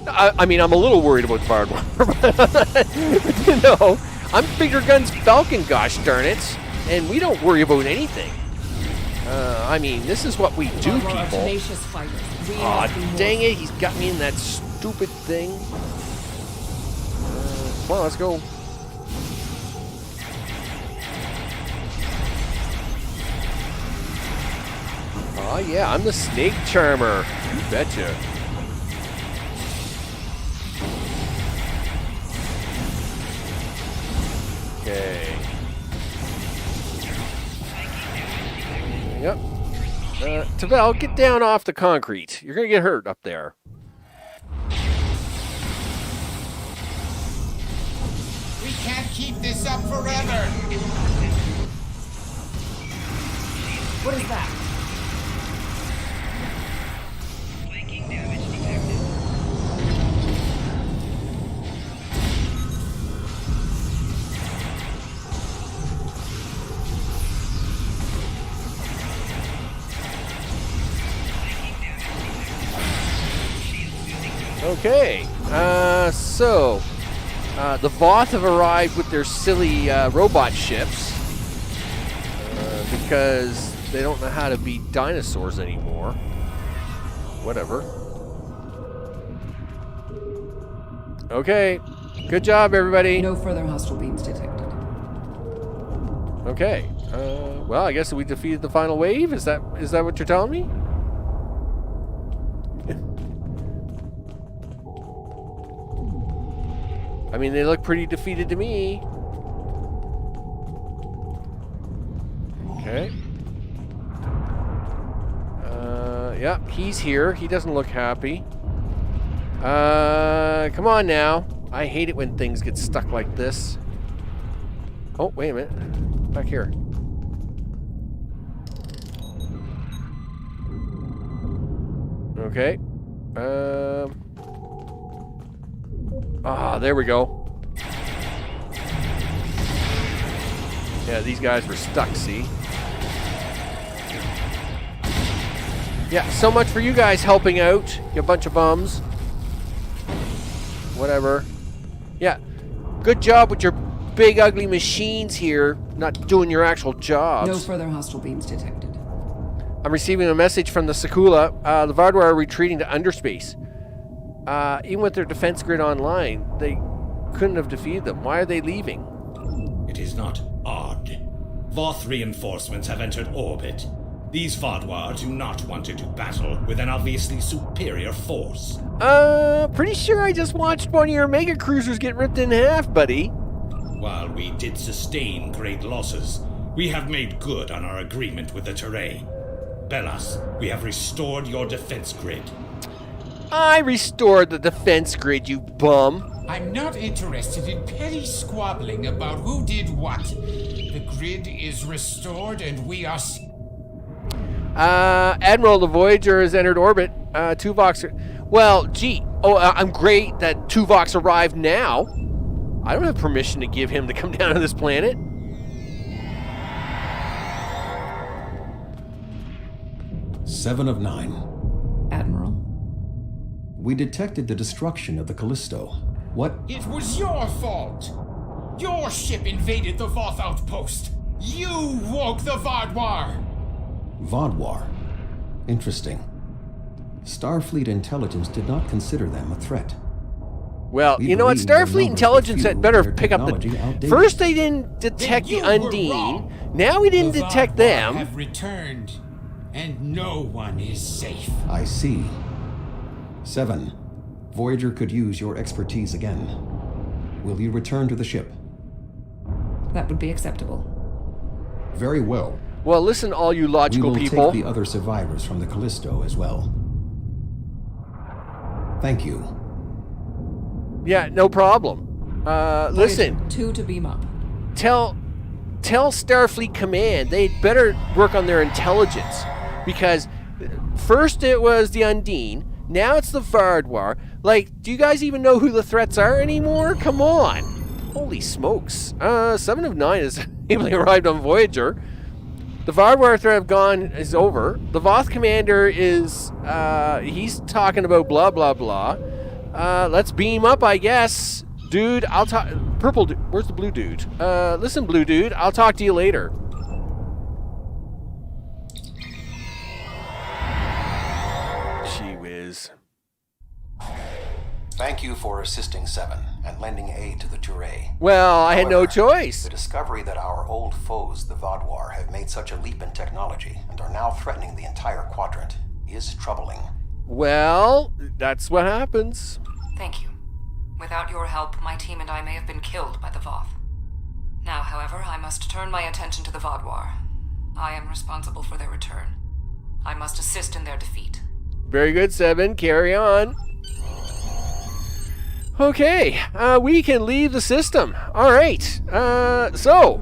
I mean, I'm a little worried about the Bardwar. But, you know, I'm bigger guns Falcon, gosh darn it. And we don't worry about anything. I mean, this is what we do, people. Aw, dang it, he's got me in that stupid thing. Come on, let's go. Oh yeah, I'm the snake charmer. You betcha. Okay. Yep. Tavel, get down off the concrete. You're gonna get hurt up there. We can't keep this up forever. What is that? Okay, the Voth have arrived with their silly robot ships because they don't know how to be dinosaurs anymore. Whatever. Okay, good job, everybody. No further hostile beams detected. Okay, well, I guess we defeated the final wave. Is that what you're telling me? I mean, they look pretty defeated to me. Okay. Yeah, he's here. He doesn't look happy. Come on now. I hate it when things get stuck like this. Oh, wait a minute. Back here. Okay. There we go. Yeah, these guys were stuck, see? Yeah, so much for you guys helping out, you bunch of bums. Whatever. Yeah, good job with your big ugly machines here, not doing your actual jobs. No further hostile beams detected. I'm receiving a message from the Sakula. The Vardwar are retreating to underspace. Even with their defense grid online, they couldn't have defeated them. Why are they leaving? It is not odd. Voth reinforcements have entered orbit. These Vardwar do not want to do battle with an obviously superior force. Pretty sure I just watched one of your mega cruisers get ripped in half, buddy. While we did sustain great losses, we have made good on our agreement with the Teray. Bellas, we have restored your defense grid. I restored the defense grid, you bum. I'm not interested in petty squabbling about who did what. The grid is restored and we are... Admiral, the Voyager has entered orbit. Tuvok's... Well, gee. Oh, I'm great that Tuvok's arrived now. I don't have permission to give him to come down to this planet. Seven of 9. Admiral. We detected the destruction of the Callisto. What? It was your fault. Your ship invaded the Voth outpost. You woke the Vardwar. Vardwar? Interesting. Starfleet intelligence did not consider them a threat. Well, you know what? Starfleet intelligence had better pick up the... First they didn't detect the Undine. Now we didn't detect them. Have returned, and no one is safe. I see. 7. Voyager could use your expertise again. Will you return to the ship? That would be acceptable. Very well. Well, listen, all you logical people. We will take the other survivors from the Callisto as well. Thank you. Yeah, no problem. Listen. 2 to beam up. Tell Starfleet Command they'd better work on their intelligence, because first it was the Undine, now it's the Vardwar. Like, do you guys even know who the threats are anymore? Come on. Holy smokes. 7 of 9 has safely arrived on Voyager. The Vardwar threat is over. The Voth commander is, he's talking about blah, blah, blah. Let's beam up, I guess. Dude, I'll talk. Purple dude. Where's the blue dude? Listen, blue dude, I'll talk to you later. Gee whiz. Thank you for assisting Seven and lending aid to the Touré. Well, I had no choice. The discovery that our old foes, the Vardwar, have made such a leap in technology and are now threatening the entire quadrant is troubling. Well, that's what happens. Thank you. Without your help, my team and I may have been killed by the Voth. Now, however, I must turn my attention to the Vardwar. I am responsible for their return. I must assist in their defeat. Very good, Seven. Carry on. Okay, we can leave the system. All right. So,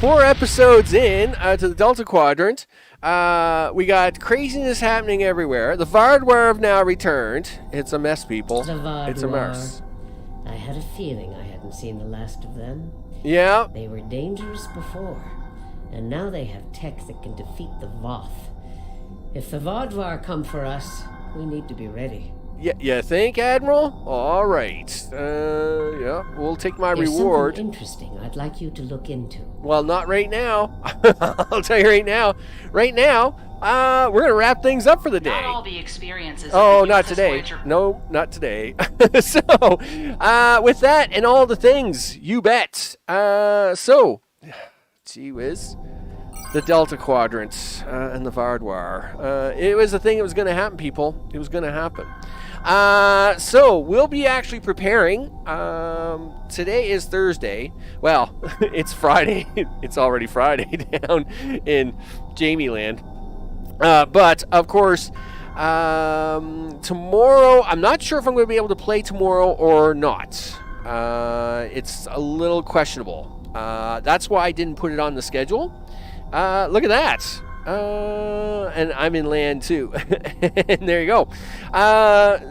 four episodes in to the Delta Quadrant. We got craziness happening everywhere. The Vardwar have now returned. It's a mess, people. The Vardwar. It's a mess. I had a feeling I hadn't seen the last of them. Yeah. They were dangerous before, and now they have tech that can defeat the Voth. If the Vardwar come for us, we need to be ready. Yeah, you think, Admiral? All right. Yeah, we'll take my There's reward. Something interesting I'd like you to look into. Well, not right now. I'll tell you right now. Right now, we're gonna wrap things up for the day. Not all the experiences. Oh, of the not USS today. Voyager. No, not today. So, with that and all the things, you bet. So, gee whiz. The Delta Quadrant and the Vardwar. It was a thing that was going to happen, people. It was going to happen. So we'll be actually preparing. Today is Thursday. Well, it's Friday. It's already Friday down in Jamie Land. But of course, tomorrow, I'm not sure if I'm going to be able to play tomorrow or not. It's a little questionable. That's why I didn't put it on the schedule. Look at that. And I'm in land too. And there you go.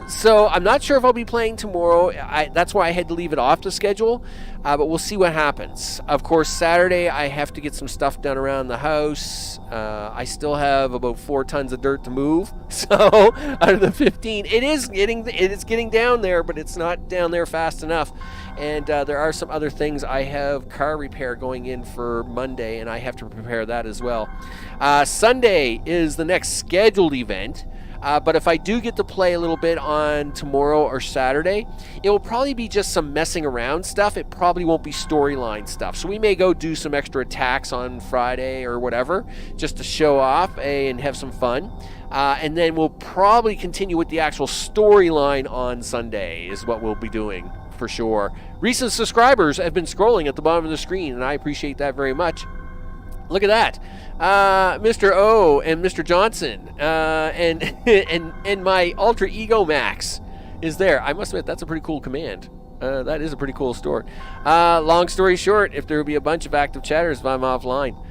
So I'm not sure if I'll be playing tomorrow. That's why I had to leave it off the schedule. But we'll see what happens. Of course, Saturday I have to get some stuff done around the house. I still have about 4 tons of dirt to move. So out of the 15, it is getting down there, but it's not down there fast enough. And there are some other things. I have car repair going in for Monday, and I have to prepare that as well. Sunday is the next scheduled event. But if I do get to play a little bit on tomorrow or Saturday, it will probably be just some messing around stuff. It probably won't be storyline stuff. So we may go do some extra attacks on Friday or whatever, just to show off and have some fun. And then we'll probably continue with the actual storyline on Sunday is what we'll be doing for sure. Recent subscribers have been scrolling at the bottom of the screen, and I appreciate that very much. Look at that. Mr. O and Mr. Johnson and my alter ego Max is there. I must admit, that's a pretty cool command. That is a pretty cool story. Long story short, if there will be a bunch of active chatters if I'm offline,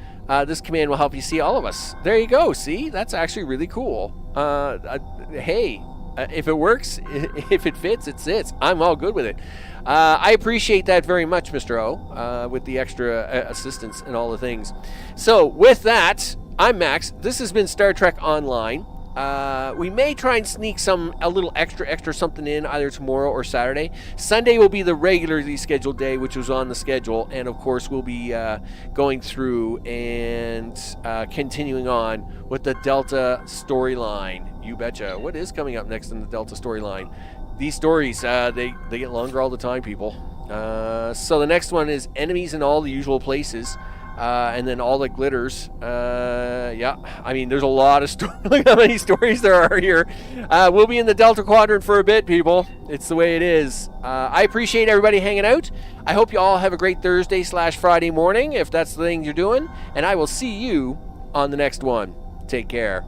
this command will help you see all of us. There you go. See? That's actually really cool. Hey, if it works, if it fits, it sits. I'm all good with it. I appreciate that very much, Mr. O, with the extra assistance and all the things. So, with that, I'm Max. This has been Star Trek Online. We may try and sneak a little extra something in either tomorrow or Saturday. Sunday will be the regularly scheduled day, which was on the schedule. And, of course, we'll be going through and continuing on with the Delta storyline. You betcha. What is coming up next in the Delta storyline? These stories, they get longer all the time, people. So the next one is enemies in all the usual places. And then all the glitters. Yeah, I mean, there's a lot of stories. Look how many stories there are here. We'll be in the Delta Quadrant for a bit, people. It's the way it is. I appreciate everybody hanging out. I hope you all have a great Thursday/Friday morning, if that's the thing you're doing. And I will see you on the next one. Take care.